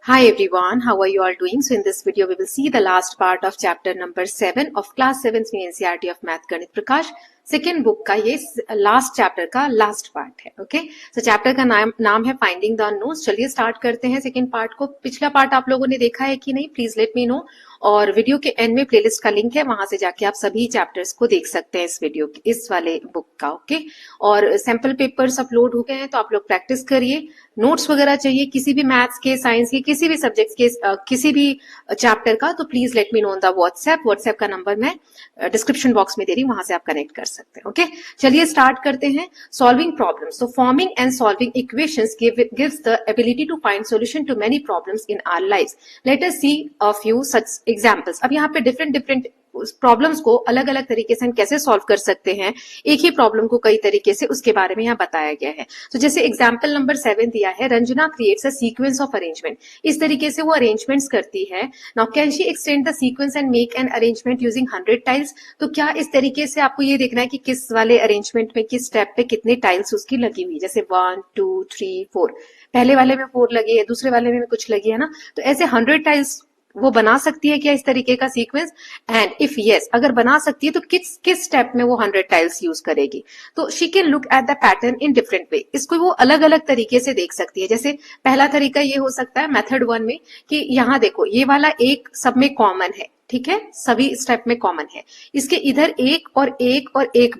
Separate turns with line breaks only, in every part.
Hi everyone, how are you all doing? So in this video we will see the last part of chapter number 7 of class 7th में NCERT of Math गणित प्रकाश second book का ये last chapter का last part है. Okay, तो chapter का नाम है फाइंडिंग द अननोन्स. चलिए स्टार्ट करते हैं सेकेंड पार्ट को. पिछला पार्ट आप लोगों ने देखा है कि नहीं, प्लीज लेट मी नो. और वीडियो के एंड में प्लेलिस्ट का लिंक है, वहां से जाके आप सभी चैप्टर्स को देख सकते हैं इस वीडियो इस वाले बुक का. ओके, और सैंपल पेपर्स अपलोड हो गए हैं तो आप लोग प्रैक्टिस करिए. नोट्स वगैरह चाहिए किसी भी मैथ्स के, साइंस के, किसी भी सब्जेक्ट के, किसी भी चैप्टर का, तो please let me know on the WhatsApp का नंबर मैं डिस्क्रिप्शन बॉक्स में दे रही हूँ, वहां से आप कनेक्ट कर सकते हैं. ओके, चलिए स्टार्ट करते हैं. Solving problems. So forming and solving equations gives the ability to find solution to many problems in our lives. Let us see a few such examples. अब यहाँ पे डिफरेंट प्रॉब्लम्स को अलग अलग तरीके से हम कैसे सॉल्व कर सकते हैं, एक ही प्रॉब्लम को कई तरीके से, उसके बारे में यहाँ बताया गया है. तो जैसे एग्जाम्पल नंबर 7 दिया है, Ranjana creates a sequence of arrangement. इस तरीके से वो अरेंजमेंट्स करती है. Now can she extend the sequence and make an arrangement using 100 tiles. तो क्या इस तरीके से आपको ये देखना है कि किस वाले अरेंजमेंट में किस स्टेप पे कितने टाइल्स उसकी लगी हुई, जैसे 1 2 3 4, पहले वाले में 4 लगी है, दूसरे वाले में कुछ लगी है ना. तो ऐसे 100 टाइल्स वो बना सकती है क्या इस तरीके का सीक्वेंस? एंड इफ यस, अगर बना सकती है तो किस स्टेप में वो 100 टाइल्स यूज करेगी? तो she can look at the pattern in different way. इसको वो अलग अलग तरीके से देख सकती है. जैसे पहला तरीका ये हो सकता है मेथड 1 में कि यहाँ देखो ये वाला एक सब में कॉमन है, ठीक है, सभी स्टेप में कॉमन है. इसके इधर एक और एक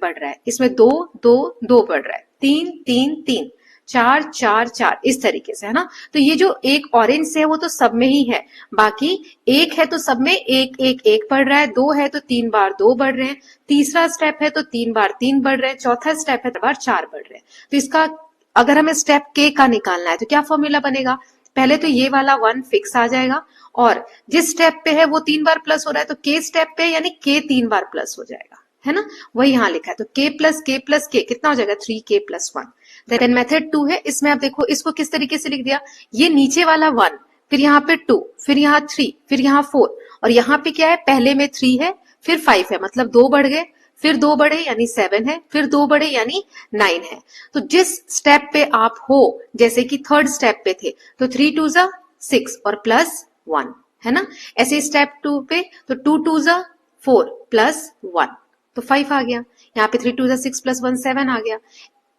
बढ़ रहा है, इसमें 2 2 2 बढ़ रहा है, 3 3 3 4 4 4, इस तरीके से, है ना. तो ये जो एक ऑरेंज से है वो तो सब में ही है, बाकी एक है तो सब में एक बढ़ रहा है, 2 है तो 3 बार 2 बढ़ रहे हैं, तीसरा स्टेप है तो 3 बार 3 बढ़ रहे हैं, चौथा स्टेप है तो 3 बार 4 बढ़ रहे हैं. तो इसका अगर हमें स्टेप के का निकालना है तो क्या फॉर्मूला बनेगा? पहले तो ये वाला 1 फिक्स आ जाएगा, और जिस स्टेप पे है वो 3 बार प्लस हो रहा है तो के स्टेप पे यानी के 3 बार प्लस हो जाएगा, है ना. वही यहाँ लिखा है, तो k प्लस के कितना हो जाएगा? 3k plus 1. देन मेथड 2 है, इसमें आप देखो इसको किस तरीके से लिख दिया, ये नीचे वाला 1, फिर यहाँ पे 2, फिर यहाँ 3, फिर यहाँ 4, और यहाँ पे क्या है, पहले में 3 है, फिर 5 है, मतलब 2 बढ़ गए, फिर 2 बढ़े यानी 7 है, फिर 2 बढ़े यानी 9 है. तो जिस स्टेप पे आप हो, जैसे कि थर्ड स्टेप पे थे तो 3 2 जा 6 और प्लस 1, है ना. ऐसे स्टेप 2 पे तो 2 2 जा 4 प्लस 1 तो 5 आ गया. यहाँ पे 3 2 जा 6 प्लस 1 7 आ गया.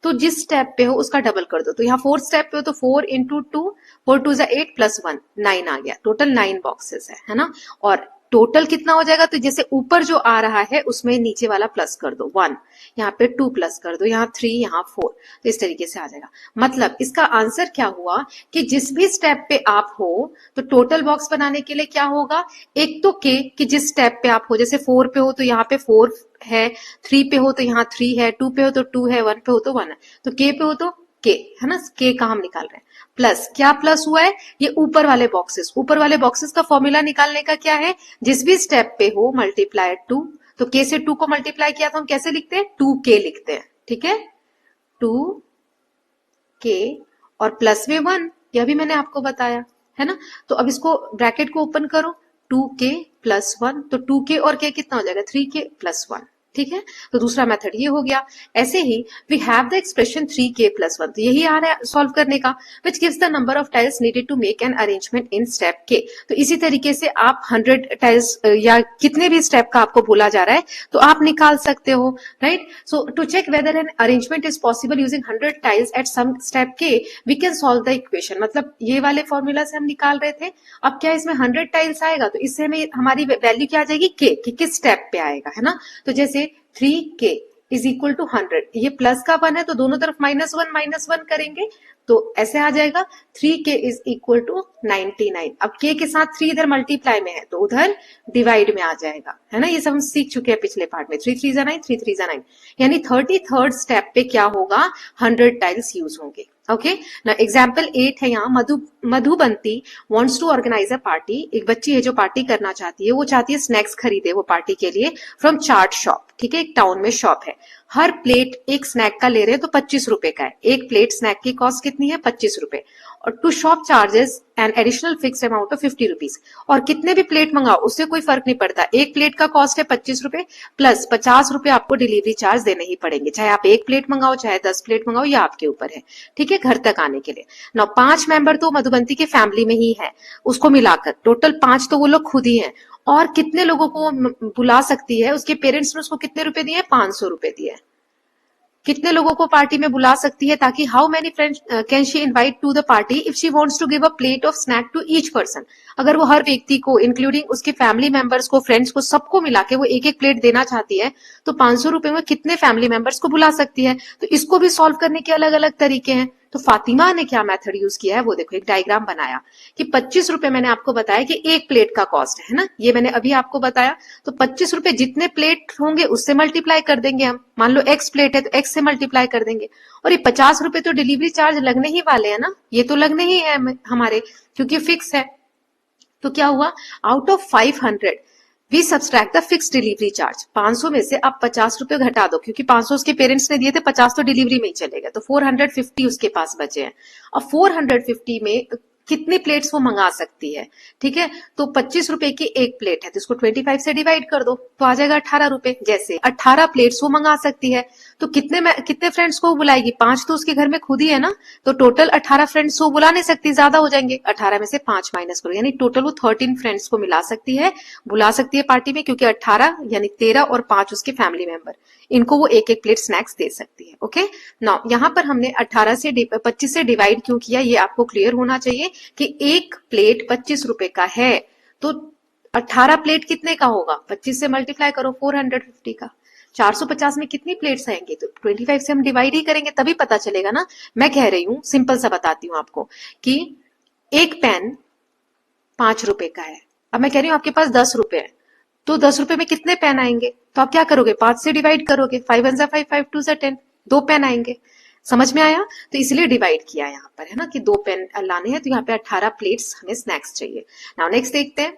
तो जिस स्टेप पे हो उसका डबल कर दो. तो यहाँ 4th स्टेप पे हो तो 4 इंटू 2, 4 2 जा 8 प्लस 1 9 आ गया. टोटल 9 बॉक्सेस है ना. और टोटल कितना हो जाएगा? तो जैसे ऊपर जो आ रहा है उसमें नीचे वाला प्लस कर दो 1, यहाँ पे 2 प्लस कर दो, यहाँ 3, यहाँ 4, तो इस तरीके से आ जाएगा. मतलब इसका आंसर क्या हुआ कि जिस भी स्टेप पे आप हो तो टोटल बॉक्स बनाने के लिए क्या होगा, एक तो के कि जिस स्टेप पे आप हो, जैसे 4 पे हो तो यहाँ पे 4 है, 3 पे हो तो यहाँ 3 है, 2 पे हो तो 2 है, 1 पे हो तो 1 है, तो के पे हो तो के, है ना. के का हम निकाल रहे हैं. प्लस क्या प्लस हुआ है? ये ऊपर वाले बॉक्सेस का फॉर्मूला निकालने का क्या है, जिस भी स्टेप पे हो मल्टीप्लाई 2. तो के से 2 को मल्टीप्लाई किया तो हम कैसे लिखते हैं? 2k लिखते हैं, ठीक है, 2k और प्लस में 1, यह भी मैंने आपको बताया, है ना. तो अब इसको ब्रैकेट को ओपन करो, 2k प्लस 1, तो 2k और k कितना हो जाएगा? 3k प्लस 1, ठीक है. तो दूसरा मेथड ये हो गया. ऐसे ही we have the expression 3k plus 1, तो यही आ रहा है सॉल्व करने का, which gives the number of tiles needed to make an arrangement in step k. तो इसी तरीके से आप 100 टाइल्स या कितने भी स्टेप का आपको बोला जा रहा है तो आप निकाल सकते हो, right. So to check whether an arrangement is possible using 100 tiles at some step k, we can solve the equation. मतलब ये वाले फॉर्मूला से हम निकाल रहे थे, अब क्या इसमें 100 टाइल्स आएगा तो इससे हमें हमारी वैल्यू क्या आ जाएगी, k, कि किस स्टेप पे आएगा, है ना. तो जैसे 3k इज इक्वल टू 100, ये प्लस का 1 है तो दोनों तरफ -1 करेंगे तो ऐसे आ जाएगा 3k इज इक्वल टू 99. अब k के साथ 3 इधर मल्टीप्लाई में है तो उधर डिवाइड में आ जाएगा, है ना. ये सब हम सीख चुके हैं पिछले पार्ट में. 3 3 जा 9, 3 3 जा 9, यानी 33rd स्टेप पे क्या होगा, 100 टाइल्स यूज होंगे. ओके, ना एग्जाम्पल 8 है यहाँ, Madhubanti wants to organise a party. एक बच्ची है जो पार्टी करना चाहती है, वो चाहती है स्नैक्स खरीदे वो पार्टी के लिए फ्रॉम चाट शॉप, ठीक है, एक टाउन में शॉप है. हर प्लेट एक स्नैक का ले रहे हैं तो 25 रुपए का है। एक प्लेट स्नैक की कॉस्ट कितनी है? 25 रुपए। और to shop charges an additional fix amount of 50 rupees. और कितने भी प्लेट मंगाओ उससे कोई फर्क नहीं पड़ता, एक प्लेट का कॉस्ट है 25 रुपए प्लस 50 रुपए आपको डिलीवरी चार्ज देने ही पड़ेंगे, चाहे आप एक प्लेट मंगाओ चाहे 10 प्लेट मंगाओ, या आपके ऊपर है, ठीक है, घर तक आने के लिए। ना 5 मेंबर तो मधुबंती के फैमिली में ही है, उसको मिलाकर टोटल 5 तो वो लोग खुद ही है। और कितने लोगों को बुला सकती है? उसके पेरेंट्स ने उसको कितने रुपए दिए? 500 रुपए दिए। कितने लोगों को पार्टी में बुला सकती है? ताकि how many friends can she invite to the party if she wants to give a plate of snack to each person. अगर वो हर व्यक्ति को इंक्लूडिंग उसके फैमिली मेंबर्स को, फ्रेंड्स को, सबको मिला के वो एक एक प्लेट देना चाहती है तो 500 रुपए में कितने फैमिली मेंबर्स को बुला सकती है? तो इसको भी सॉल्व करने के अलग अलग तरीके हैं। तो फातिमा ने क्या मेथड यूज किया है वो देखो, एक डायग्राम बनाया कि 25 रुपए मैंने आपको बताया कि एक प्लेट का कॉस्ट है ना, ये मैंने अभी आपको बताया। तो 25 रुपए जितने प्लेट होंगे उससे मल्टीप्लाई कर देंगे हम, मान लो एक्स प्लेट है तो एक्स से मल्टीप्लाई कर देंगे। और ये 50 रुपए तो डिलीवरी चार्ज लगने ही वाले हैं ना, ये तो लगने ही है हमारे, क्योंकि फिक्स है। तो क्या हुआ, out of 500 we subtract the fix delivery charge. 500 में से आप 50 रुपए घटा दो, क्योंकि 500 उसके पेरेंट्स ने दिए थे, 50 तो डिलीवरी में ही चलेगा, तो 450 उसके पास बचे हैं। और 450 में कितनी प्लेट्स वो मंगा सकती है? ठीक है, तो 25 रुपए की एक प्लेट है तो इसको 25 से डिवाइड कर दो तो आ जाएगा 18 रुपए। जैसे 18 प्लेट्स वो मंगा सकती है तो कितने फ्रेंड्स को बुलाएगी? 5 तो उसके घर में खुद ही है ना, तो टोटल 18 फ्रेंड्स वो बुला नहीं सकती, ज्यादा हो जाएंगे। 18 में से 5 माइनस करो, यानी टोटल वो 13 फ्रेंड्स को मिला सकती है, बुला सकती है पार्टी में, क्योंकि 18 यानी 13 और 5 उसके फैमिली मेंबर, इनको वो एक एक प्लेट स्नैक्स दे सकती है। ओके, नाउ यहाँ पर हमने 25 से डिवाइड क्यों किया ये आपको क्लियर होना चाहिए कि एक प्लेट 25 रुपए का है तो 18 प्लेट कितने का होगा? 25 से मल्टीप्लाई करो 450 का। 450 में कितनी प्लेट्स आएंगे? तो 25 से हम डिवाइड ही करेंगे तभी पता चलेगा ना। मैं कह रही हूं, सिंपल सा बताती हूं आपको कि एक पेन 5 रुपए का है, अब मैं कह रही हूं आपके पास 10 रुपए है, तो 10 रुपए में कितने पेन आएंगे? तो आप क्या करोगे? 5 से डिवाइड करोगे, 5 1 5 5 2 10, 2 पेन आएंगे। समझ में आया? तो इसलिए डिवाइड किया यहाँ पर, है ना, कि 2 पेन लाने हैं, तो यहाँ पे 18 प्लेट्स हमें स्नैक्स चाहिए। नाउ नेक्स्ट देखते हैं।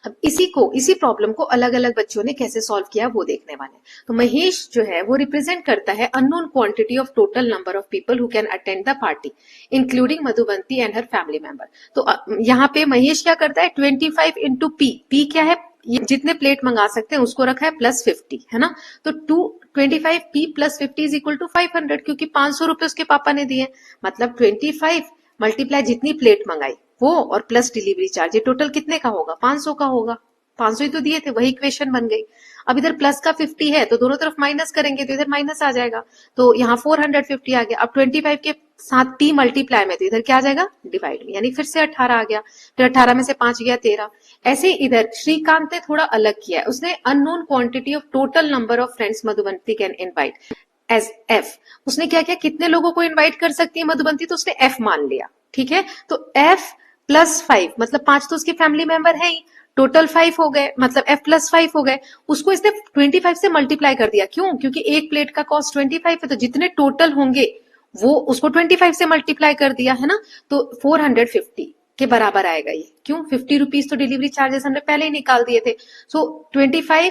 अब इसी प्रॉब्लम को अलग अलग बच्चों ने कैसे सॉल्व किया वो देखने वाले हैं। तो महेश जो है वो रिप्रेजेंट करता है unknown quantity of total number of people who can attend the party including Madhubanti and her family member. तो यहाँ पे महेश क्या करता है? 25 इंटू पी क्या है? जितने प्लेट मंगा सकते हैं उसको रखा है प्लस 50, है ना। तो 25 P plus 50 is equal to 500, क्योंकि 500 रुपए उसके पापा ने दिए, मतलब 25 मल्टीप्लाई जितनी प्लेट मंगाई वो और प्लस डिलीवरी चार्ज, ये टोटल कितने का होगा? 500 का होगा। 500 ही तो दिए थे, वही इक्वेशन बन गई। अब इधर प्लस का 50 है तो दोनों तरफ माइनस करेंगे तो इधर माइनस आ जाएगा, तो यहाँ 450 आ गया। अब 25 के साथ पी मल्टीप्लाई में तो इधर क्या आ जाएगा? डिवाइड में, यानी फिर से 18 आ गया, फिर 18 में से 5 गया 13। ऐसे ही इधर श्रीकांत ने थोड़ा अलग किया है, उसने unknown quantity of total number of friends Madhubanti can invite as F. उसने क्या किया? कितने लोगों को इनवाइट कर सकती है मधुबंती, तो उसने एफ मान लिया, ठीक है। तो एफ प्लस 5, मतलब 5 तो उसके फैमिली मेंबर है ही, टोटल 5 हो गए, मतलब f प्लस 5 हो गए। उसको इसने 25 से मल्टीप्लाई कर दिया, क्यों? क्योंकि एक प्लेट का कॉस्ट 25 है, तो जितने टोटल होंगे वो उसको 25 से मल्टीप्लाई कर दिया, है ना। तो 450 के बराबर आएगा ये, क्यों? 50 रुपीज तो डिलीवरी चार्जेस हमने पहले ही निकाल दिए थे। So 25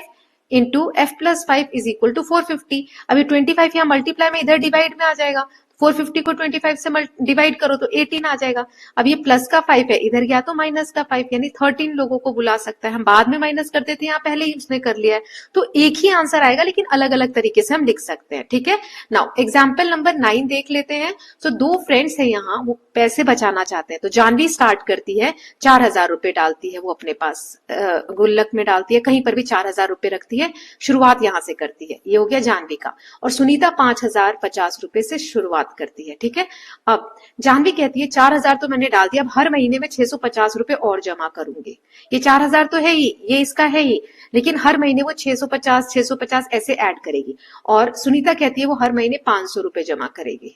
into F plus 5 is equal to 450। अभी 25 यहाँ मल्टीप्लाई में इधर डिवाइड में आ जाएगा, 450 को 25 से डिवाइड करो तो 18 आ जाएगा। अब ये प्लस का 5 है, इधर गया तो माइनस का 5, यानी 13 लोगों को बुला सकता है। हम बाद में माइनस करते थे, यहाँ पहले ही उसने कर लिया है, तो एक ही आंसर आएगा लेकिन अलग अलग तरीके से हम लिख सकते हैं, ठीक है। नाउ एग्जाम्पल नंबर 9 देख लेते हैं। तो 2 फ्रेंड्स है यहाँ, वो पैसे बचाना चाहते हैं। तो जानवी स्टार्ट करती है, 4000 रुपए डालती है वो अपने पास, गुल्लक में डालती है, कहीं पर भी 4000 रुपए रखती है, शुरुआत यहाँ से करती है। ये हो गया जानवी का। और सुनीता 5050 रुपए से शुरुआत करती है, ठीक है। अब जानवी कहती है 4000 तो मैंने डाल दिया, अब हर महीने में 650 रुपए और जमा करूंगी। ये 4000 तो है ही, ये इसका है ही, लेकिन हर महीने वो 650 ऐसे ऐड करेगी। और सुनीता कहती है वो हर महीने 500 रुपए जमा करेगी,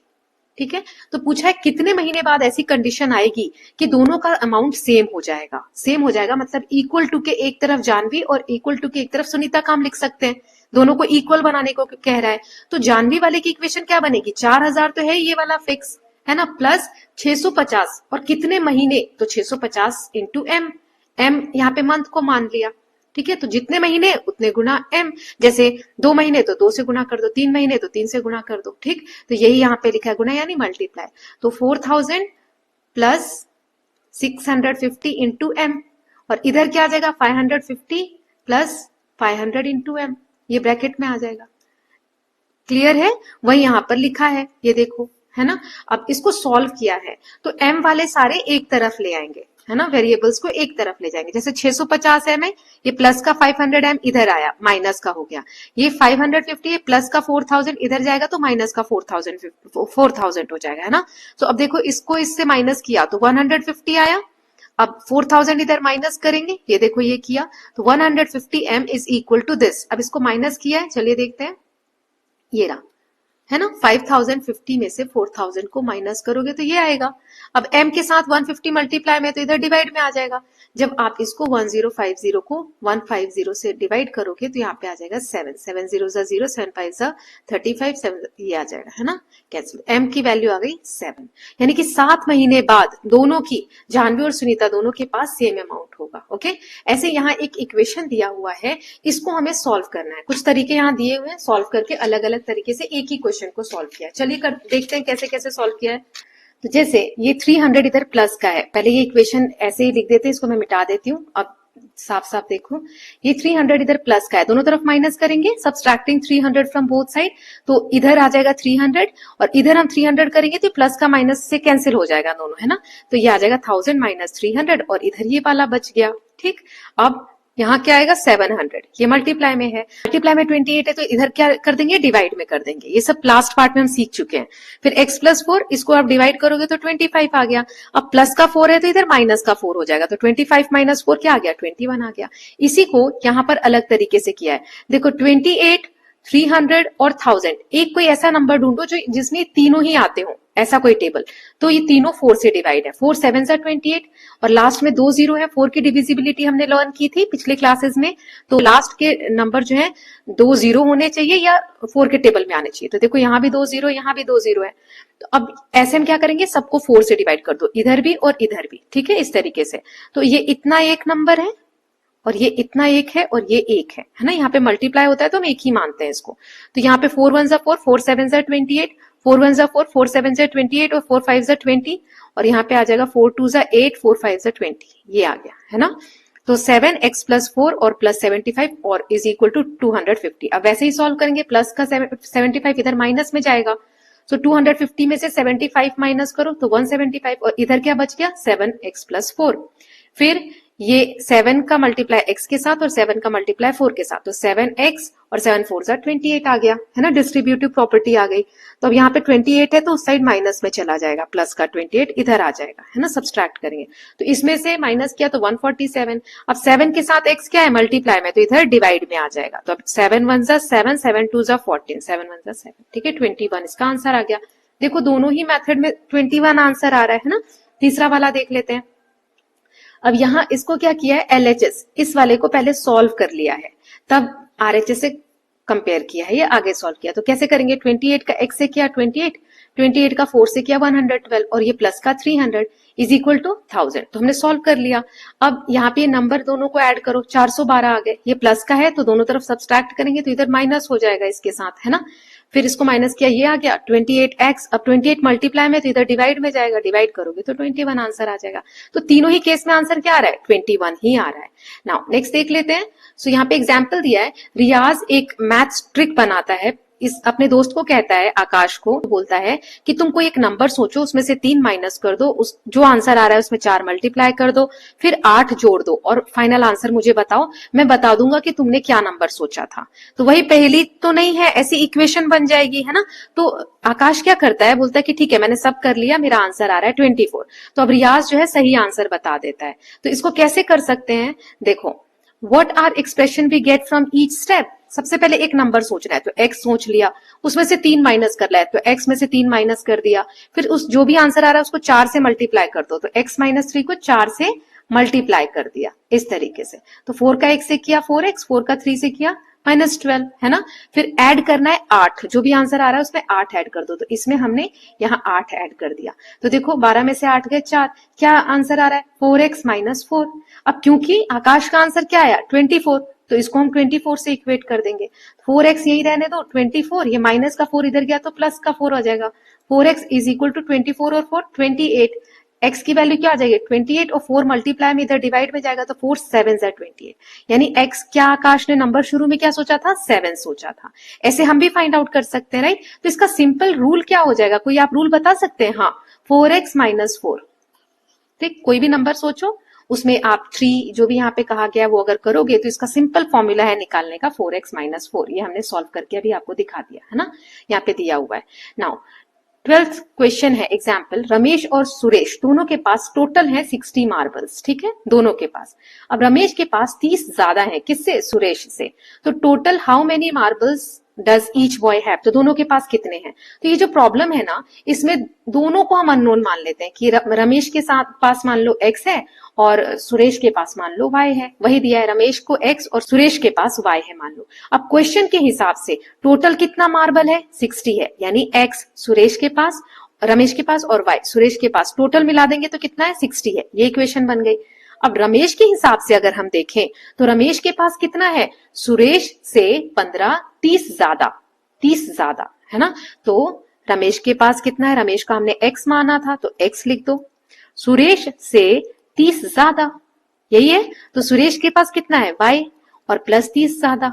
ठीक है। तो पूछा है कितने महीने बाद ऐसी कंडीशन आएगी कि दोनों का अमाउंट सेम हो जाएगा। सेम हो जाएगा मतलब इक्वल टू के एक तरफ जानवी और इक्वल टू के एक तरफ सुनीता का हम लिख सकते हैं, दोनों को इक्वल बनाने को कह रहा है। तो जानवी वाले की इक्वेशन क्या बनेगी? 4000 तो है ये वाला फिक्स, है ना, प्लस 650 और कितने महीने, तो 650 इंटू एम, एम यहाँ पे मंथ को मान लिया, ठीक है, तो जितने महीने उतने गुना m, जैसे 2 महीने तो 2 से गुना कर दो, 3 महीने तो 3 से गुना कर दो, ठीक। तो यही यहाँ पे लिखा है गुना यानी मल्टीप्लाई। तो 4000 प्लस 650 इंटू m, और इधर क्या आ जाएगा 550 प्लस 500 इंटू m, ये ब्रैकेट में आ जाएगा। क्लियर है, वही यहां पर लिखा है, ये देखो, है ना। अब इसको सॉल्व किया है तो m वाले सारे एक तरफ ले आएंगे, है ना, वेरिएबल्स को एक तरफ ले जाएंगे। जैसे 650 m है, ये प्लस का 500 m इधर आया, माइनस का हो गया। ये 550 है, प्लस का 4000 इधर जाएगा तो माइनस का 4000 हो जाएगा, है ना। तो अब देखो इसको इससे माइनस किया तो 150 आया। अब 4000 इधर माइनस करेंगे, ये देखो ये किया तो 150 m is equal to this. अब इसको माइनस किया है, चलिए देखते हैं, ये रहा, है ना। 5050 में से 4000 को माइनस करोगे तो ये आएगा। अब m के साथ 150 मल्टीप्लाई में तो इधर डिवाइड में आ जाएगा। जब आप इसको 1050 को 150 से डिवाइड करोगे तो यहाँ पे आ जाएगा 7, 7 0 0, 7 5 35, 7 ये आ जाएगा, है ना, कैंसिल। m की वैल्यू आ गई 7, यानी कि 7 महीने बाद दोनों की, जानवी और सुनीता दोनों के पास सेम अमाउंट होगा। ओके, ऐसे यहाँ एक इक्वेशन दिया हुआ है, इसको हमें सॉल्व करना है। कुछ तरीके यहाँ दिए हुए हैं, सॉल्व करके अलग अलग तरीके से एक ही क्वेश्चन को सॉल्व किया। चलिए देखते हैं कैसे कैसे सॉल्व किया है। तो जैसे ये 300 इधर प्लस का है, पहले ये इक्वेशन ऐसे ही लिख देते हैं, इसको मैं मिटा देती हूँ। अब साफ साफ देखो, ये 300 इधर प्लस का है, दोनों तरफ माइनस करेंगे, सब्सट्रैक्टिंग 300 फ्रॉम बोथ साइड, तो इधर आ जाएगा 300 और इधर हम 300 करेंगे तो प्लस का माइनस से कैंसिल हो जाएगा दोनों, है ना। तो ये आ जाएगा 1000 माइनस 300 और इधर ये वाला बच गया, ठीक। अब यहाँ क्या आएगा 700, ये मल्टीप्लाई में है, मल्टीप्लाई में 28 है तो इधर क्या कर देंगे, डिवाइड में कर देंगे। ये सब लास्ट पार्ट में हम सीख चुके हैं। फिर x प्लस 4, इसको आप डिवाइड करोगे तो 25 आ गया। अब प्लस का 4 है तो इधर माइनस का 4 हो जाएगा, तो 25 माइनस 4 क्या आ गया, 21 आ गया। इसी को यहाँ पर अलग तरीके से किया है, देखो 28, 300 और 1000, एक कोई ऐसा नंबर ढूंढो जो जिसमें तीनों ही आते हो, ऐसा कोई टेबल। तो ये तीनों 4 से डिवाइड है, 4 7 28 और लास्ट में 2 0 है। 4 की डिविजिबिलिटी हमने लर्न की थी पिछले क्लासेस में, तो लास्ट के नंबर जो है 2 0 होने चाहिए या 4 के टेबल में आने चाहिए। तो देखो यहाँ भी 2 0, यहाँ भी 2 0 है। तो अब ऐसे हम क्या करेंगे, सबको 4 से डिवाइड कर दो, इधर भी और इधर भी, ठीक है, इस तरीके से। तो ये इतना एक नंबर है और ये इतना एक है और ये एक है ना। यहाँ पे मल्टीप्लाई होता है तो हम एक ही मानते हैं इसको। तो यहाँ पे 4 1 4, 4 7 28, 4 1 4, 4 7 28 और 4 5 20, और यहाँ पे आ जाएगा 4 2 8, 4 5 20, ये आ गया, है ना। तो 7x प्लस 4 और प्लस 75 और इज इक्वल टू 250। अब वैसे ही सॉल्व करेंगे, प्लस का 75 इधर माइनस में जाएगा, तो 250 में से 75 माइनस करो तो 175 और इधर क्या बच गया 7x प्लस 4। फिर ये 7 का मल्टीप्लाई x के साथ और 7 का मल्टीप्लाई 4 के साथ, तो 7x और 7 4 28 आ गया, है ना, डिस्ट्रीब्यूटिव प्रॉपर्टी आ गई। तो अब यहाँ पे 28 है तो उस साइड माइनस में चला जाएगा, प्लस का 28 इधर आ जाएगा, है ना, सब्सट्रैक्ट करेंगे तो इसमें से माइनस किया तो 147। अब 7 के साथ x क्या है, मल्टीप्लाई में, तो इधर डिवाइड में आ जाएगा। तो अब 7 1 7, 7 2 14, 7 1 7, ठीक है, 21 इसका आंसर आ गया। देखो दोनों ही मेथड में 21 आंसर आ रहा है ना। तीसरा वाला देख लेते हैं। अब यहाँ इसको क्या किया है, LHS इस वाले को पहले सॉल्व कर लिया है, तब RHS से कंपेयर किया है, ये आगे सॉल्व किया। तो कैसे करेंगे, 28 का x से किया 28, 28 का 4 से किया 112 और ये प्लस का 300 इज इक्वल टू 1000। तो हमने सॉल्व कर लिया। अब यहाँ पे नंबर दोनों को ऐड करो, 412 आ गए। ये प्लस का है तो दोनों तरफ सब्सट्रैक्ट करेंगे तो इधर माइनस हो जाएगा इसके साथ, है ना। फिर इसको माइनस किया, ये आ गया 28x। अब 28 मल्टीप्लाई में तो इधर डिवाइड में जाएगा, डिवाइड करोगे तो 21 आंसर आ जाएगा। तो तीनों ही केस में आंसर क्या आ रहा है, 21 ही आ रहा है। नाउ नेक्स्ट देख लेते हैं। सो यहाँ पे एग्जाम्पल दिया है, रियाज एक मैथ्स ट्रिक बनाता है, इस अपने दोस्त को कहता है, आकाश को बोलता है कि तुम कोई एक नंबर सोचो, उसमें से 3 माइनस कर दो, उस जो आंसर आ रहा है उसमें 4 मल्टीप्लाई कर दो, फिर 8 जोड़ दो और फाइनल आंसर मुझे बताओ, मैं बता दूंगा कि तुमने क्या नंबर सोचा था। तो वही पहेली तो नहीं है, ऐसी इक्वेशन बन जाएगी, है ना। तो आकाश क्या करता है, बोलता है कि ठीक है मैंने सब कर लिया, मेरा आंसर आ रहा है 24। तो अब रियाज जो है सही आंसर बता देता है। तो इसको कैसे कर सकते हैं, देखो, What are expression we get from each step? सबसे पहले एक नंबर सोचना है तो x सोच लिया, उसमें से 3 माइनस कर लिया तो x में से 3 माइनस कर दिया, फिर उस जो भी आंसर आ रहा है उसको 4 से मल्टीप्लाई कर दो, तो x माइनस 3 को 4 से मल्टीप्लाई कर दिया, इस तरीके से। तो 4 का x से किया 4x, 4 का 3 से किया -12 है ना। फिर ऐड करना है 8, जो भी आंसर आ रहा है उसमें 8 ऐड कर दो, तो इसमें हमने यहाँ 8 ऐड कर दिया। तो देखो 12 में से 8 गए 4, क्या आंसर आ रहा है 4x - 4। अब क्योंकि आकाश का आंसर क्या आया 24, तो इसको हम 24 से इक्वेट कर देंगे। 4x यही रहने दो, 24, ये माइनस का 4 इधर गया तो प्लस का 4 आ जाएगा। 4x = 24 और 4 28, x की वैल्यू क्या आ जाएगी 28 और 4 मल्टीप्लाई में इधर डिवाइड में जाएगा तो 4 7 28, यानी x क्या आकाश ने नंबर शुरू में क्या सोचा था 7 सोचा था। ऐसे हम भी फाइंड आउट कर सकते हैं राइट। तो इसका सिंपल रूल क्या हो जाएगा, कोई आप रूल बता सकते हैं? हाँ, 4x - 4। ठीक, कोई भी नंबर सोचो उसमें आप 3 जो भी यहाँ पे कहा गया वो अगर करोगे तो इसका सिंपल फॉर्मूला है निकालने का 4x - 4। ये हमने सॉल्व करके अभी आपको दिखा दिया है ना, यहाँ पे दिया हुआ है। नाउ 12th क्वेश्चन है एग्जाम्पल, रमेश और सुरेश दोनों के पास टोटल है 60 मार्बल्स, ठीक है, दोनों के पास। अब रमेश के पास 30 ज्यादा है, किससे? सुरेश से। तो total how many marbles does each boy have, तो दोनों के पास कितने हैं? तो ये जो प्रॉब्लम है ना, इसमें दोनों को हम अननोन मान लेते हैं कि रमेश के साथ पास मान लो x है और सुरेश के पास मान लो y है। वही दिया है, रमेश को x और सुरेश के पास y है मान लो। अब क्वेश्चन के हिसाब से टोटल कितना मार्बल है 60 है, यानी x सुरेश के पास, रमेश के पास और y सुरेश के पास, टोटल मिला देंगे तो कितना है 60 है। ये इक्वेशन बन गई। अब रमेश के हिसाब से अगर हम देखें तो रमेश के पास कितना है, सुरेश से 15 30 ज्यादा, 30 ज्यादा है ना। तो रमेश के पास कितना है, रमेश का हमने x माना था तो x लिख दो, सुरेश से 30 ज्यादा यही है, तो सुरेश के पास कितना है y और प्लस 30 ज्यादा।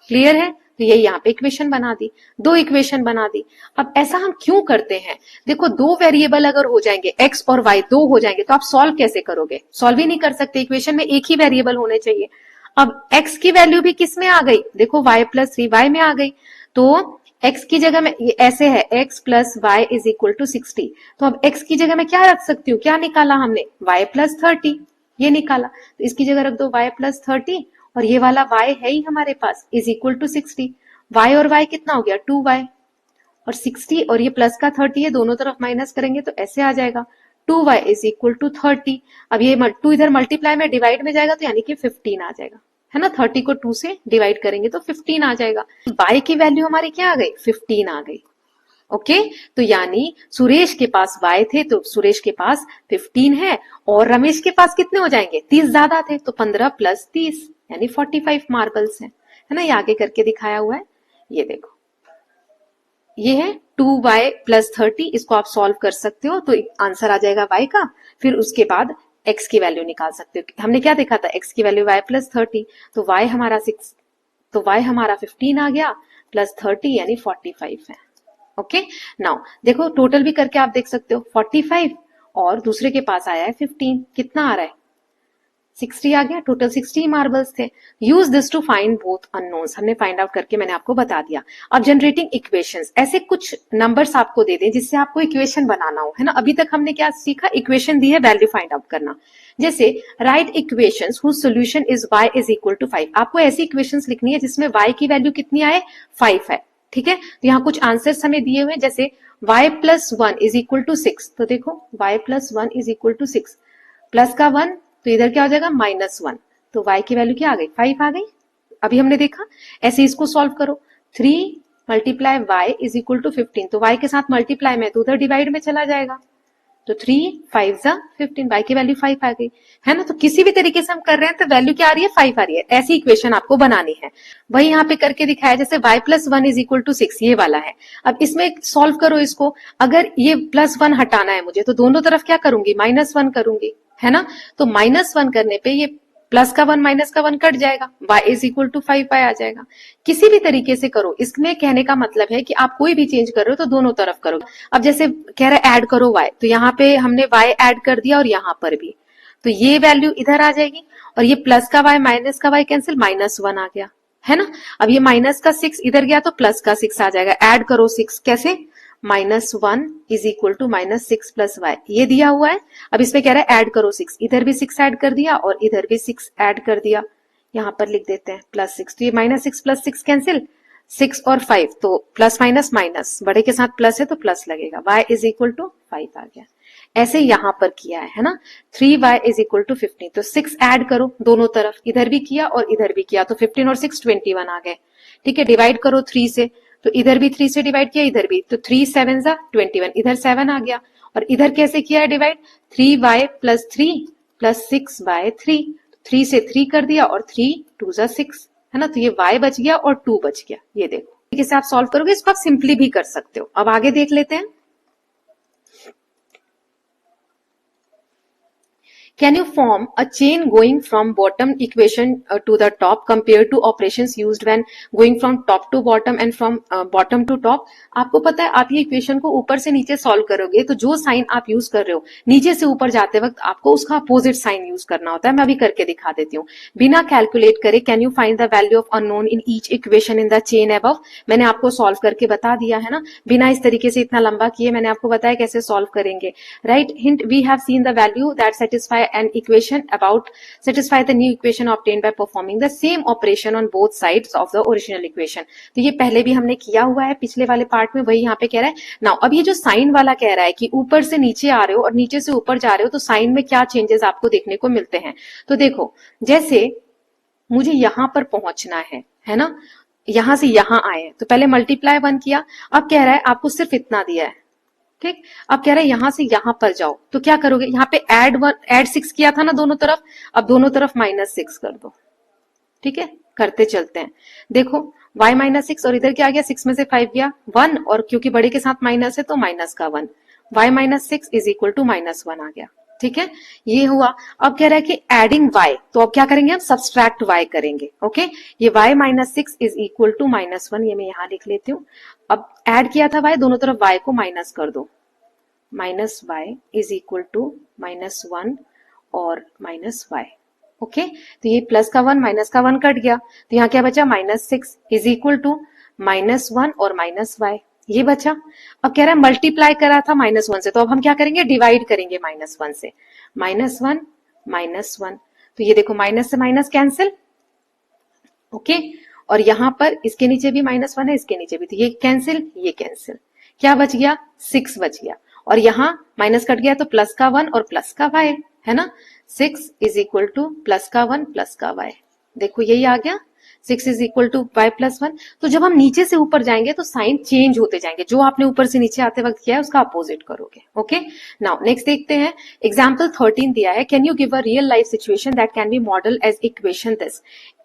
क्लियर है? तो ये यहाँ पे इक्वेशन बना दी, 2 इक्वेशन बना दी। अब ऐसा हम क्यों करते हैं? देखो 2 वेरिएबल अगर हो जाएंगे x और y 2 हो जाएंगे तो आप सॉल्व कैसे करोगे? सॉल्व ही नहीं कर सकते, इक्वेशन में एक ही वेरिएबल होने चाहिए। अब x की वैल्यू भी किस में आ गई, देखो y + 3y में आ गई, तो x की जगह में ऐसे है x + y = 60, तो अब x की जगह में क्या रख सकती हूँ, क्या निकाला हमने y + 30, ये निकाला, तो इसकी जगह रख दो y + 30 और ये वाला y है ही हमारे पास = 60। y और y कितना हो गया 2y और 60 और ये प्लस का 30 है, दोनों तरफ माइनस करेंगे तो ऐसे आ जाएगा 2y = 30। अब ये 2 इधर मल्टीप्लाई में डिवाइड में जाएगा तो यानी कि 15 आ जाएगा, है ना। 30 को 2 से डिवाइड करेंगे तो 15 आ जाएगा। y की वैल्यू हमारी क्या आ गई 15 आ गई। ओके, तो यानी सुरेश के पास y थे तो सुरेश के पास 15 है और रमेश के पास कितने हो जाएंगे 30 ज्यादा थे तो 15 + 30 यानी 45 मार्बल्स हैं, है ना। ये आगे करके दिखाया हुआ है, ये देखो ये है 2y + 30, इसको आप सॉल्व कर सकते हो तो आंसर आ जाएगा y का। फिर उसके बाद x की वैल्यू निकाल सकते हो। हमने क्या देखा था, x की वैल्यू y + 30, तो y हमारा 6, तो y हमारा 15 आ गया प्लस 30 यानी 45 है। ओके, नाउ देखो टोटल भी करके आप देख सकते हो 45 और दूसरे के पास आया है 15, कितना आ रहा है 60 आ गया। टोटल 60 मार्बल्स थे। Use this to find both unknowns, हमने फाइंड आउट करके मैंने आपको बता दिया। अब जनरेटिंग इक्वेशंस, ऐसे कुछ नंबर्स आपको दे दें जिससे आपको इक्वेशन बनाना हो, है ना। अभी तक हमने क्या सीखा, इक्वेशन दी है वैल्यू फाइंड आउट करना। जैसे write equations whose solution is y = 5, आपको ऐसी इक्वेशंस लिखनी है जिसमें y की वैल्यू कितनी आए 5 है, ठीक है। तो यहाँ कुछ आंसर्स हमें दिए हुए, जैसे y + 1 = 6, तो देखो y + 1 = 6, प्लस का 1 तो इधर क्या हो जाएगा -1, तो y की वैल्यू क्या आ गई 5 आ गई। अभी हमने देखा, ऐसे इसको सॉल्व करो, 3 × y = 15, तो y के साथ मल्टीप्लाई में तो उधर डिवाइड में चला जाएगा, तो 3 5 = 15, y की वैल्यू 5 आ गई, है ना। तो किसी भी तरीके से हम कर रहे हैं तो वैल्यू क्या आ रही है 5 आ रही है। ऐसी इक्वेशन आपको बनानी है, वही यहाँ पे करके दिखाया, जैसे y + 1 = 6 ये वाला है। अब इसमें सॉल्व करो इसको, अगर ये +1 हटाना है मुझे तो दोनों तरफ क्या करूंगी -1 करूंगी, है ना। तो -1 करने पे ये प्लस का 1 माइनस का 1 कट जाएगा, y = 5y आ जाएगा। किसी भी तरीके से करो, इसमें कहने का मतलब है कि आप कोई भी चेंज कर रहे हो तो दोनों तरफ करो। अब जैसे कह रहा है ऐड करो y, तो यहाँ पे हमने y ऐड कर दिया और यहाँ पर भी, तो ये वैल्यू इधर आ जाएगी और ये प्लस का y माइनस का y कैंसिल, -1 आ गया, है ना। अब ये माइनस का 6 इधर गया तो प्लस का 6 आ जाएगा। ऐड करो 6 कैसे, -1 = -6 + y, ये दिया हुआ है। अब इसमें कह रहा है ऐड करो 6, इधर भी 6 ऐड कर दिया और इधर भी 6 ऐड कर दिया, यहाँ पर लिख देते हैं +6, तो ये -6 + 6 कैंसिल, 6 और 5 तो प्लस माइनस माइनस, बड़े के साथ प्लस है तो प्लस लगेगा, y = 5 आ गया। ऐसे यहाँ पर किया है ना, 3y = 15, तो 6 ऐड करो दोनों तरफ, इधर भी किया और इधर भी किया, तो 15 और 6 21 आ गए। ठीक है, डिवाइड करो 3 से, तो इधर भी 3 से डिवाइड किया, इधर भी, तो 3 7 21, इधर 7 आ गया। और इधर कैसे किया है डिवाइड, 3y प्लस 3 प्लस 6/3, 3 से 3 कर दिया और 3 2 6, है ना, तो ये y बच गया और 2 बच गया। ये देखो तरीके से आप सॉल्व करोगे, इसको आप सिंपली भी कर सकते हो। अब आगे देख लेते हैं। Can you form a chain going from bottom equation to the top compared to operations used when going from top to bottom and from bottom to top? आपको पता है, आप ये इक्वेशन को ऊपर से नीचे सॉल्व करोगे तो जो साइन आप यूज कर रहे हो नीचे से ऊपर जाते वक्त आपको उसका अपोजिट साइन यूज करना होता है। मैं अभी करके दिखा देती हूँ। बिना कैलकुलेट करे can you find the value of unknown in each equation in the chain above. मैंने आपको सॉल्व करके बता दिया है ना, बिना इस तरीके से इतना लंबा किए मैंने आपको बताया कैसे सॉल्व करेंगे। Right, hint, we have seen the value that satisfy an equation about satisfy the new equation obtained by performing the same operation on both sides of the original equation। तो ये पहले भी हमने किया हुआ है पिछले वाले पार्ट में, वही यहाँ पे कह रहा है। नाउ अब ये जो साइन वाला कह रहा है कि ऊपर से नीचे आ रहे हो और नीचे से ऊपर जा रहे हो तो साइन में क्या चेंजेस आपको देखने को मिलते हैं। तो देखो, जैसे मुझे यहां पर पहुंचना है ना, यहां से यहां आए तो पहले मल्टीप्लाई 1 किया, अब कह रहा है आपको सिर्फ इतना दिया है। ठीक, अब कह रहे हैं यहां से यहां पर जाओ, तो क्या करोगे, यहाँ पे ऐड 6 किया था ना दोनों तरफ, अब दोनों तरफ -6 कर दो। ठीक है, करते चलते हैं। देखो y -6 और इधर क्या आ गया, 6 में से 5 गया 1, और क्योंकि बड़े के साथ माइनस है तो माइनस का 1, y -6 इज इक्वल टू -1 आ गया। ठीक है, ये हुआ। अब कह रहा है कि एडिंग y, तो अब क्या करेंगे हम, सबट्रैक्ट y करेंगे। ओके, ये y -6 इज इक्वल टू -1, ये मैं यहां लिख लेती हूँ। अब ऐड किया था y, दोनों तरफ y को माइनस कर दो, -y इज इक्वल टू -1 और -y। ओके, तो ये प्लस का 1 माइनस का 1 कट गया, तो यहाँ क्या बचा, -6 इज इक्वल टू -1 और -y, ये बचा। अब कह रहा है मल्टीप्लाई करा था -1 से, तो अब हम क्या करेंगे, डिवाइड करेंगे -1 से, -1 -1, तो ये देखो माइनस से माइनस कैंसिल। ओके, और यहां पर इसके नीचे भी -1 है, इसके नीचे भी, तो ये कैंसिल, ये कैंसिल, क्या बच गया, 6 बच गया। और यहां माइनस कट गया तो प्लस का 1 और प्लस का y, है ना, 6 इज इक्वल टू प्लस का 1 प्लस का y। देखो यही आ गया, 6 is equal to y plus 1। तो जब हम नीचे से ऊपर जाएंगे तो साइन चेंज होते जाएंगे, जो आपने ऊपर से नीचे आते वक्त किया है उसका अपोजिट करोगे। ओके, नाउ नेक्स्ट देखते हैं। एग्जाम्पल 13 दिया है, can you give a real life situation that can be model as equation this.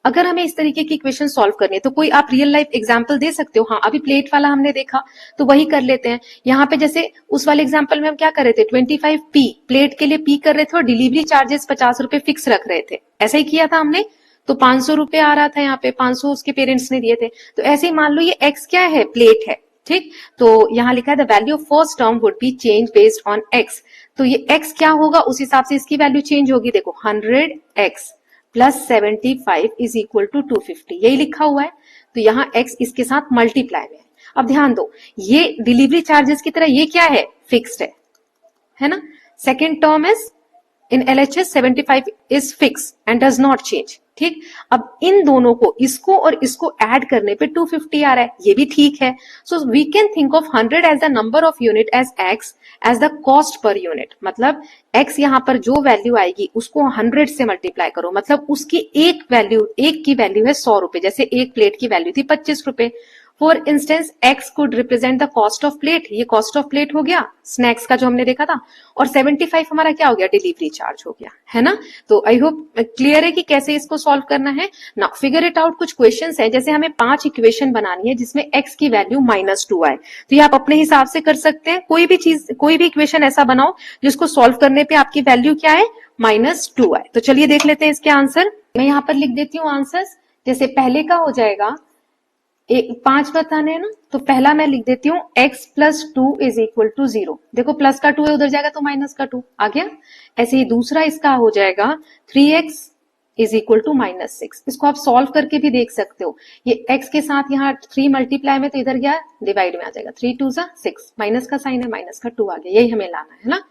अगर हमें इस तरीके की इक्वेशन सॉल्व करनी है तो कोई आप रियल लाइफ एग्जाम्पल दे सकते हो। हाँ, अभी प्लेट वाला हमने देखा तो वही कर लेते हैं। यहाँ पे जैसे उस वाले एग्जाम्पल में हम क्या कर रहे थे, 25p प्लेट के लिए p कर रहे थे और डिलीवरी चार्जेस 50 रुपए फिक्स रख रहे थे, ऐसा ही किया था हमने। तो 500 रुपए आ रहा था, यहाँ पे 500 उसके पेरेंट्स ने दिए थे। तो ऐसे ही मान लो ये x क्या है, प्लेट है। ठीक, तो यहाँ लिखा है the value of first term would be change based on x। तो ये x क्या होगा, उस हिसाब से इसकी वैल्यू चेंज होगी। देखो 100x plus 75 is equal to 250, यही लिखा हुआ है। तो यहाँ x इसके साथ मल्टीप्लाई में है। अब ध्यान दो, ये डिलीवरी चार्जेस की तरह ये क्या है, फिक्स्ड है ना। Second term is in LHS 75 is fix and does not change. ठीक, अब इन दोनों को, इसको और इसको ऐड करने पे 250 आ रहा है, ये भी ठीक है। So we can think of 100 as the number of unit as x as the cost per unit. मतलब x यहाँ पर जो वैल्यू आएगी उसको 100 से मल्टीप्लाई करो, मतलब उसकी एक की वैल्यू है 100 रुपए। जैसे एक प्लेट की वैल्यू थी 25 रुपए। For instance x could represent the cost of plate, ये कॉस्ट ऑफ प्लेट हो गया स्नैक्स का जो हमने देखा था, और 75 हमारा क्या हो गया, डिलीवरी चार्ज हो गया, है ना। तो आई होप क्लियर है कि कैसे इसको सॉल्व करना है। Now figure it out. कुछ क्वेश्चंस हैं, जैसे हमें 5 इक्वेशन बनानी है जिसमें x की वैल्यू -2 आए, तो ये आप अपने हिसाब से कर सकते हैं। कोई भी इक्वेशन ऐसा बनाओ जिसको सॉल्व करने पे आपकी वैल्यू क्या है, -2 आए। तो चलिए देख लेते हैं इसके आंसर। मैं यहाँ पर लिख देती हूँ आंसर्स। जैसे पहले का हो जाएगा, 5 बताने हैं ना, तो पहला मैं लिख देती हूँ x plus 2 is equal to 0। देखो प्लस का 2 है, उधर जाएगा तो माइनस का 2 आ गया। ऐसे ही दूसरा इसका हो जाएगा 3x इज इक्वल टू -6। इसको आप सॉल्व करके भी देख सकते हो। ये x के साथ यहाँ 3 मल्टीप्लाई में, तो इधर क्या डिवाइड में आ जाएगा, 3 2 6, माइनस का साइन है, माइनस का 2 आ गया। यही हमें लाना है ना।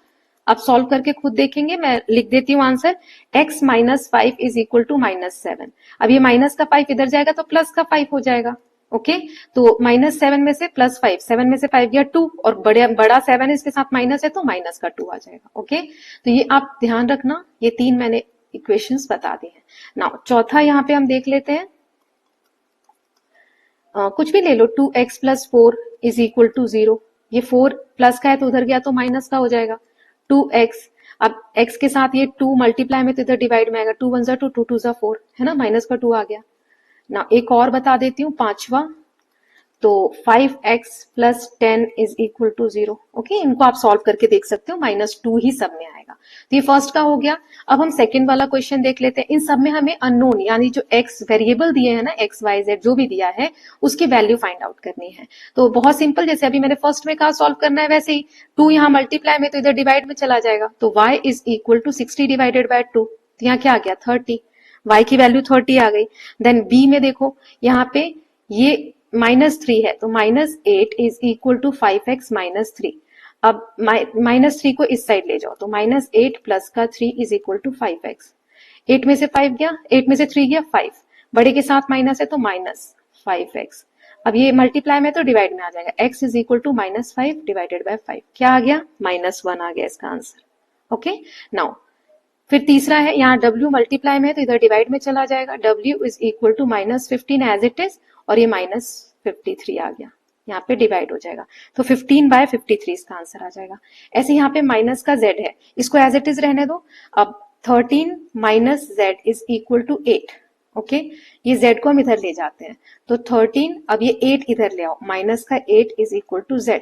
अब सॉल्व करके खुद देखेंगे। मैं लिख देती हूँ answer, x -5 is equal to -7। अब ये माइनस का 5 इधर जाएगा तो प्लस का 5 हो जाएगा। ओके, तो -7 में से +5, 7 में से 5 गया 2, और बड़ा 7 है, इसके साथ माइनस है तो माइनस का 2 आ जाएगा। ओके, तो ये आप ध्यान रखना, ये 3 मैंने इक्वेशंस बता दी हैं। नाउ चौथा यहाँ पे हम देख लेते हैं। कुछ भी ले लो, 2x plus 4 is equal to 0। ये 4 प्लस का है तो उधर गया तो माइनस का हो जाएगा 2x। अब x के साथ ये 2 मल्टीप्लाई में तो इधर डिवाइड में आएगा, 2 1 जा 2, 2 2 जा 4, है ना, माइनस का 2 आ गया ना। एक और बता देती हूँ, पांचवा, तो 5x plus 10 is equal to 0। Okay, इनको आप सॉल्व करके देख सकते हो, -2 ही सब में आएगा। तो ये फर्स्ट का हो गया। अब हम सेकंड वाला क्वेश्चन देख लेते हैं। इन सब में हमें अननोन यानी जो x वेरिएबल दिए हैं ना, x y z जो भी दिया है उसकी वैल्यू फाइंड आउट करनी है। तो बहुत सिंपल, जैसे अभी मैंने फर्स्ट में कहा सॉल्व करना है, वैसे ही 2 यहाँ मल्टीप्लाई में तो इधर डिवाइड में चला जाएगा, तो y is equal to 60 divided by 2, तो यहाँ क्या आ गया 30, y की वैल्यू 30 आ गई। देन b में देखो, यहाँ पे ये -3 है तो -8 इज इक्वल टू 5x -3। अब -3 को इस साइड ले जाओ तो -8 प्लस का 3 इज इक्वल टू 5x। 8 में से 5 गया, 8 में से 3 गया 5, बड़े के साथ माइनस है तो -5x। अब ये मल्टीप्लाई में तो डिवाइड में आ जाएगा, x is equal to -5 divided by 5, क्या आ गया -1 आ गया इसका आंसर। ओके, नाउ फिर तीसरा है, यहाँ w मल्टीप्लाई में है तो इधर डिवाइड में चला जाएगा, w is equal to -15 as it is, और ये -53 आ गया, यहाँ पे डिवाइड हो जाएगा तो 15/53 इसका आंसर आ जाएगा। ऐसे यहाँ पे माइनस का z है, इसको एज इट इज रहने दो। अब 13 minus z is equal to 8। Okay, ये z को हम इधर ले जाते हैं तो 13, अब ये 8 इधर ले आओ, माइनस का 8 इज इक्वल टू z।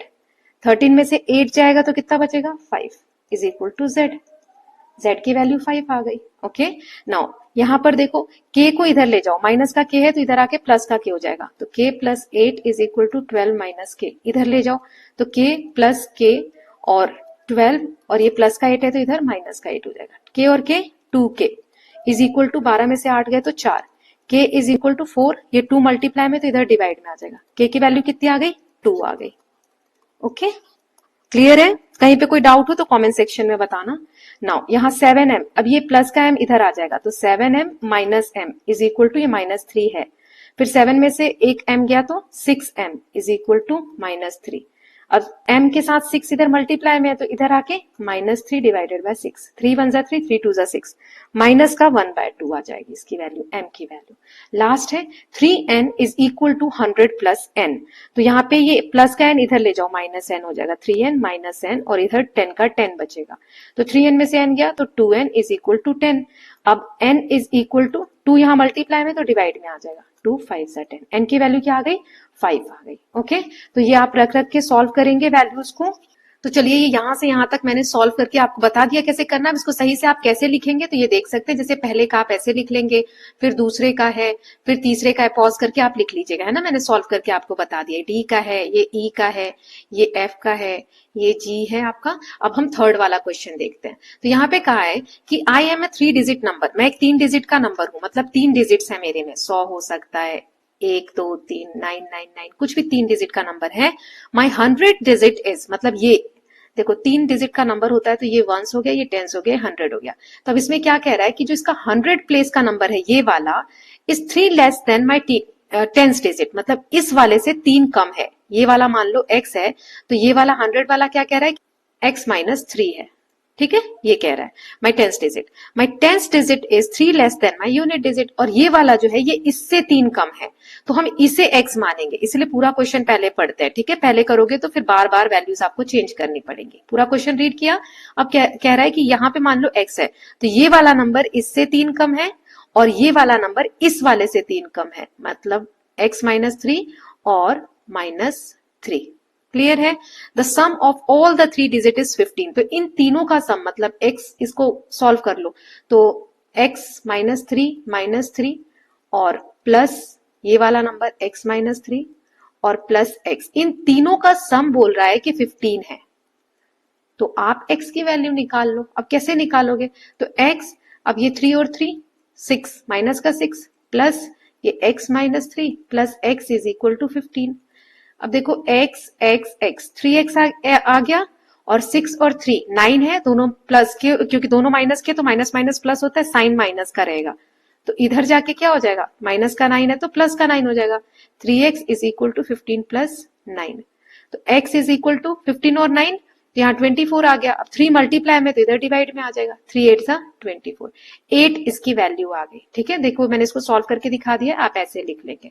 13 में से 8 जाएगा तो कितना बचेगा 5 is equal to z। z की वैल्यू 5 आ गई। ओके, नाउ यहां पर देखो k को इधर ले जाओ, माइनस का k है तो इधर आके प्लस का k हो जाएगा, तो k plus 8 is equal to 12 minus k, इधर ले जाओ तो k प्लस k और 12, और ये प्लस का 8 है तो इधर माइनस का 8 हो जाएगा, k और k 2k is equal to 12 में से 8 गए तो 4, k इज इक्वल टू 4, ये 2 मल्टीप्लाई में तो इधर डिवाइड में आ जाएगा, k की वैल्यू कितनी आ गई 2 आ गई। ओके, क्लियर है? कहीं पे कोई डाउट हो तो कमेंट सेक्शन में बताना। नाउ यहाँ 7m, अब ये प्लस का m इधर आ जाएगा तो 7m minus m is equal to, ये -3 है, फिर 7 में से एक m गया तो 6m इज इक्वल टू -3। अब m के साथ 6 इधर मल्टीप्लाई में है तो इधर आके -3 डिवाइडेड बाय 6, 3 1 जा 3, 3 2 जा 6, माइनस का 1/2 आ जाएगी इसकी वैल्यू, m की वैल्यू। लास्ट है 3n is equal to 100 plus n, तो यहाँ पे ये प्लस का n इधर ले जाओ, -n हो जाएगा, 3n माइनस n, और इधर 10 का 10 बचेगा, तो 3n में से n गया तो 2n इज इक्वल टू 10। अब n इज इक्वल टू 2 यहाँ मल्टीप्लाई में तो डिवाइड में आ जाएगा, 2 5 जा 10, n की वैल्यू क्या आ गई 5 आ गई। ओके, तो ये आप रख रख के सॉल्व करेंगे वैल्यूज को। तो चलिए, ये यहाँ से यहाँ तक मैंने सॉल्व करके आपको बता दिया कैसे करना है। इसको सही से आप कैसे लिखेंगे तो ये देख सकते हैं, जैसे पहले का आप ऐसे लिख लेंगे, फिर दूसरे का है, फिर तीसरे का है, पॉज करके आप लिख लीजिएगा, है ना, मैंने सॉल्व करके आपको बता दिया। डी का है, ये ई का है, ये एफ का है, ये जी है आपका। अब हम थर्ड वाला क्वेश्चन देखते हैं। तो यहाँ पे कहा है कि I am a 3 digit number, मैं एक 3 डिजिट का नंबर हूं, मतलब 3 डिजिट्स है मेरे में, 100 हो सकता है, 1 2 3 999, कुछ भी 3 डिजिट का नंबर है। माई 100 डिजिट इज, मतलब ये देखो 3 डिजिट का नंबर होता है तो ये 1s हो गया, ये 10s हो गया, 100 हो गया। तो अब इसमें क्या कह रहा है कि जो इसका 100 प्लेस का नंबर है, ये वाला, is 3 less than my 10th digit, मतलब इस वाले से 3 कम है। ये वाला मान लो x है, तो ये वाला 100 वाला क्या कह रहा है, x माइनस 3 है, ठीक है, ये कह रहा है माई 10th digit is 3 less than my unit digit, और ये वाला जो है ये इससे 3 कम है, तो हम इसे x मानेंगे, इसलिए पूरा क्वेश्चन पहले पढ़ते हैं, ठीक है, पहले करोगे तो फिर बार बार वैल्यूज आपको चेंज करनी पड़ेंगी। पूरा क्वेश्चन रीड किया। अब कह रहा है कि यहाँ पे मान लो x है, तो ये वाला नंबर इससे 3 कम है, और ये वाला नंबर इस वाले से 3 कम है, मतलब x माइनस 3 और -3। क्लियर है? The sum of all the 3 digit is 15, तो इन तीनों का सम मतलब x, इसको सॉल्व कर लो तो x -3 और प्लस ये वाला नंबर x -3 और प्लस x, इन तीनों का सम बोल रहा है कि 15 है। तो आप x की वैल्यू निकाल लो। अब कैसे निकालोगे, तो x, अब ये 3 और 3 6, माइनस का 6 प्लस ये x -3 plus x is equal to 15। अब देखो x 3x आ गया, और 6 और 3 9 है, दोनों प्लस के, क्योंकि दोनों माइनस के तो माइनस माइनस प्लस होता है, साइन माइनस का रहेगा, तो इधर जाके क्या हो जाएगा, माइनस का 9 है तो प्लस का 9 हो जाएगा, 3x is equal to 15 plus 9, तो x इज इक्वल टू 15 और 9, तो यहाँ 24 आ गया। अब 3 मल्टीप्लाई में तो इधर डिवाइड में आ जाएगा, 3 8 सा 24, 8 इसकी वैल्यू आ गई। ठीक है, देखो मैंने इसको सॉल्व करके दिखा दिया, आप ऐसे लिख लेंगे।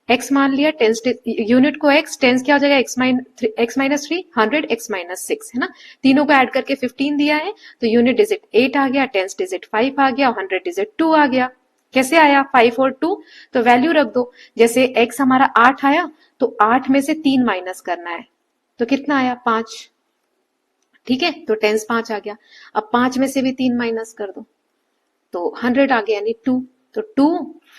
x मान लिया, टेंस यूनिट को x, टेंस क्या हो जाएगा x माइनस 3, 100 x माइनस 6, है ना। तीनों को ऐड करके 15 दिया है, तो यूनिट डिजिट 8 आ गया, टेंस डिजिट 5 आ गया, 100 डिजिट 2 आ गया। कैसे आया 5 और 2, तो वैल्यू रख दो। जैसे x हमारा 8 आया, तो 8 में से 3 माइनस करना है, तो कितना आया 5, ठीक है, तो टेंस 5 आ गया। अब 5 में से भी 3 माइनस कर दो, तो 100 आ गया, यानी 2, तो 2,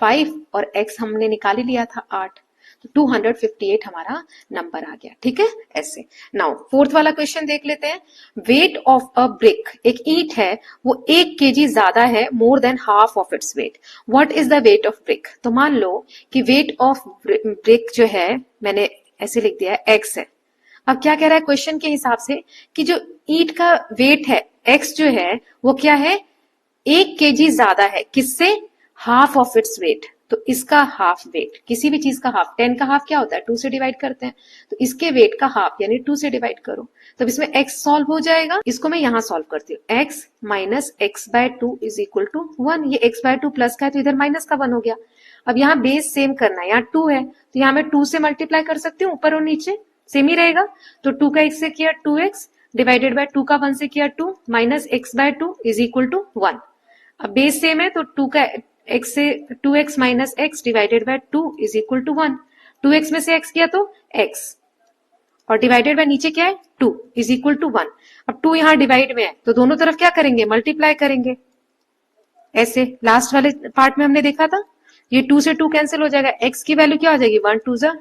5 और x हमने निकाल ही लिया था 8, तो 258 हमारा नंबर आ गया, ठीक है। ऐसे नाउ फोर्थ वाला क्वेश्चन देख लेते हैं। वेट ऑफ अ ब्रिक, एक ईंट है, वो 1 kg ज्यादा है, more than half of its weight, what is the weight of brick. तो मान लो कि वेट ऑफ ब्रिक जो है, मैंने ऐसे लिख दिया है x है। अब क्या कह रहा है क्वेश्चन के हिसाब से कि जो ईंट का वेट है x जो है वो क्या है, 1 kg ज्यादा है, किससे, हाफ ऑफ इट्स वेट, तो इसका हाफ वेट, किसी भी चीज का हाफ, 10 का हाफ क्या होता है 2 से डिवाइड करते हैं, तो इसके वेट का हाफ यानी 2 से डिवाइड करो, तब इसमें x सॉल्व हो जाएगा। इसको मैं यहां सॉल्व करती हूँ, x minus x by 2 is equal to 1, ये x बाय 2 प्लस का है तो इधर माइनस का 1 हो गया। अब यहाँ बेस सेम करना है, यहाँ 2 है तो यहाँ मैं 2 से मल्टीप्लाई कर सकती हूँ, ऊपर और नीचे सेम ही रहेगा, तो 2 का x से किया 2x डिवाइडेड बाय 2 का 1 से किया 2 minus x by 2 is equal to 1। अब बेस सेम है तो 2 का x से 2x minus x divided by 2 is equal to 1, 2x में से x किया तो x और डिवाइडेड बाय नीचे क्या है 2 इज इक्वल टू 1। अब 2 यहाँ डिवाइड में है तो दोनों तरफ क्या करेंगे, मल्टीप्लाई करेंगे। ऐसे लास्ट वाले पार्ट में हमने देखा था, ये 2 से 2 कैंसिल हो जाएगा, x की वैल्यू क्या हो जाएगी 1 2 जा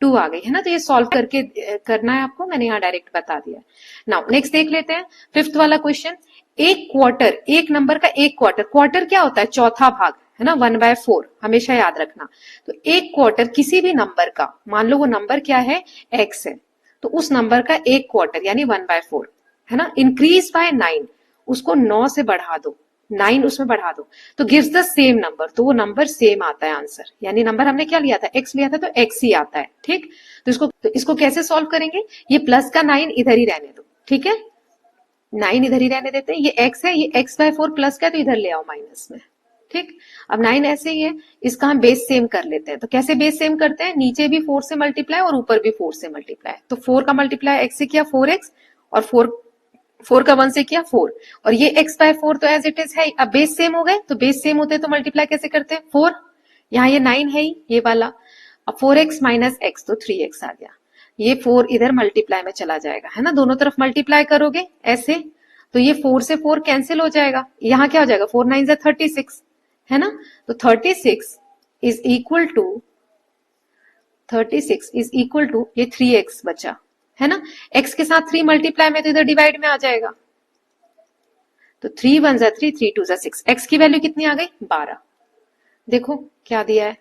2 आ गई, है ना। तो ये सॉल्व करके करना है आपको, मैंने यहाँ डायरेक्ट बता दिया। नाउ नेक्स्ट देख लेते हैं फिफ्थ वाला क्वेश्चन। एक क्वार्टर, एक नंबर का एक क्वार्टर, क्वार्टर क्या होता है चौथा भाग, है ना, 1/4 हमेशा याद रखना। तो एक क्वार्टर किसी भी नंबर का, मान लो वो नंबर क्या है x है, तो उस नंबर का एक क्वार्टर यानी 1/4, है ना, इंक्रीज बाय 9, उसको 9 से बढ़ा दो, 9 उसमें बढ़ा दो, तो गिव्स द सेम नंबर, तो वो नंबर सेम आता है आंसर, यानी नंबर हमने क्या लिया था x लिया था तो x ही आता है, ठीक। तो इसको कैसे सॉल्व करेंगे, ये प्लस का 9 इधर ही रहने दो, ठीक है, 9 इधर ही रहने देते हैं, ये x है, ये x/4 प्लस का तो इधर ले आओ माइनस में, ठीक। अब 9 ऐसे ही है, इसका हम बेस सेम कर लेते हैं, तो कैसे बेस सेम करते हैं, नीचे भी 4 से मल्टीप्लाई और ऊपर भी 4 से मल्टीप्लाई, तो 4 का मल्टीप्लाई x से किया 4x और 4 का 1 से किया 4 और ये x/4 तो एज इट इज है। अब बेस सेम हो गए, तो बेस सेम होते हैं तो मल्टीप्लाई कैसे करते हैं 4, यहाँ ये 9 है ही ये वाला, अब 4x माइनस एक्स तो 3x आ गया, ये 4 इधर मल्टीप्लाई में चला जाएगा, है ना, दोनों तरफ मल्टीप्लाई करोगे ऐसे, तो ये 4 से 4 कैंसिल हो जाएगा, यहाँ क्या हो जाएगा 4 9 36, है ना, तो 36 इज इक्वल टू ये 3x बचा, है ना, x के साथ 3 मल्टीप्लाई में तो इधर डिवाइड में आ जाएगा, तो 3 1 3 3 2 6, x की वैल्यू कितनी आ गई 12। देखो क्या दिया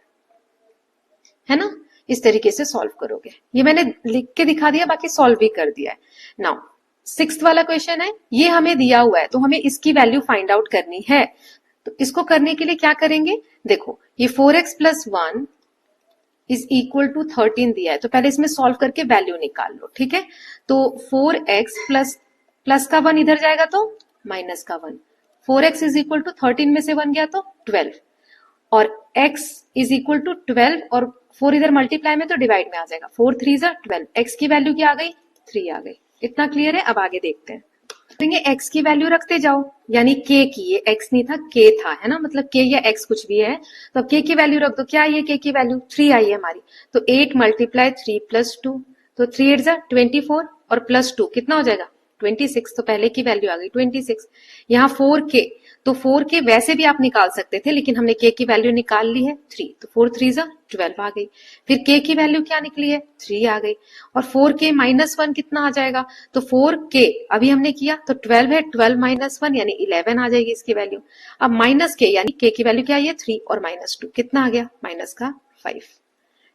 है ना, इस तरीके से सॉल्व करोगे, ये मैंने लिख के दिखा दिया, बाकी सॉल्व भी कर दिया है। नाउ सिक्स्थ वाला क्वेश्चन है, ये हमें दिया हुआ है तो हमें इसकी वैल्यू फाइंड आउट करनी है, तो इसको करने के लिए क्या करेंगे, देखो ये 4x plus 1 is equal to 13 दिया है, तो पहले इसमें सॉल्व करके वैल्यू निकाल लो, ठीक है। तो 4x प्लस का 1 इधर जाएगा तो माइनस का 1, 4x इज इक्वल टू 13 में से 1 गया तो 12 और x इज इक्वल टू 12 और 4 इधर मल्टीप्लाई में तो डिवाइड में आ जाएगा, 4 3 12, x की वैल्यू क्या आ गई 3 आ गई। इतना क्लियर है, अब आगे देखते हैं। x की वैल्यू रखते जाओ, यानी k की, ये x नहीं था k था, है ना, मतलब k या x कुछ भी है, तो अब k की वैल्यू रख दो, क्या आई है k की वैल्यू 3 आई है हमारी, तो 8 मल्टीप्लाई 3 प्लस 2, तो 3 8 24 और प्लस 2 कितना हो जाएगा 26, तो पहले की वैल्यू आ गई 26। यहाँ 4k, तो 4k वैसे भी आप निकाल सकते थे, लेकिन हमने k की वैल्यू निकाल ली है 3, तो 4 3 12 आ गई, फिर k की वैल्यू क्या निकली है 3 आ गई, और 4k माइनस 1 कितना आ जाएगा, तो 4k अभी हमने किया तो 12 है, 12 माइनस 1 यानी 11 आ जाएगी इसकी वैल्यू। अब माइनस k यानी k की वैल्यू क्या है 3 और माइनस 2 कितना आ गया माइनस का 5,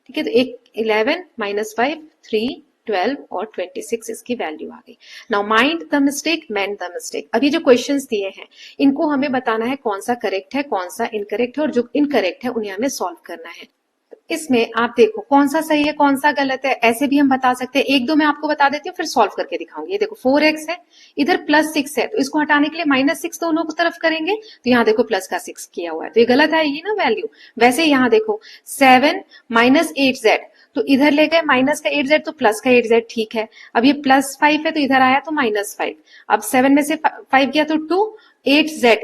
ठीक है, तो एक 11 माइनस 5 3 12 और 26 इसकी वैल्यू आ गई। Now mind the mistake, mend the mistake. अब ये जो क्वेश्चंस दिए हैं इनको हमें बताना है कौन सा करेक्ट है कौन सा इनकरेक्ट है, और जो इनकरेक्ट है उन्हें हमें सॉल्व करना है। इसमें आप देखो कौन सा सही है कौन सा गलत है, ऐसे भी हम बता सकते हैं। एक दो मैं आपको बता देती हूँ, फिर सॉल्व करके दिखाऊंगी। ये देखो 4x है, इधर +6 है, तो इसको हटाने के लिए -6 दोनों को तरफ करेंगे, तो यहाँ देखो प्लस का 6 किया हुआ है, तो ये गलत आएगी ना वैल्यू। वैसे यहाँ देखो 7 -8z, तो इधर ले गए माइनस का 8z तो प्लस का 8z, ठीक है। अब ये +5 है तो इधर आया तो -5। अब 7 में से 5 गया तो 2, 8z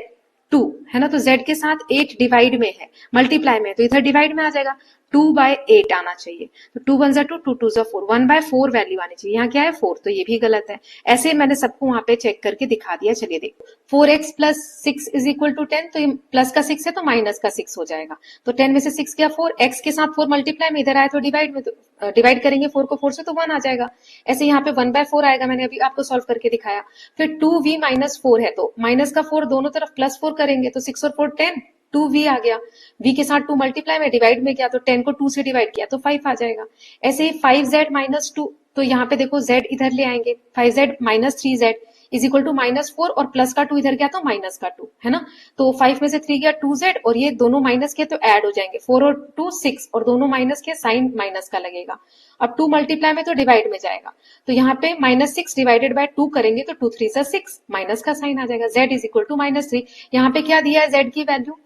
2 है ना, तो z के साथ 8 डिवाइड में है, मल्टीप्लाई में है, तो इधर डिवाइड में आ जाएगा, 2/8 आना चाहिए। तो 2 1 2, 2 2 4, 1/4 वैल्यू आनी चाहिए। यहाँ क्या है 4, तो ये भी गलत है। ऐसे मैंने सबको वहां पे चेक करके दिखा दिया। चलिए देखो 4x + 6 = 10, तो ये प्लस का 6 है तो माइनस का 6 हो जाएगा। तो 10 में से 6 गया 4, x के साथ 4 मल्टीप्लाई में, इधर आया तो डिवाइड में, तो डिवाइड करेंगे 4 को 4 से तो 1 आ जाएगा। ऐसे यहाँ पे 1/4 आएगा, मैंने अभी आपको सॉल्व करके दिखाया। फिर 2v - 4 है, तो माइनस का 4 दोनों तरफ +4 करेंगे, तो 6 और 4 10, 2v आ गया। v के साथ 2 मल्टीप्लाई में, डिवाइड में गया, तो 10 को 2 से डिवाइड किया तो 5 आ जाएगा। ऐसे ही 5z - 2, तो यहाँ पे देखो z इधर ले आएंगे, 5z - 3z = -4, और प्लस का 2 इधर गया तो माइनस का 2 है ना। तो 5 में से 3 गया 2z, और ये दोनों माइनस के तो ऐड हो जाएंगे, 4 और 2 6, और दोनों माइनस के, साइन माइनस का लगेगा। अब 2 मल्टीप्लाई में तो डिवाइड में जाएगा, तो यहाँ पे -6 डिवाइडेड बाय 2 करेंगे तो 2 3 6, माइनस का साइन आ जाएगा। z = -3, यहाँ पे क्या दिया है z की वैल्यू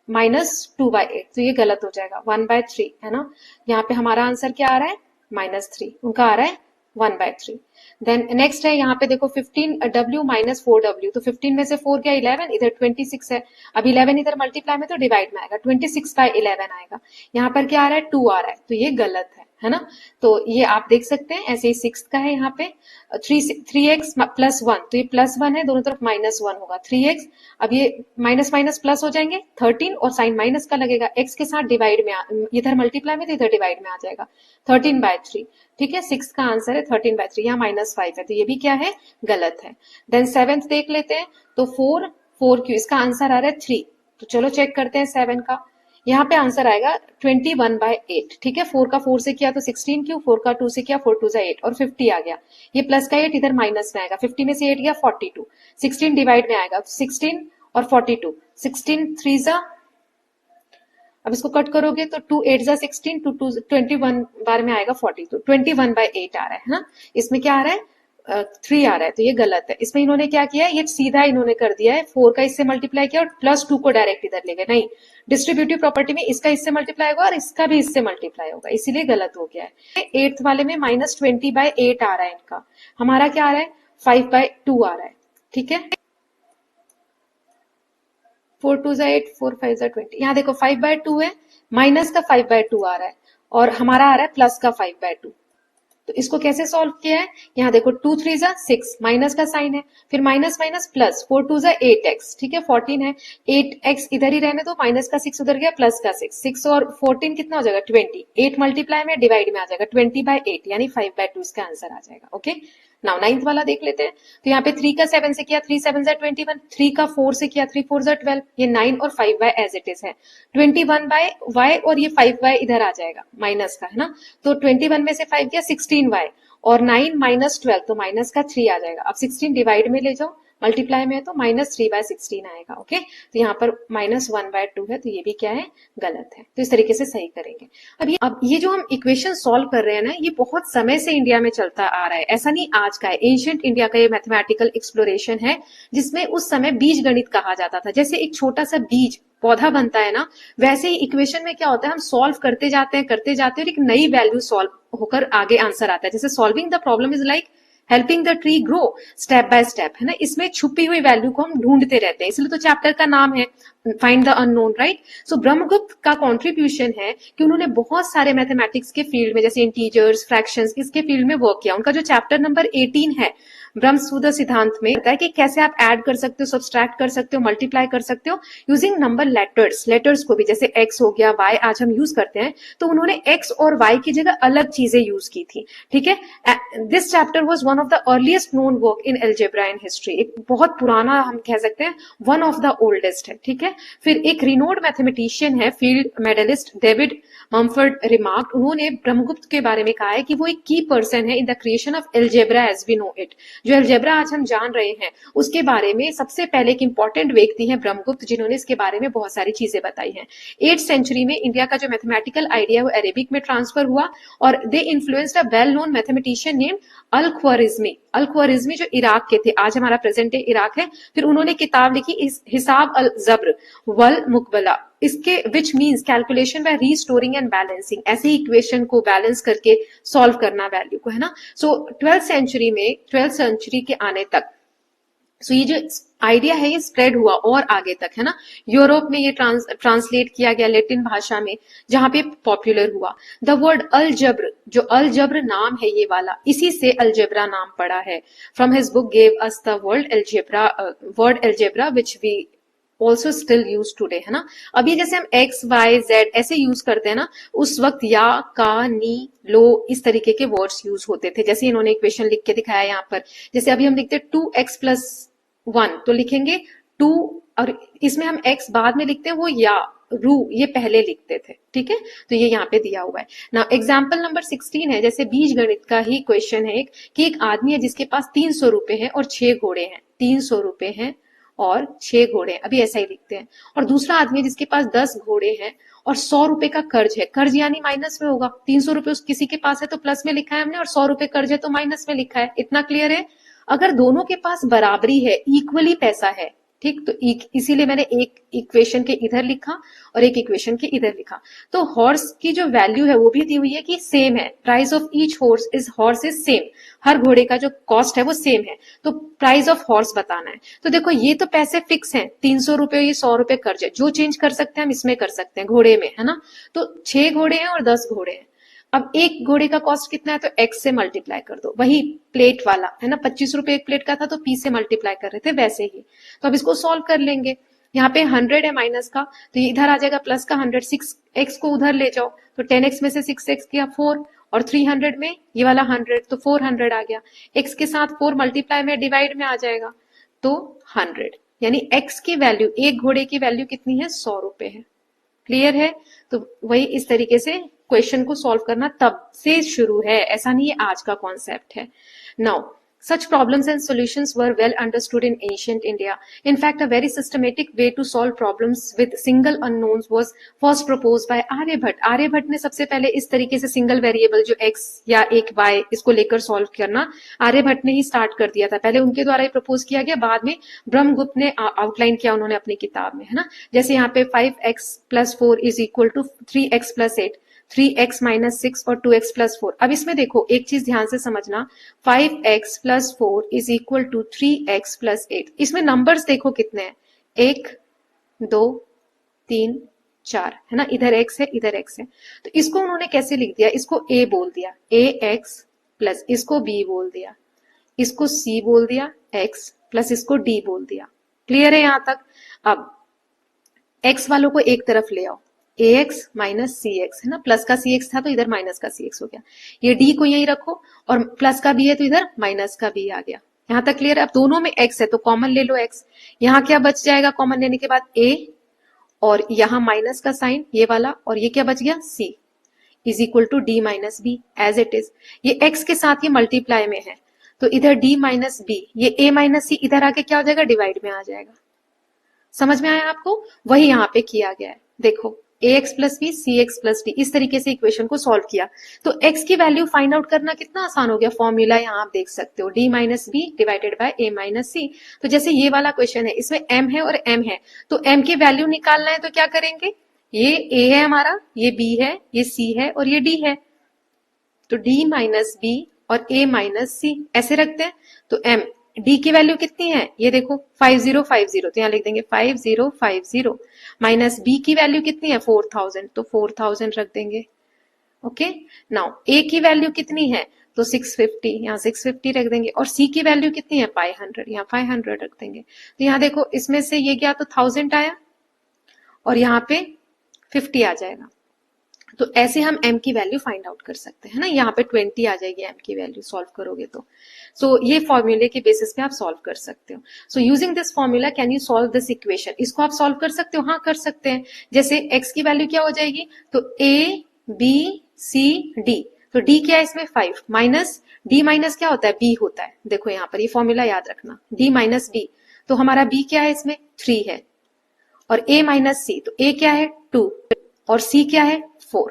-2/8, तो ये गलत हो जाएगा, 1/3 है ना। यहाँ पे हमारा आंसर क्या आ रहा है -3, उनका आ रहा है 1/3। देन नेक्स्ट है यहाँ पे देखो 15w - 4w, तो 15 में से 4 गया 11, इधर 26 है। अब 11 इधर मल्टीप्लाई में तो डिवाइड में आएगा, 26/11 आएगा। यहाँ पर क्या आ रहा है 2 आ रहा है, तो ये गलत है ना। तो ये आप देख सकते हैं। ऐसे ही 6 का है यहाँ पे 3x + 1, तो ये +1 है, दोनों तरफ -1 होगा, 3x। अब ये माइनस माइनस प्लस हो जाएंगे 13, और साइन माइनस का लगेगा, x के साथ डिवाइड में, इधर मल्टीप्लाई में तो इधर डिवाइड में आ जाएगा, 13/3। ठीक है, 6 का आंसर है 13/3। यहाँ -5 है, तो ये भी क्या है गलत है। देन 7th देख लेते हैं, तो 4 क्यों, इसका आंसर आ रहा है 3। तो चलो चेक करते हैं 7 का। यहाँ पे आंसर आएगा 21/8। ठीक है, 4 का 4 से किया तो 16 क्यों, 4 का 2 से किया 4 2 8, और 50 आ गया। ये प्लस का 8 इधर माइनस में आएगा, 50 में से 8 गया 42, 16 डिवाइड में आएगा, 16 और 42, 16 3 अब इसको कट करोगे तो 2 8 16, 21 बार में आएगा 40, तो 21/8 आ रहा है ना। इसमें क्या आ रहा है 3 आ रहा है, तो ये गलत है। इसमें इन्होंने क्या किया है, ये सीधा इन्होंने कर दिया है, 4 का इससे मल्टीप्लाई किया और +2 को डायरेक्ट इधर ले गए। नहीं, डिस्ट्रीब्यूटिव प्रॉपर्टी में इसका इससे मल्टीप्लाई होगा और इसका भी इससे मल्टीप्लाई होगा, इसीलिए गलत हो गया है। 8th वाले में -20/8 आ रहा है इनका, हमारा क्या आ रहा है 5/2 आ रहा है। ठीक है, 4 2 8, 4 5 20। यहाँ देखो 5/2 है, माइनस का 5/2 आ रहा है, और हमारा आ रहा है प्लस का 5/2। तो इसको कैसे सॉल्व किया है, यहाँ देखो 2 3 6, माइनस का साइन है, फिर माइनस माइनस प्लस, 4 2 8x। ठीक है, 14 है, 8x इधर ही रहने दो, माइनस का 6 उधर गया, प्लस का 6, 6 और 14 कितना हो जाएगा 20, 8 मल्टीप्लाई में डिवाइड में आ जाएगा, 20/8 यानी 5/2 इसका आंसर आ जाएगा। ओके, नाउ 9th वाला देख लेते हैं। तो यहाँ पे 3 का 7 से किया, 3 7 21, 3 का 4 से किया, 3 4 12, ये 9 और 5y एज इट इज है, 21/y, और ये 5y इधर आ जाएगा माइनस का, है ना। तो 21 में से 5 गया 16y, और 9 - 12, तो माइनस का 3 आ जाएगा। अब 16 डिवाइड में ले जाओ, मल्टीप्लाई में है तो -3/16 आएगा। ओके, तो यहाँ पर -1/2 है, तो ये भी क्या है गलत है। तो इस तरीके से सही करेंगे। अब ये जो हम इक्वेशन सॉल्व कर रहे हैं ना, ये बहुत समय से इंडिया में चलता आ रहा है, ऐसा नहीं आज का है। एंशिएंट इंडिया का ये मैथमेटिकल एक्सप्लोरेशन है, जिसमें उस समय बीज गणित कहा जाता था। जैसे एक छोटा सा बीज पौधा बनता है ना, वैसे ही इक्वेशन में क्या होता है, हम सॉल्व करते जाते हैं और एक नई वैल्यू सॉल्व होकर आगे आंसर आता है। जैसे solving the problem is like helping the tree grow step by step, है ना। इसमें छुपी हुई वैल्यू को हम ढूंढते रहते हैं, इसलिए तो चैप्टर का नाम है फाइंड द अननोन, राइट। सो ब्रह्मगुप्त का कंट्रीब्यूशन है कि उन्होंने बहुत सारे मैथमेटिक्स के फील्ड में, जैसे इंटीजर्स, फ्रैक्शंस, इसके फील्ड में वर्क किया। उनका जो चैप्टर नंबर 18 है ब्रह्मसूत्र सिद्धांत में, बताया कि कैसे आप ऐड कर सकते हो, सब्सट्रैक्ट कर सकते हो, मल्टीप्लाई कर सकते हो यूजिंग नंबर लेटर्स को भी, जैसे x हो गया, y आज हम यूज करते हैं, तो उन्होंने x और y की जगह अलग चीजें यूज की थी। ठीक है, this chapter was one of the earliest known work in algebra in history, एक बहुत पुराना हम कह सकते हैं, वन ऑफ द ओल्डेस्ट है। ठीक है, फिर एक रिनोड मैथमेटिशियन है, field medalist David Mumford remarked, उन्होंने ब्रह्मगुप्त के बारे में कहा है कि वो एक की पर्सन है in the creation of algebra as we know it, जो अलजेब्रा आज हम जान रहे हैं उसके बारे में सबसे पहले एक इंपॉर्टेंट व्यक्ति हैं ब्रह्मगुप्त, जिन्होंने इसके बारे में बहुत सारी चीजें बताई हैं। 8th सेंचुरी में इंडिया का जो मैथमेटिकल आइडिया वो अरेबिक में ट्रांसफर हुआ और they influenced a well known mathematician named Al Khwarizmi. Al Khwarizmi जो इराक के थे, आज हमारा प्रेजेंट डे इराक है। फिर उन्होंने किताब लिखी इस हिसाब अल जब्र वल मुकबला, इसके which means calculation bye restoring and balancing, ऐसे इक्वेशन को बैलेंस करके सॉल्व करना वैल्यू को, है ना। सो 12th सेंचुरी के आने तक ये जो आइडिया है ये स्प्रेड हुआ और आगे तक, है ना। यूरोप में ये ट्रांसलेट किया गया लैटिन भाषा में, जहां पे पॉपुलर हुआ। द वर्ड अलजब्र, जो अलजब्र नाम है ये वाला, इसी से अलजेब्रा नाम पड़ा है। From his book gave us the word algebra which we also still use today, है ना। अभी जैसे हम एक्स वाई जेड ऐसे यूज करते हैं ना, उस वक्त या, का, नी, लो इस तरीके के वर्ड्स यूज होते थे। जैसे इन्होंने इक्वेशन लिख के दिखाया यहाँ पर, जैसे अभी हम लिखते हैं 2x+1 तो लिखेंगे 2, और इसमें हम x बाद में लिखते हैं, वो या रू ये पहले लिखते थे, ठीक है। तो ये यहाँ पे दिया हुआ है ना। एग्जाम्पल नंबर 16 है, जैसे बीज गणित का ही क्वेश्चन है कि एक आदमी है जिसके पास 300 रुपए है और 6 घोड़े हैं। 300 रुपए हैं और 6 घोड़े हैं, अभी ऐसा ही लिखते हैं। और दूसरा आदमी जिसके पास 10 घोड़े हैं और 100 रुपए का कर्ज है। कर्ज यानी माइनस में होगा, 300 रुपए किसी के पास है तो प्लस में लिखा है हमने, और 100 रुपए कर्ज है तो माइनस में लिखा है। इतना क्लियर है। अगर दोनों के पास बराबरी है, इक्वली पैसा है, ठीक, तो इसीलिए मैंने एक इक्वेशन के इधर लिखा और एक इक्वेशन के इधर लिखा। तो हॉर्स की जो वैल्यू है वो भी दी हुई है कि सेम है। Price of each horse is same, हर घोड़े का जो कॉस्ट है वो सेम है। तो प्राइस ऑफ हॉर्स बताना है। तो देखो ये तो पैसे फिक्स हैं, 300 रुपए, ये 100 रुपए कर्ज है। जो चेंज कर सकते हैं हम इसमें कर सकते हैं, घोड़े में, है ना। तो 6 घोड़े हैं और 10 घोड़े हैं। अब एक घोड़े का कॉस्ट कितना है, तो x से मल्टीप्लाई कर दो। वही प्लेट वाला है ना, 25 रुपए एक प्लेट का था तो p से मल्टीप्लाई कर रहे थे, वैसे ही। तो अब इसको सॉल्व कर लेंगे। यहाँ पे 100 है माइनस का, तो इधर आ जाएगा प्लस का 100। 6x को उधर ले जाओ तो 10x में से 6x किया 4, और 300 में ये वाला 100 तो 400 आ गया। x के साथ 4 मल्टीप्लाई में डिवाइड में आ जाएगा तो 100, यानी x की वैल्यू, एक घोड़े की वैल्यू कितनी है, 100 रुपए है। क्लियर है। तो वही इस तरीके से क्वेश्चन को सॉल्व करना तब से शुरू है, ऐसा नहीं है आज का कॉन्सेप्ट है। Now such problems and solutions were well understood in ancient India. In fact, a very systematic way to solve problems with single unknowns was first proposed by Aryabhat. Aryabhat ने सबसे पहले इस तरीके से सिंगल वेरिएबल जो x या एक y इसको लेकर सॉल्व करना आर्यभट्ट ने ही स्टार्ट कर दिया था। पहले उनके द्वारा ही प्रपोज किया गया, बाद में ब्रह्मगुप्त ने आउटलाइन किया उन्होंने अपनी किताब में, है ना। जैसे यहाँ पे 5x+4 is equal to 3x+8, 3x minus 6 और 2x+4। अब इसमें देखो एक चीज ध्यान से समझना, 5x+4 is equal to 3x+8। इसमें नंबर्स देखो कितने हैं, 1 2 3 4, है ना। इधर x है, इधर x है। तो इसको उन्होंने कैसे लिख दिया, इसको a बोल दिया, ax प्लस इसको b बोल दिया, इसको c बोल दिया, x प्लस इसको d बोल दिया। क्लियर है यहां तक। अब x वालों को एक तरफ ले आओ, ax माइनस cx, है ना। प्लस का cx था तो इधर माइनस का cx हो गया। ये d को यहीं रखो और प्लस का b है तो इधर माइनस का b आ गया। यहां तक क्लियर है। अब दोनों में x है तो कॉमन ले लो x। यहाँ क्या बच जाएगा कॉमन लेने के बाद, a और यहाँ माइनस का साइन ये वाला, और ये क्या बच गया, c is equal to d minus b as it is. ये x के साथ ये मल्टीप्लाई में है तो इधर d माइनस बी, ये a माइनस c इधर आके क्या हो जाएगा, डिवाइड में आ जाएगा। समझ में आया आपको। वही यहाँ पे किया गया है, देखो ax plus b cx plus d, इस तरीके से इक्वेशन को सॉल्व किया। तो x की वैल्यू फाइंड आउट करना कितना आसान हो गया। फॉर्मूला यहाँ आप देख सकते हो, d minus B divided by a minus C. तो जैसे ये वाला क्वेश्चन है, इसमें m है और m है, तो m की वैल्यू निकालना है तो क्या करेंगे, ये a है हमारा, ये b है, ये c है और ये d है। तो d माइनस बी और a माइनस सी ऐसे रखते हैं। तो m d की वैल्यू कितनी है, ये देखो 5050, तो यहाँ लिख देंगे 5050, माइनस b की वैल्यू कितनी है 4000, तो 4000 रख देंगे। ओके। नाउ a की वैल्यू कितनी है, तो 650, यहाँ 650 रख देंगे, और c की वैल्यू कितनी है 500, यहाँ 500 रख देंगे। तो यहाँ देखो इसमें से ये गया तो 1000 आया और यहाँ पे 50 आ जाएगा। तो ऐसे हम m की वैल्यू फाइंड आउट कर सकते हैं ना। यहाँ पे 20 आ जाएगी m की वैल्यू सॉल्व करोगे तो। सो ये फॉर्मूले के बेसिस पे आप सॉल्व कर सकते हो। So using this formula can you solve this equation, इसको आप सॉल्व कर सकते हो, हाँ कर सकते हैं। जैसे x की वैल्यू क्या हो जाएगी, तो a b c d, तो डी क्या है इसमें 5 माइनस डी माइनस क्या होता है बी होता है, देखो यहाँ पर ये फॉर्मूला याद रखना, डी माइनस बी, तो हमारा बी क्या है इसमें 3 है, और ए माइनस सी, तो ए क्या है 2 और सी क्या है 4,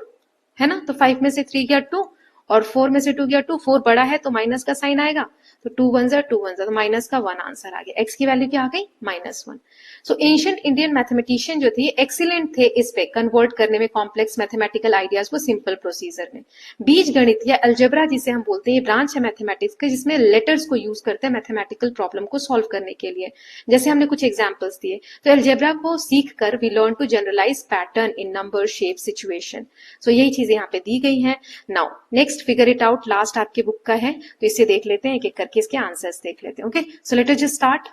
है ना। तो 5 में से 3 गया 2 और 4 में से 2 गया 2, 4 बड़ा है तो माइनस का साइन आएगा, तो 2 1 जा 2 1 जा, तो माइनस का 1 आंसर आ गया। एक्स की वैल्यू क्या आ गई -1। सो एंशिएंट इंडियन मैथमेटिशियन जो थे एक्सीलेंट थे इस पे कन्वर्ट करने में कॉम्प्लेक्स मैथमेटिकल आइडियाज को सिंपल प्रोसीजर में। बीज गणित या अलजेब्रा जिसे हम बोलते हैं, ये ब्रांच है मैथमेटिक्स का जिसमें लेटर्स को यूज करते हैं मैथमेटिकल प्रॉब्लम को सॉल्व करने के लिए। जैसे हमने कुछ एग्जाम्पल्स दिए, तो अलजेब्रा को सीख कर we learn to generalise pattern in number shape situation. So यही चीजें यहाँ पे दी गई हैं। Now next figure it out, last आपके बुक का है, तो इसे देख लेते हैं, एक एक करके इसके आंसर्स देख लेते हैं। Okay, so let us just start.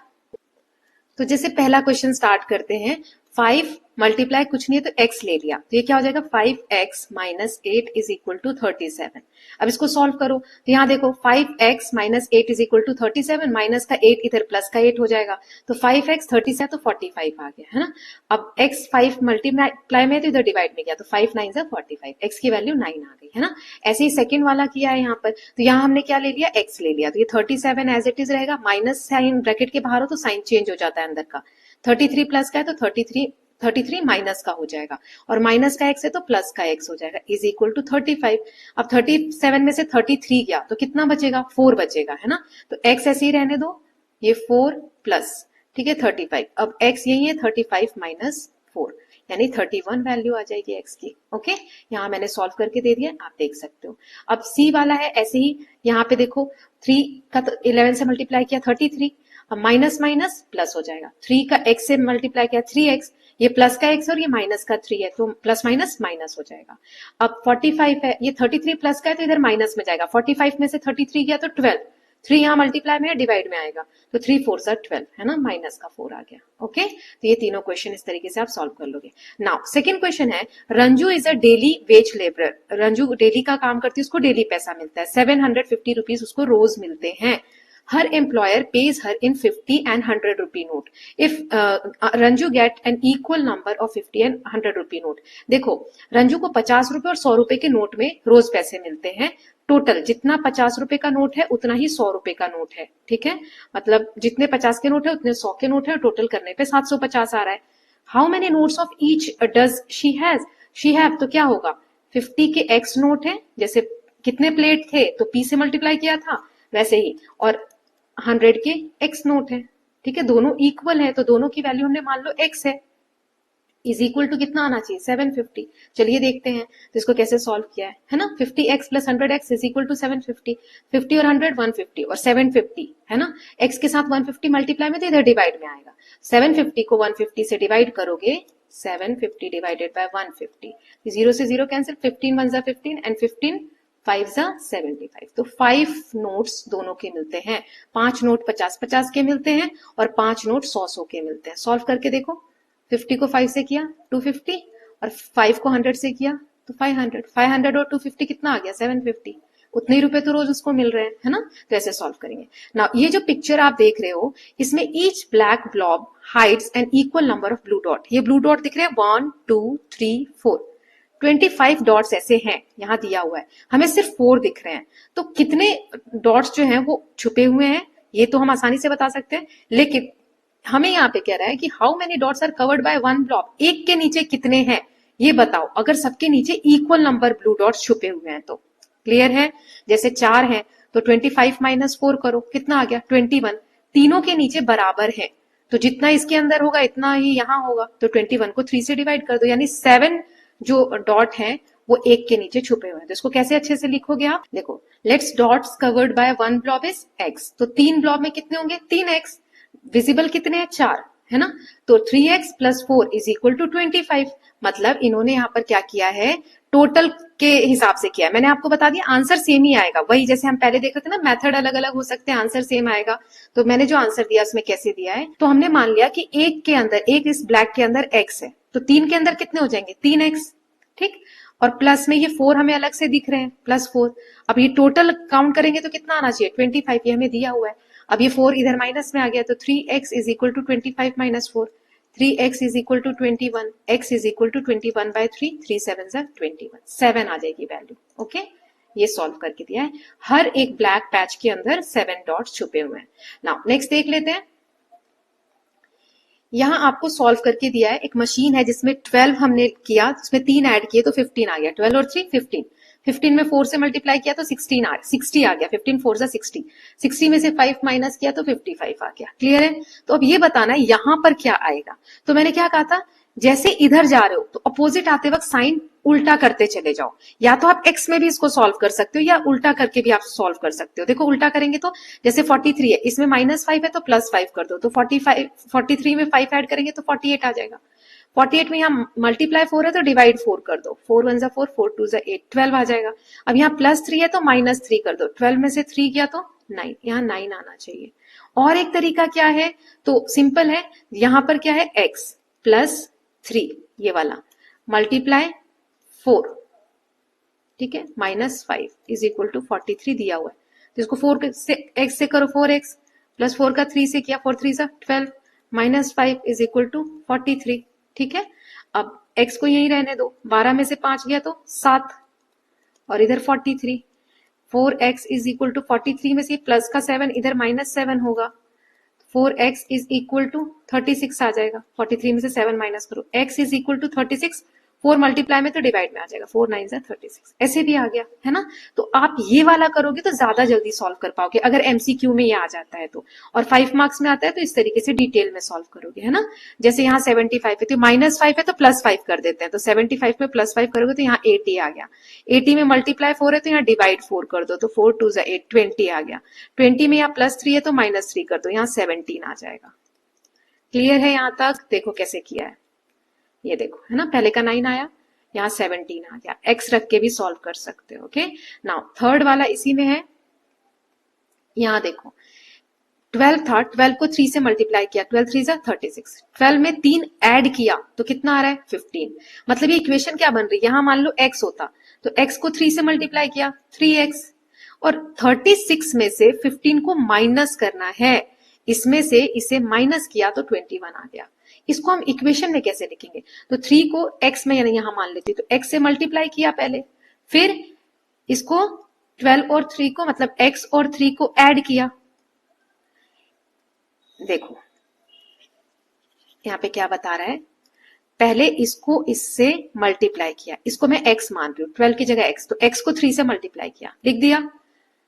तो जैसे पहला क्वेश्चन स्टार्ट करते हैं, 5 मल्टीप्लाई कुछ नहीं है तो x ले लिया, तो ये क्या हो जाएगा 5x minus 8 is equal to 37। अब इसको सॉल्व करो, तो यहाँ देखो 5x minus 8 is equal to 37, minus का 8 इधर प्लस का 8 हो जाएगा, तो 5x 37 तो 45 आ गया, है ना। अब x 5 मल्टीप्लाई में तो इधर डिवाइड में गया, तो 5 9 जा 45, x की वैल्यू 9 आ गई, है ना। ऐसे ही सेकंड वाला किया है यहाँ पर, तो यहाँ हमने क्या ले लिया x ले लिया, तो ये 37 एज इट इज रहेगा, माइनस साइन ब्रैकेट के बाहर हो तो साइन चेंज हो जाता है अंदर का, 33 प्लस का है तो 33 माइनस का हो जाएगा, और माइनस का x है तो प्लस का x हो जाएगा, इज इक्वल टू 35। अब 37 में से 33 गया तो कितना बचेगा 4 बचेगा, है ना। तो x ऐसे ही रहने दो, ये 4 प्लस, ठीक है 35, अब x यही है 35 माइनस 4, यानी 31 वैल्यू आ जाएगी x की। ओके, यहाँ मैंने सॉल्व करके दे दिया, आप देख सकते हो। अब c वाला है ऐसे ही, यहाँ पे देखो 3 का तो 11 से मल्टीप्लाई किया 33, अब माइनस माइनस प्लस हो जाएगा, 3 का x से मल्टीप्लाई किया 3x, ये प्लस का x और ये माइनस का 3 है तो प्लस माइनस माइनस हो जाएगा। अब 45 है, ये 33 प्लस का है तो इधर माइनस में जाएगा, 45 में से 33 गया तो 12, 3 यहाँ मल्टीप्लाई में है डिवाइड में आएगा, तो 3 4 सा 12, है ना, माइनस का 4 आ गया। ओके, तो ये तीनों क्वेश्चन इस तरीके से आप सॉल्व कर लोगे। नाउ सेकंड क्वेश्चन है, Ranju is a daily veg labourer, Ranju daily का काम करती है, उसको डेली पैसा मिलता है, 750 रुपीज उसको रोज मिलते हैं। Her employer pays her in 50 and 100 rupee note. If Ranju get an equal number of 50 and 100 rupee note. देखो रंजू को 50 रुपए और 100 रुपए के नोट में रोज पैसे मिलते हैं, टोटल जितना 50 रुपए का नोट है उतना ही 100 रुपए का नोट है, ठीक है, मतलब जितने 50 के नोट है उतने 100 के नोट है, टोटल करने पे 750 आ रहा है। How many notes of each does she has, she have, तो क्या होगा 50 के x नोट है, जैसे कितने प्लेट थे तो p से मल्टीप्लाई किया था वैसे ही, और 100 के x नोट है, ठीक है, दोनों इक्वल है तो दोनों की वैल्यू हमने मान लो x है, इज इक्वल टू कितना आना चाहिए 750। चलिए देखते हैं तो इसको कैसे सॉल्व किया है ना, 50x plus 100x is equal to 750, 50 और 100 150 और 750, है ना, x के साथ 150 मल्टीप्लाई में तो इधर डिवाइड में आएगा, 750 को 150 से डिवाइड करोगे, 750 डिवाइडेड बाय 150, 0 से 0 कैंसिल, 15 1 जा 15 एंड 15 5 जा 75, तो 5 नोट्स दोनों के मिलते हैं, 5 नोट 50-50 के मिलते हैं और 5 नोट 100-100 के मिलते हैं। सॉल्व करके देखो, 50 को 5 से किया 250 और 5 को 100 से किया तो 500, 500 और 250 कितना आ गया 750, उतने ही रुपए तो रोज उसको मिल रहे हैं, है ना। तो ऐसे सॉल्व करेंगे। नाउ ये जो पिक्चर आप देख रहे हो इसमें each black blob hides an equal number of blue dot, ये ब्लू डॉट दिख रहे हैं 1 2 3 4, 25 डॉट्स ऐसे हैं, यहाँ दिया हुआ है, हमें सिर्फ 4 दिख रहे हैं, तो कितने डॉट्स जो हैं वो छुपे हुए हैं ये तो हम आसानी से बता सकते हैं, लेकिन हमें यहाँ पे कह रहा है कि how many dots are covered by one blob, एक के नीचे कितने हैं ये बताओ, अगर सबके नीचे इक्वल नंबर ब्लू डॉट्स छुपे हुए हैं तो। क्लियर है, जैसे 4 हैं तो 25 माइनस 4 करो, कितना आ गया 21, तीनों के नीचे बराबर है तो जितना इसके अंदर होगा इतना ही यहाँ होगा, तो 21 को 3 से डिवाइड कर दो, यानी 7 जो डॉट है वो एक के नीचे छुपे हुए हैं। तो इसको कैसे अच्छे से लिखोगे आप, देखो let's dots covered by one blob is x, तो 3 ब्लॉब में कितने होंगे 3x, विजिबल कितने हैं 4, है ना, तो 3x plus 4 is equal to 25, मतलब इन्होंने यहाँ पर क्या किया है टोटल के हिसाब से किया है। मैंने आपको बता दिया आंसर सेम ही आएगा, वही जैसे हम पहले देख रहे थे ना, मेथड अलग अलग हो सकते हैं, आंसर सेम आएगा। तो मैंने जो आंसर दिया उसमें कैसे दिया है, तो हमने मान लिया कि एक के अंदर, एक इस ब्लैक के अंदर x है, तो 3 के अंदर कितने हो जाएंगे 3x, ठीक, और प्लस में ये 4 हमें अलग से दिख रहे हैं प्लस 4, अब ये टोटल काउंट करेंगे तो कितना आना चाहिए 25, ये हमें दिया हुआ है, अब ये 4 इधर माइनस में आ गया तो 3x is equal to 25 minus 4, 3x is equal to 21, x is equal to 21 by 3, 3 7 जा 21, 7 आ जाएगी वैल्यू। ओके, ये सॉल्व करके दिया है। हर एक ब्लैक पैच के अंदर 7 डॉट्स छुपे हुए हैं। नाउ नेक्स्ट देख लेते हैं। यहां आपको सॉल्व करके दिया है, एक मशीन है जिसमें 12 हमने किया, उसमें 3 ऐड किए तो 15 आ गया। 12 और 3 15, 15 में 4 से मल्टीप्लाई किया तो 60 आ गया। 15 4 जा 60, 60 में से 5 माइनस किया तो 55 आ गया। क्लियर है? तो अब ये बताना है यहां पर क्या आएगा। तो मैंने क्या कहा था, जैसे इधर जा रहे हो तो अपोजिट आते वक्त साइन उल्टा करते चले जाओ। या तो आप एक्स में भी इसको सॉल्व कर सकते हो या उल्टा करके भी आप सॉल्व कर सकते हो। देखो उल्टा करेंगे तो जैसे 43 है, इसमें -5 है तो +5 कर दो, तो 43 में 5 ऐड करेंगे तो 48 आ जाएगा। 48 में यहाँ मल्टीप्लाई 4 है तो डिवाइड 4 कर दो, 4 1 जा 4, 4 2 जा 8, 12 आ जाएगा। अब यहाँ +3 है तो -3 कर दो, 12 में से 3 किया तो 9, यहाँ 9 आना चाहिए। और एक तरीका क्या है, तो सिंपल है, यहां पर क्या है x +3 ये वाला मल्टीप्लाई 4, ठीक है, -5 इज इक्वल टू 43 दिया हुआ है, तो इसको 4 से x से करो, 4x प्लस 4 का 3 से किया, 4 3 जा 12 -5 इज इक्वल टू 43। ठीक है, अब x को यही रहने दो, 12 में से 5 गया तो 7 और इधर 43, 4x इज इक्वल टू 43 में से प्लस का 7 इधर -7 होगा, 4x इज इक्वल टू 36 आ जाएगा। 43 में से 7 माइनस करो, x is equal to 36, 4 multiply में तो डिवाइड में आ जाएगा, 4 9 जा 36, ऐसे भी आ गया है ना। तो आप ये वाला करोगे तो ज्यादा जल्दी सॉल्व कर पाओगे अगर एमसीक्यू में ये आ जाता है तो, और 5 मार्क्स में आता है तो इस तरीके से डिटेल में सॉल्व करोगे, है ना। जैसे यहाँ 75 है तो -5 है तो +5 कर देते हैं, तो 75 में +5 करोगे तो यहाँ 80 आ गया। 80 में मल्टीप्लाई 4 है तो यहाँ डिवाइड 4 कर दो, तो 4 2 जा 8, 20 आ गया। 20 में यहाँ +3 है तो -3 कर दो, यहाँ 17 आ जाएगा। क्लियर है यहाँ तक? देखो कैसे किया है, ये देखो, है ना, पहले का 9 आया, यहाँ 17 आ गया। x रख के भी सॉल्व कर सकते हो। ओके, नाउ थर्ड वाला इसी में है। यहाँ देखो 12 था, 12 को 3 से मल्टीप्लाई किया, 12 3 जा 36, 12 में 3 ऐड किया तो कितना आ रहा है 15। मतलब ये इक्वेशन क्या बन रही है, यहाँ मान लो x होता तो x को 3 से मल्टीप्लाई किया 3x, और 36 में से 15 को माइनस करना है, इसमें से इसे माइनस किया तो 21 आ गया। इसको हम इक्वेशन में कैसे लिखेंगे, तो 3 को x में यहां मान लेती हूँ, तो x से मल्टीप्लाई किया पहले, फिर इसको 12 और 3 को, मतलब x और 3 को ऐड किया। देखो यहाँ पे क्या बता रहा है, पहले इसको इससे मल्टीप्लाई किया, इसको मैं x मान रही हूँ, 12 की जगह x, तो x को 3 से मल्टीप्लाई किया, लिख दिया,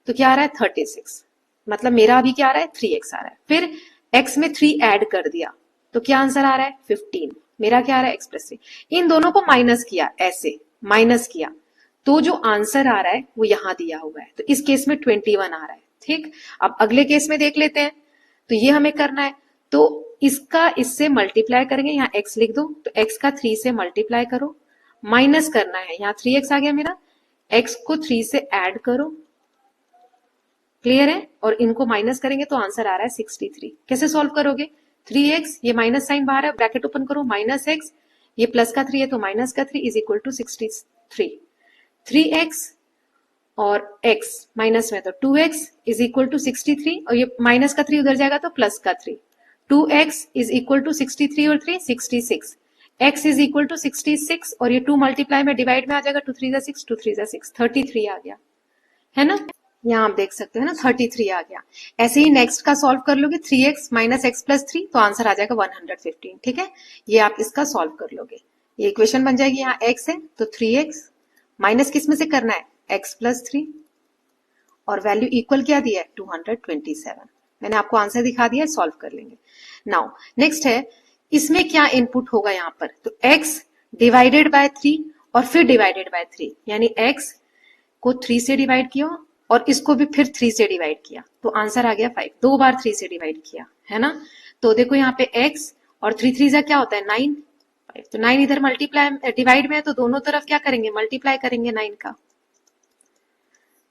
तो क्या आ रहा है 36, मतलब मेरा अभी क्या आ रहा है 3x आ रहा है। फिर x में 3 ऐड कर दिया तो क्या आंसर आ रहा है 15, मेरा क्या आ रहा है x + 3। इन दोनों को माइनस किया, ऐसे माइनस किया, तो जो आंसर आ रहा है वो यहां दिया हुआ है, तो इस केस में 21 आ रहा है। ठीक, अब अगले केस में देख लेते हैं, तो ये हमें करना है, तो इसका इससे मल्टीप्लाई करेंगे, यहाँ x लिख दो, तो x का 3 से मल्टीप्लाई करो, माइनस करना है, यहाँ 3x आ गया मेरा, x को 3 से ऐड करो, क्लियर है, और इनको माइनस करेंगे तो आंसर आ रहा है 63। कैसे सॉल्व करोगे, 3x, ये माइनस साइन बाहर है, ब्रैकेट ओपन करो, -x, ये प्लस का 3 है तो माइनस का 3 इज इक्वल टू 63, 3x और x माइनस में तो 2x इज इक्वल टू 63, और ये माइनस का 3 उधर जाएगा तो प्लस का 3, 2x इज इक्वल टू 63 और 3 66, x इज इक्वल टू 66, और ये 2 मल्टीप्लाई में डिवाइड में आ जाएगा, 2 3 जा 6, 2 3 जा 6, 33 आ गया, है ना। यहाँ आप देख सकते हैं ना 33 आ गया। ऐसे ही नेक्स्ट का सॉल्व कर लोगे, 3x माइनस x प्लस 3, तो आंसर आ जाएगा 115। ठीक है, ये आप इसका सॉल्व कर लोगे, ये इक्वेशन बन जाएगी। यहाँ x है तो 3x माइनस किस में से करना है, x प्लस 3, और वैल्यू इक्वल क्या दिया है 227। मैंने आपको आंसर दिखा दिया, सॉल्व कर लेंगे। नाउ नेक्स्ट है, इसमें क्या इनपुट होगा यहाँ पर, तो x डिवाइडेड बाय 3 और फिर डिवाइडेड बाय 3, यानी x को 3 से डिवाइड किया और इसको भी फिर 3 से डिवाइड किया, तो आंसर आ गया 5, 2 बार 3 से डिवाइड किया, है ना। तो देखो यहाँ पे x और 3 3 जा क्या होता है 9, 5, तो 9 इधर मल्टीप्लाई डिवाइड में है, तो दोनों तरफ क्या करेंगे मल्टीप्लाई करेंगे 9 का,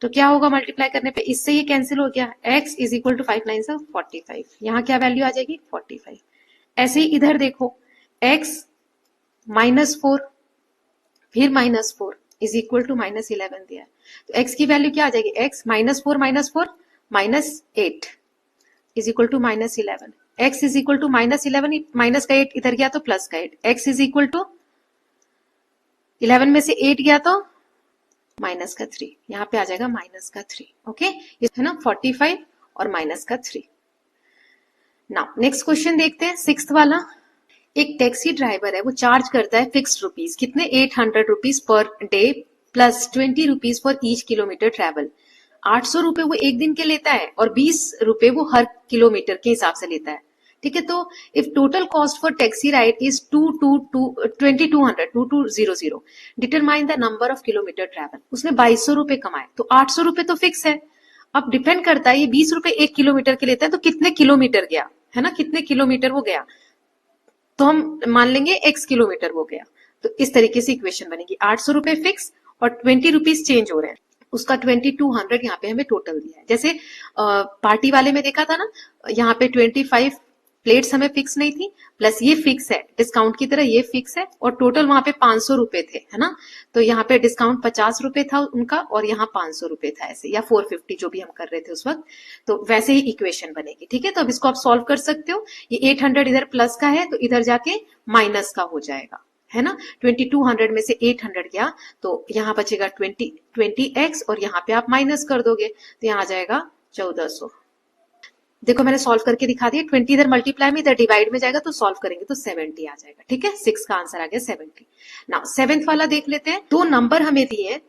तो क्या होगा मल्टीप्लाई करने पे, इससे ये कैंसिल हो गया, x इज इक्वल टू 5 9 जा 45, यहाँ क्या वैल्यू आ जाएगी 45। ऐसे ही इधर देखो x -4 फिर -4 इज इक्वल टू -11 दिया है, तो x की वैल्यू क्या आ जाएगी, x -4 -8 is equal to -11, x is equal to -11, minus का 8 इधर गया तो प्लस का 8, x इज इक्वल टू 11 में से 8 गया तो माइनस का 3, यहाँ पे आ जाएगा माइनस का 3। ओके, ये है ना 45 और माइनस का 3। नाउ नेक्स्ट क्वेश्चन देखते हैं, सिक्स्थ वाला। एक टैक्सी ड्राइवर है, वो चार्ज करता है फिक्स्ड रुपीज, कितने 800 rupees per debt plus 20 rupees for each kilometre travel. 800 रुपए वो एक दिन के लेता है और 20 रुपए वो हर किलोमीटर के हिसाब से लेता है। ठीक है, तो if total cost for taxi ride is 2200 determine the number of kilometre travel. उसने 2200 रुपए कमाए, तो 800 रुपए तो फिक्स है। अब डिपेंड करता है ये 20 रुपए एक किलोमीटर के लेता है, तो कितने किलोमीटर गया, है ना, कितने किलोमीटर वो गया, तो हम मान लेंगे x किलोमीटर वो गया। तो इस तरीके से इक्वेशन बनेगी, 800 रुपए फिक्स और 20 रुपीज चेंज हो रहे हैं, उसका 2200 यहाँ पे हमें टोटल दिया है। जैसे पार्टी वाले में देखा था ना, यहाँ पे 25 प्लेट्स हमें फिक्स नहीं थी, प्लस ये फिक्स है डिस्काउंट की तरह, ये फिक्स है, और टोटल वहां पे 500 रुपए थे, है ना। तो यहाँ पे डिस्काउंट 50 रुपए था उनका और यहाँ 500 रुपए था, ऐसे, या 450 जो भी हम कर रहे थे उस वक्त। तो वैसे ही इक्वेशन बनेगी। ठीक है, तो अब इसको आप सॉल्व कर सकते हो। ये 800 इधर प्लस का है तो इधर जाके माइनस का हो जाएगा, है ना। 2200 में से 800 गया तो यहाँ बचेगा 20x और यहाँ पे आप माइनस कर दोगे तो यहाँ आ जाएगा 1400। देखो मैंने सॉल्व करके दिखा दिया, 20 इधर मल्टीप्लाई में, इधर डिवाइड में जाएगा तो सॉल्व करेंगे तो 70 आ जाएगा। ठीक है, 6 का आंसर आ गया 70। नाउ सेवेंथ वाला देख लेते हैं। दो नंबर हमें दिए हैं,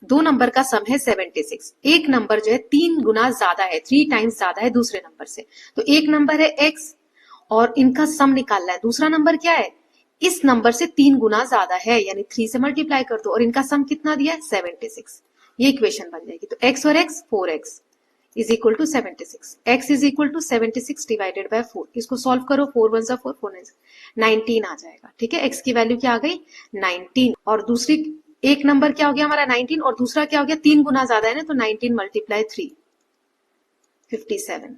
दो नंबर का सम है 76। एक नंबर जो है 3 गुना ज्यादा है, 3 टाइम्स ज्यादा है दूसरे नंबर से। तो एक नंबर है x और इनका सम निकालना है। दूसरा नंबर क्या है, इस नंबर से 3 गुना ज्यादा है, यानी 3 से मल्टीप्लाई कर दो और इनका सम कितना दिया है 76। ये इक्वेशन बन जाएगी। तो x और x 4x is equal to 76। x is equal to 76 divided by 4। इसको सॉल्व करो, 4 1 जा 4, 4 9 19 आ जाएगा। ठीक है, x की वैल्यू क्या आ गई 19, और दूसरी एक नंबर क्या हो गया हमारा 19 और दूसरा क्या हो गया 3 गुना ज्यादा है ना, तो 19 मल्टीप्लाई 3 57।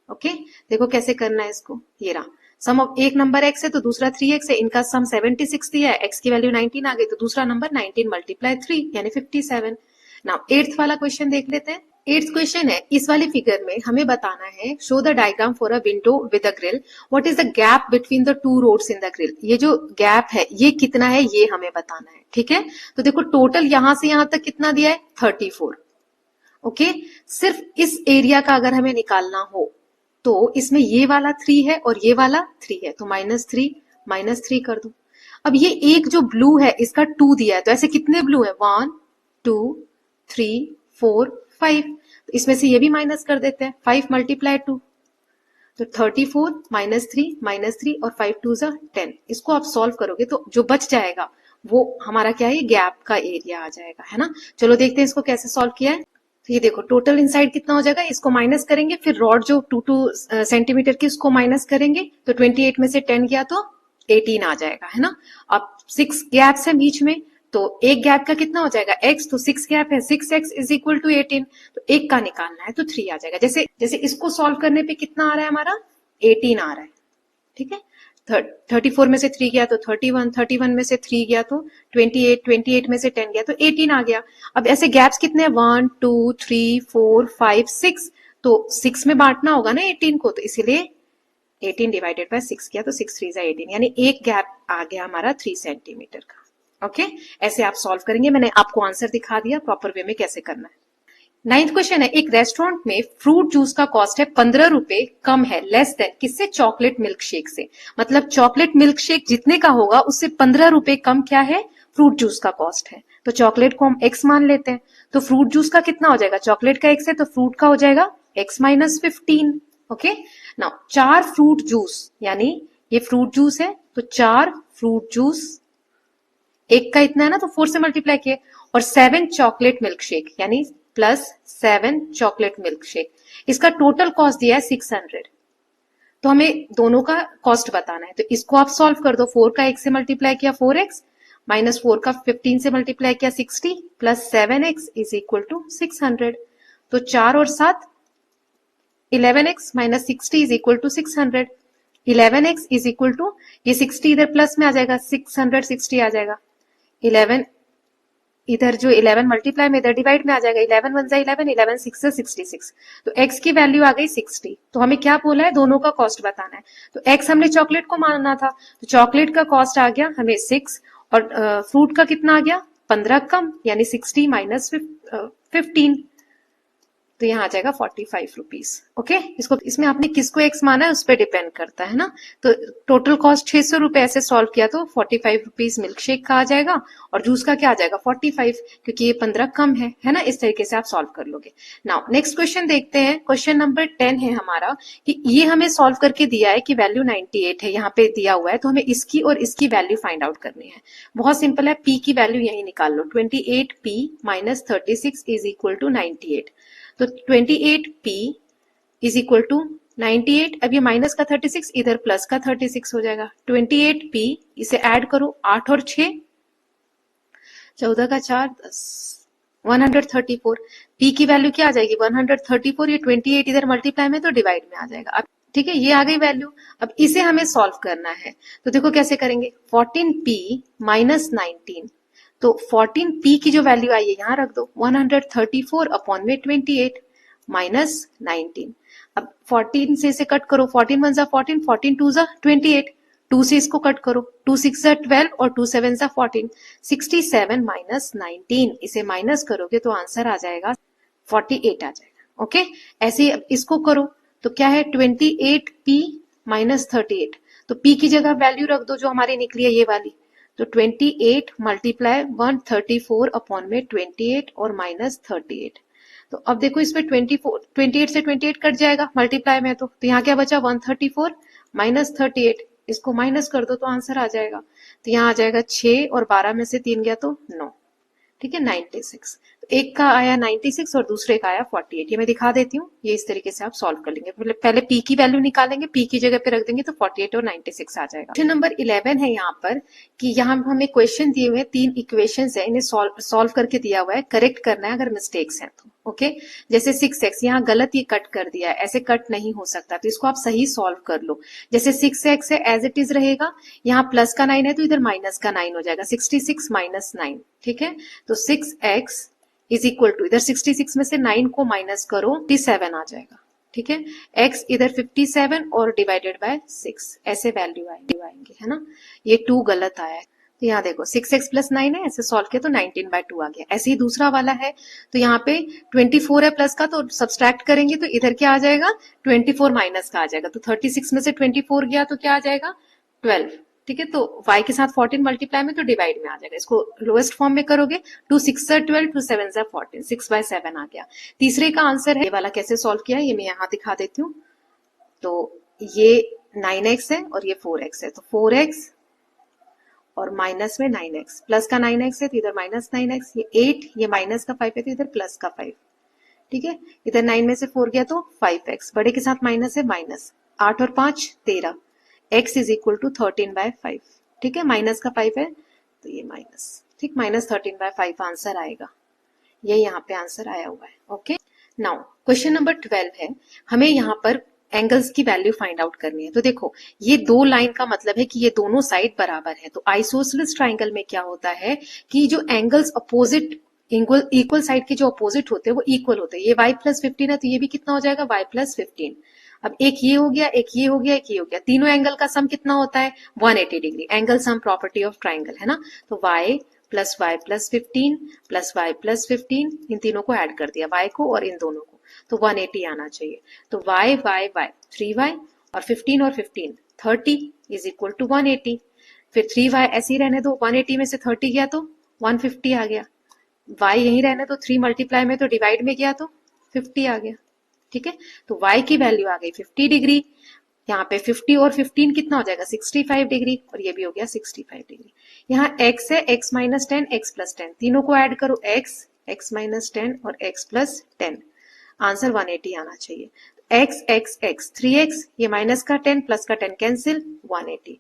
ओके, देखो कैसे करना है इसको। ये रहा सम ऑफ, एक नंबर x है तो दूसरा 3x है, इनका सम 76 दिया है, x की वैल्यू 19 आ गई तो दूसरा नंबर 19 मल्टीप्लाई 3 यानी 57। नाउ एट्थ वाला क्वेश्चन देख लेते हैं। एट्थ क्वेश्चन है, इस वाले फिगर में हमें बताना है, show the diagram for a window with a grill, what is the gap between the two rods in the grill. ये जो गैप है ये कितना है ये हमें बताना है। ठीक है, तो देखो टोटल यहां से यहां तक कितना दिया है 34। ओके, सिर्फ इस एरिया का अगर हमें निकालना हो तो इसमें ये वाला 3 है और ये वाला 3 है, तो -3 कर दो। अब ये एक जो ब्लू है इसका 2 दिया है, तो ऐसे कितने ब्लू है 1 2 3 4 5, तो इसमें से ये भी माइनस कर देते हैं, 5 मल्टीप्लाई 2 तो 34 -3 और 5 2 जा 10। इसको आप सॉल्व करोगे तो जो बच जाएगा वो हमारा क्या है, गैप का एरिया आ जाएगा, है ना। चलो देखते हैं इसको कैसे सॉल्व किया है। तो ये देखो टोटल इनसाइड कितना हो जाएगा, इसको माइनस करेंगे, फिर रॉड जो 2 सेंटीमीटर की उसको माइनस करेंगे, तो 28 में से 10 गया तो 18 आ जाएगा, है ना। अब 6 गैप्स है बीच में, तो एक गैप का कितना हो जाएगा x, तो 6 गैप है, 6x इज इक्वल टू 18, तो एक का निकालना है तो 3 आ जाएगा। जैसे जैसे इसको सॉल्व करने पे कितना आ रहा है हमारा 18 आ रहा है। ठीक है, 34 में से 3 गया तो 31 में से 3 गया तो 28 में से 10 गया तो 18 आ गया। अब ऐसे गैप्स कितने हैं 1 2 3 4 5 6, तो 6 में बांटना होगा ना 18 को, तो इसीलिए 18 डिवाइडेड बाय 6 किया तो 6 3 18, यानी एक गैप आ गया हमारा 3 सेंटीमीटर का। ओके, ऐसे आप सॉल्व करेंगे। मैंने आपको आंसर दिखा दिया प्रॉपर वे में कैसे करना है। 9th क्वेश्चन है, एक रेस्टोरेंट में फ्रूट जूस का कॉस्ट है 15 रुपए, कम है, लेस देन किससे, चॉकलेट मिल्क शेक से। मतलब चॉकलेट मिल्क शेक जितने का होगा उससे 15 रुपए कम क्या है, फ्रूट जूस का कॉस्ट है। तो चॉकलेट को हम x मान लेते हैं, तो फ्रूट जूस का कितना हो जाएगा, चॉकलेट का x है तो फ्रूट का हो जाएगा x minus 15। Okay, now 4 fruit juice, यानी ये फ्रूट जूस है तो 4 फ्रूट जूस, एक का इतना है ना तो 4 से मल्टीप्लाई किए, और 7 चॉकलेट मिल्क शेक, यानी प्लस 7 चॉकलेट मिल्क शेक, इसका टोटल कॉस्ट दिया है 600। तो हमें दोनों का कॉस्ट बताना है, तो इसको आप सॉल्व कर दो। 4 का 1 से मल्टीप्लाई किया 4x, माइनस 4 का 15 से मल्टीप्लाई किया 60, plus 7x is equal to 600। तो 4 और 7 11x minus 60 is equal to 600। 11x is equal to, ये 60 इधर प्लस में आ जाएगा, 660 आ जाएगा। 11 इधर जो 11 मल्टीप्लाई में इधर डिवाइड में आ जाएगा, 11 1 जा 11, 11 6 से 66, तो x की वैल्यू आ गई 60। तो हमें क्या बोला है, दोनों का कॉस्ट बताना है। तो x हमने चॉकलेट को मानना था, तो चॉकलेट का कॉस्ट आ गया हमें 6 और फ्रूट का कितना आ गया 15 कम यानी 60 माइनस 15, तो यहाँ आ जाएगा 45 रुपीज। ओके, इसको इसमें आपने किसको एक्स माना है उस पर डिपेंड करता है ना। तो टोटल कॉस्ट 600 रुपए ऐसे सॉल्व किया तो 45 रुपीज मिल्क शेक का आ जाएगा और जूस का क्या आ जाएगा 45, क्योंकि ये 15 कम है ना। इस तरीके से आप सॉल्व कर लोगे। नाउ नेक्स्ट क्वेश्चन देखते हैं। क्वेश्चन नंबर 10 है हमारा कि ये हमें सॉल्व करके दिया है कि वैल्यू 98 है, यहाँ पे दिया हुआ है, तो हमें इसकी और इसकी वैल्यू फाइंड आउट करनी है। बहुत सिंपल है, पी की वैल्यू यही निकाल लो। 28p minus 36 is equal to 98। तो 28p इज इक्वल टू 98। अब ये माइनस का 36 इधर प्लस का 36 हो जाएगा। 28p इसे ऐड करो, 8 और 6 14 का 4 10 134। p की वैल्यू क्या आ जाएगी 134। ये 28 इधर मल्टीप्लाई में तो डिवाइड में आ जाएगा। अब ठीक है, ये आ गई वैल्यू। अब इसे हमें सॉल्व करना है, तो देखो कैसे करेंगे। 14p माइनस 19, तो 14p की जो वैल्यू आई है यहां रख दो। 134 अपॉन में 28 माइनस 19। अब 14 से इसे कट करो, 14 1 जा 14, 14 2 जा 28, 2 से इसको कट करो, 2 6 जा 12 और 2 7 जा 14, 67 माइनस 19। इसे माइनस करोगे तो आंसर आ जाएगा 48 आ जाएगा। ओके, ऐसे अब इसको करो तो क्या है 28p माइनस 38, तो p की जगह वैल्यू रख दो जो हमारी निकली है ये वाली। तो 28 मल्टीप्लाई 134 अपॉन में 28 और माइनस 38। तो अब देखो इसमें 28 से 28 कट जाएगा मल्टीप्लाई में, तो यहाँ क्या बचा 134 माइनस 38। इसको माइनस कर दो तो आंसर आ जाएगा। तो यहाँ आ जाएगा 6 और 12 में से 3 गया तो 9। ठीक है, 96। तो एक का आया 96 और दूसरे का आया 48। ये मैं दिखा देती हूँ, ये इस तरीके से आप सॉल्व कर लेंगे। पहले p की वैल्यू निकालेंगे, p की जगह पे रख देंगे तो 48 और 96 आ जाएगा। क्वेश्चन नंबर 11 है यहाँ पर कि यहाँ हमें क्वेश्चन दिए हुए 3 इक्वेशंस है, इन्हें सॉल्व करके दिया हुआ है, करेक्ट करना है अगर मिस्टेक्स हैं तो। ओके, जैसे 6x यहाँ गलत ये कट कर दिया है, ऐसे कट नहीं हो सकता, तो इसको आप सही सॉल्व कर लो। जैसे 6x है एज इट इज रहेगा, यहाँ प्लस का 9 है तो इधर माइनस का 9 हो जाएगा, 66 माइनस 9। ठीक है, तो 6x इज इक्वल टू, इधर 66 में से 9 को माइनस करो 57 आ जाएगा। ठीक है, x इधर 57 और डिवाइडेड बाय 6, ऐसे वैल्यू आएंगे है ना। ये 2 गलत आया है, तो यहाँ देखो 6x प्लस 9 है, ऐसे सॉल्व किया तो 19/2 आ गया। ऐसे ही दूसरा वाला है, तो यहाँ पे 24 है प्लस का, तो सब्सट्रैक्ट करेंगे तो इधर क्या आ जाएगा 24 माइनस का आ जाएगा। तो 36 में से 24 गया तो क्या आ जाएगा 12। ठीक है, तो y के साथ 14 मल्टीप्लाई में तो डिवाइड में आ जाएगा। इसको लोएस्ट फॉर्म में करोगे 2 6 12, 2 7 14, 6/7 आ गया। तीसरे का आंसर है, ये वाला कैसे सॉल्व किया ये मैं यहाँ दिखा देती हूँ। तो ये 9x है और ये 4x है, तो 4x और माइनस में 9x, प्लस का 9x है तो इधर माइनस 9x, ये 8, ये माइनस का 5 है तो इधर प्लस का 5। ठीक है, इधर 9 में से 4 गया तो 5x, बड़े के साथ माइनस है, माइनस 8 और 5 13, x इज इक्वल टू 13/5। ठीक है, माइनस का 5 है तो ये माइनस, ठीक, माइनस 13/5 आंसर आएगा। ये यहाँ पे आंसर आया हुआ है। ओके, नाउ क्वेश्चन नंबर 12 है, हमें यहाँ पर एंगल्स की वैल्यू फाइंड आउट करनी है। तो देखो ये 2 लाइन का मतलब है कि ये दोनों साइड बराबर है। तो आइसोसेलेस ट्राइंगल में क्या होता है कि जो एंगल्स अपोजिट इक्वल साइड के जो अपोजिट होते हैं वो इक्वल होते हैं। ये y प्लस 15 है तो ये भी कितना हो जाएगा y प्लस 15। अब एक ये हो गया, एक ये हो गया, एक ये हो गया, तीनों एंगल का सम कितना होता है 180 degree. Angle sum property of triangle है ना। तो y plus 15 plus y plus 15, इन तीनों को ऐड कर दिया, y को और इन दोनों को, तो 180 आना चाहिए। तो y 3y और 15 और 15 30 इज इक्वल टू 180। फिर 3y ऐसे ही रहने दो, 180 में से 30 गया तो 150 आ गया। y यही रहने दो, 3 मल्टीप्लाई में तो डिवाइड में गया तो 50 आ गया। ठीक है, तो y की वैल्यू आ गई 50 डिग्री। यहाँ पे 50 और 15 कितना हो जाएगा 65 डिग्री, और ये भी हो गया 65 डिग्री। यहाँ x है, x माइनस 10, x प्लस 10, तीनों को ऐड करो, x माइनस 10 और x प्लस 10, आंसर 180 आना चाहिए। x 3x, ये माइनस का 10 प्लस का 10 cancel, 180।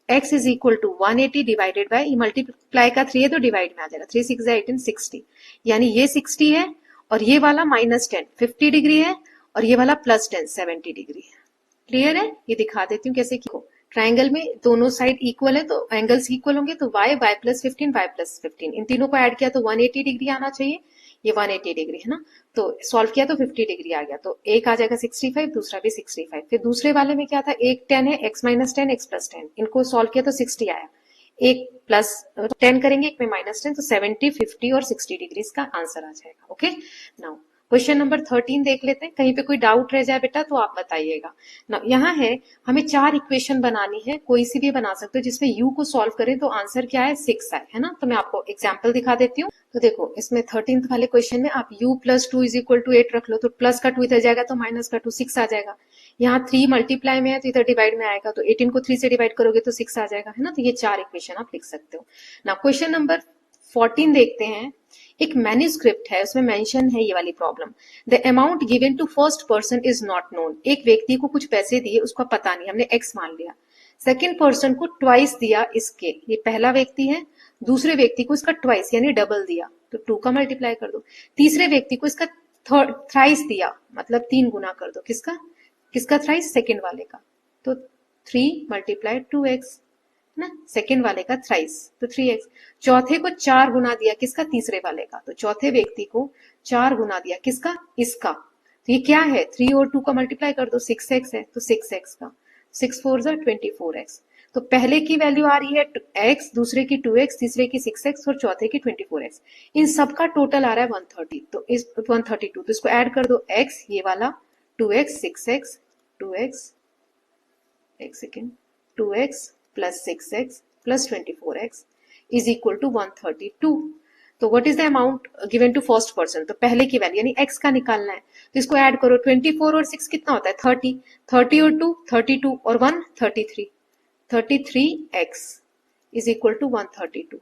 x is equal to 180 divided by, ये मल्टीप्लाई का 3 है तो डिवाइड में आ जाएगा, 3 6 18 60, यानी ये 60 है और ये वाला माइनस 10 50 डिग्री है और ये वाला प्लस 10 70 डिग्री है। क्लियर है, ये दिखा देती हूँ कैसे की। ट्राइंगल में दोनों साइड इक्वल है तो एंगल्स इक्वल होंगे, तो y प्लस 15 y प्लस 15, इन तीनों को ऐड किया तो 180 डिग्री आना चाहिए। ये 180 डिग्री है ना, तो सॉल्व किया तो 50 डिग्री आ गया, तो एक आ जाएगा 65, दूसरा भी 65। फिर दूसरे वाले में क्या था, एक 10 है, x माइनस 10 x प्लस 10, इनको सॉल्व किया तो 60 आया। एक प्लस 10 करेंगे, एक में -10, तो 70, 50 और 60 डिग्री का आंसर आ जाएगा। ओके, नाउ क्वेश्चन नंबर 13 देख लेते हैं। कहीं पे कोई डाउट रह जाए बेटा तो आप बताइएगा। ना यहाँ है, हमें 4 इक्वेशन बनानी है, कोई सी भी बना सकते हो जिसमें u को सॉल्व करें तो आंसर क्या है 6 आए, है ना। तो मैं आपको एग्जांपल दिखा देती हूँ। तो देखो इसमें 13th वाले क्वेश्चन में आप u + 2 = 8 रख लो, तो प्लस का 2 इधर जाएगा तो माइनस का 2 6 आ जाएगा। यहाँ 3 मल्टीप्लाई में है तो इधर डिवाइड में आएगा, तो 18 को 3 से डिवाइड करोगे तो 6 आ जाएगा, है ना। तो ये 4 इक्वेशन आप लिख सकते हो ना। क्वेश्चन नंबर 14 देखते हैं। एक मैन्यूस्क्रिप्ट है, उसमें मेंशन है ये वाली problem, the amount given to first person is not known. एक व्यक्ति को कुछ पैसे दिए, उसका पता नहीं, हमने x मान लिया। सेकेंड पर्सन को ट्वाइस दिया इसके, ये पहला व्यक्ति है, दूसरे व्यक्ति को इसका ट्वाइस यानी डबल दिया, तो 2 का मल्टीप्लाई कर दो। तीसरे व्यक्ति को इसका थ्राइस दिया, मतलब 3 गुना कर दो, किसका थ्राइस, सेकेंड वाले का, तो 3 × 2x ना, सेकेंड वाले का थ्राइस तो 3x। चौथे को 4 गुना दिया, किसका, तीसरे वाले का, तो चौथे व्यक्ति को 4 गुना दिया, किसका, इसका। तो ये क्या है, 3 और 2 का मल्टीप्लाई कर दो, 6x है, तो 6x का 6 4 24x। तो पहले की वैल्यू आ रही है x, दूसरे की 2x, तीसरे की 6x और चौथे की 24x। इन सबका टोटल आ रहा है 130, तो इस 132, तो इसको ऐड कर दो, x ये वाला 2x 6x 2x, एक second, 2x plus 6x plus 24x is equal to 132। तो what is the amount given to first person, तो पहले की वैल्यू यानी x का निकालना है, तो इसको ऐड करो, 24 और 6 कितना होता है 30, 30 और 2 32 और 1 33, 33x is equal to 132।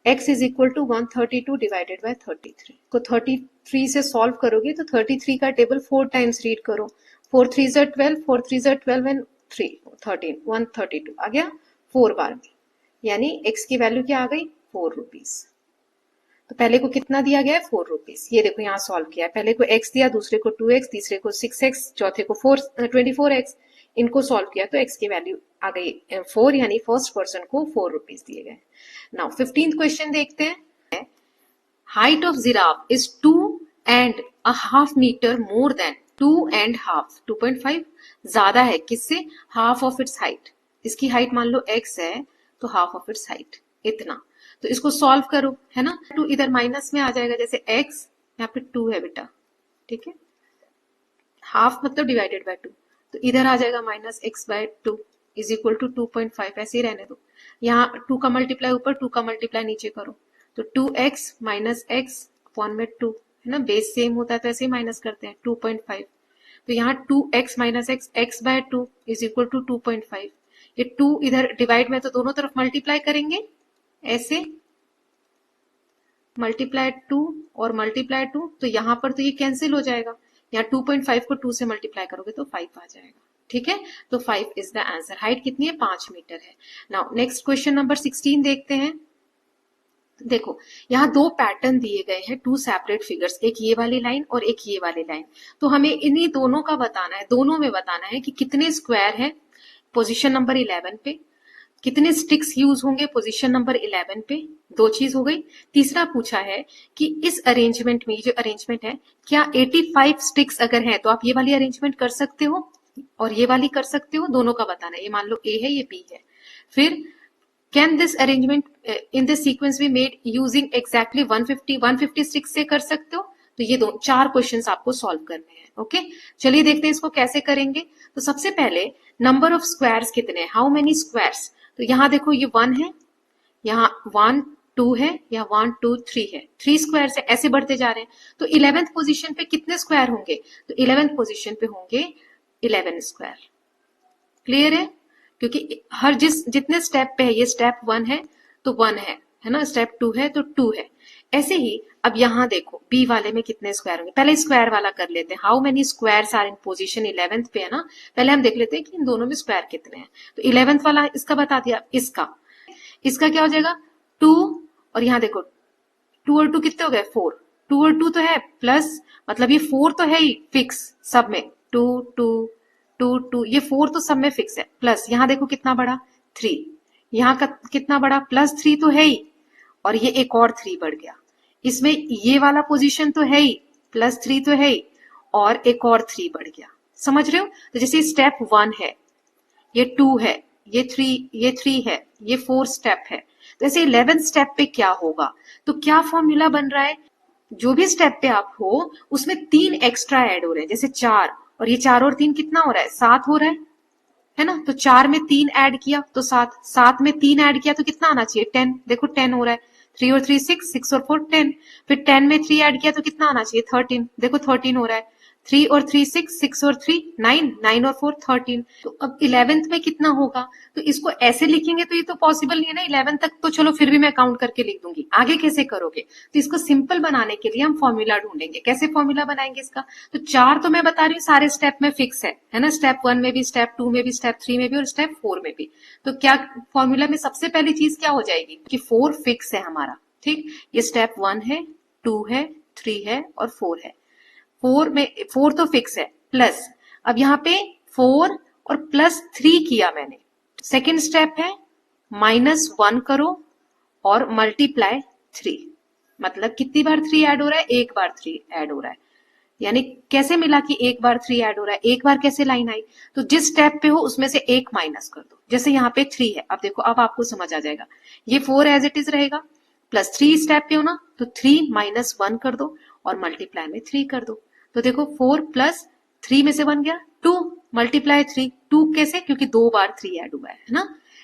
x is equal to 132 divided by 33 को 33 से सॉल्व करोगे तो 33 का टेबल 4 टाइम्स रीड करो, 4 3 12, 4 3 12 एंड 3 13, 132 आ गया 4 बार में, यानी x की वैल्यू क्या आ गई 4 रुपीज। तो पहले को कितना दिया गया है 4 रुपीज, ये देखो यहाँ सॉल्व किया, पहले को x दिया, दूसरे को 2x, तीसरे को 6x, चौथे को 24x, इनको सॉल्व किया तो x की वैल्यू आ गई 4, यानी फर्स्ट पर्सन को 4 रुपीज दिए गए। नाउ 15th क्वेश्चन देखते हैं। Height of giraffe is 2.5 metre more than 2.5, 2.5 ज्यादा है किससे, हाफ ऑफ इट्स हाइट। इसकी हाइट मान लो x है तो हाफ ऑफ इट्स हाइट इतना, तो इसको सॉल्व करो, है ना। 2 इधर माइनस में आ जाएगा, जैसे x यहाँ पे 2 है बेटा, ठीक है, हाफ मतलब डिवाइडेड बाय 2, तो इधर आ जाएगा -x/2 इज इक्वल टू 2.5, ऐसे ही रहने दो। यहाँ 2 का मल्टीप्लाई ऊपर, 2 का मल्टीप्लाई नीचे करो, तो 2x - x अपॉन में 2, है ना, बेस सेम होता है तो ऐसे ही माइनस करते हैं 2.5, तो यहाँ 2x - x x/2 is equal to 2.5। ये 2 इधर डिवाइड में तो दोनों तरफ मल्टीप्लाई करेंगे, ऐसे मल्टीप्लाई 2 और मल्टीप्लाई 2, तो यहाँ पर तो ये कैंसिल हो जाएगा, यहाँ 2.5 को 2 से मल्टीप्लाई करोगे तो 5 आ जाएगा, ठीक है। तो 5 इज द आंसर। हाइट कितनी है 5 मीटर है। नाउ नेक्स्ट क्वेश्चन नंबर 16 देखते हैं। देखो यहाँ 2 पैटर्न दिए गए हैं, 2 सेपरेट फिगर्स, एक ये वाली लाइन और एक ये वाली लाइन, तो हमें इन्हीं दोनों का बताना है, दोनों में बताना है कि कितने स्क्वायर है पोजीशन नंबर 11 पे, कितने स्टिक्स यूज होंगे पोजीशन नंबर 11 पे, 2 चीज हो गई। तीसरा पूछा है कि इस अरेंजमेंट में, ये जो अरेंजमेंट है, क्या 85 स्टिक्स अगर है तो आप ये वाली अरेंजमेंट कर सकते हो और ये वाली कर सकते हो, दोनों का बताना है। ये मान लो A है, ये B है। फिर can this arrangement in this sequence be made using exactly 150 sticks से कर सकते हो। तो ये 4 क्वेश्चंस आपको सॉल्व करने हैं। ओके, चलिए देखते हैं इसको कैसे करेंगे। तो सबसे पहले नंबर ऑफ स्क्वायर्स कितने हैं, हाउ मेनी स्क्वायर्स, तो यहाँ देखो ये 1 है, यहाँ 1 2 है, यहाँ 1 2 3 है, 3 स्क्वायर से ऐसे बढ़ते जा रहे हैं। तो 11th पोजीशन पे कितने स्क्वायर होंगे, तो 11th पोजीशन पे होंगे 11 स्क्वायर। क्लियर है, क्योंकि हर जितने स्टेप पे है, ये स्टेप 1 है तो 1 है ना, स्टेप 2 है तो 2 है। ऐसे ही अब यहाँ देखो बी वाले में कितने स्क्वायर होंगे, पहले स्क्वायर वाला कर लेते हैं। How many squares are in position 11th पे, है ना, पहले हम देख लेते हैं कि इन दोनों में स्क्वायर कितने हैं। तो 11th वाला इसका बता दिया, इसका क्या हो जाएगा 2, और यहाँ देखो 2 और 2 कितने हो गए 4, 2 और 2 तो है प्लस, मतलब ये 4 तो है ही फिक्स सब में, 2 2 2 2, ये 4 तो सब में फिक्स है, प्लस यहाँ देखो कितना बड़ा 3, यहाँ का कितना बड़ा +3 तो है ही, और ये एक और 3 बढ़ गया, इसमें ये वाला पोजीशन तो है ही, +3 तो है ही, और एक और 3 बढ़ गया। समझ रहे हो, तो जैसे स्टेप 1 है, ये 2 है, ये 3 है, ये 4 स्टेप है, तो ऐसे 11th स्टेप पे क्या होगा, तो क्या फॉर्मूला बन रहा है, जो भी स्टेप पे आप हो उसमें 3 एक्स्ट्रा ऐड हो रहे हैं, जैसे 4 और ये 4 और 3 कितना हो रहा है, 7 हो रहा है ना। तो 4 में 3 ऐड किया तो 7, 7 में 3 ऐड किया तो कितना आना चाहिए, 10, देखो 10 हो रहा है। 3 और 3 6, 6 और 4 10, फिर 10 में 3 ऐड किया तो कितना आना चाहिए, 13, देखो 13 हो रहा है। 3 और 3 6, 6 और 3 9, 9 और 4 13। तो अब 11th में कितना होगा, तो इसको ऐसे लिखेंगे तो ये तो पॉसिबल नहीं है ना, 11 तक तो चलो फिर भी मैं काउंट करके लिख दूंगी, आगे कैसे करोगे। तो इसको सिंपल बनाने के लिए हम फॉर्मूला ढूंढेंगे, कैसे फॉर्मूला बनाएंगे इसका। तो 4 तो मैं बता रही हूँ सारे स्टेप में फिक्स है ना, स्टेप 1 में भी, स्टेप 2 में भी, स्टेप 3 में भी और स्टेप 4 में भी। तो क्या फॉर्मूला में सबसे पहली चीज क्या हो जाएगी कि 4 फिक्स है हमारा, ठीक। ये स्टेप 1 है, 2 है, 3 है और 4 है। 4 तो फिक्स है, प्लस अब यहाँ पे 4 और प्लस 3 किया मैंने। सेकेंड स्टेप है -1 करो और मल्टीप्लाई 3, मतलब कितनी बार 3 ऐड हो रहा है, एक बार 3 ऐड हो रहा है। यानी कैसे मिला कि एक बार 3 ऐड हो रहा है, एक बार कैसे लाइन आई, तो जिस स्टेप पे हो उसमें से एक माइनस कर दो। जैसे यहाँ पे 3 है, अब देखो अब आपको समझ आ जाएगा, ये 4 एज इट इज रहेगा, प्लस 3 स्टेप पे हो ना, तो 3 -1 कर दो और मल्टीप्लाई में 3 कर दो। तो देखो 4 प्लस 3 में से बन गया 2, मल्टीप्लाई 3, 2 कैसे, क्योंकि 2 बार 3 ऐड हुआ है ना।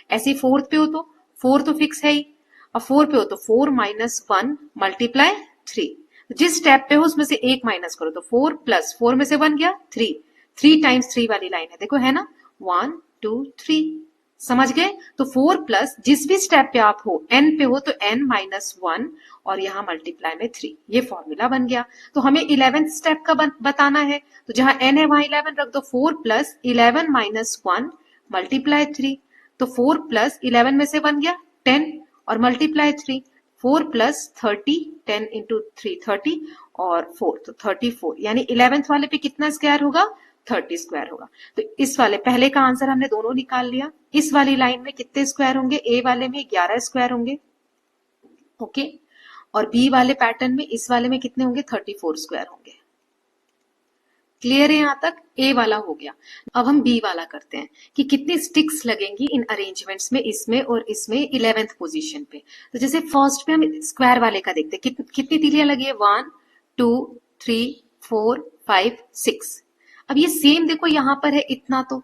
ऐसे 4th पे हो तो 4 तो फिक्स है ही, अब 4 पे हो तो 4 -1 मल्टीप्लाई 3, जिस स्टेप पे हो उसमें से एक माइनस करो, तो 4 प्लस 4 में से बन गया 3, 3 टाइम्स 3 वाली लाइन है, देखो है ना, 1 2 3, समझ गए। तो 4 प्लस जिस भी स्टेप पे आप हो, n पे हो तो n -1 और यहाँ मल्टीप्लाई में 3, ये फॉर्मूला बन गया। तो हमें 11th स्टेप का बताना है, तो जहां n है वहां 11 रख दो, 4 प्लस 11 -1 मल्टीप्लाई 3, तो 4 प्लस 11 में से बन गया 10 और मल्टीप्लाई 3, 4 प्लस 30, 10 इंटू 3 30 और 4 तो 34, यानी 11th वाले पे कितना स्क्वायर होगा, 30 स्क्वायर होगा। तो इस वाले पहले का आंसर हमने दोनों निकाल लिया। इस वाली लाइन में कितने स्क्वायर होंगे, ए वाले में 11 स्क्वायर होंगे, ओके, और बी वाले पैटर्न में इस वाले में कितने होंगे, 34 स्क्वायर होंगे। क्लियर है यहां तक, ए वाला हो गया। अब हम बी वाला करते हैं कि कितनी स्टिक्स लगेंगी इन अरेंजमेंट्स में, इसमें और इसमें 11th पोजीशन पे। तो जैसे फर्स्ट पे हम स्क्वायर वाले का देखते हैं, कितनी तीलियां लगी है, 1 2 3 4 5 6। अब ये सेम देखो यहां पर है इतना, तो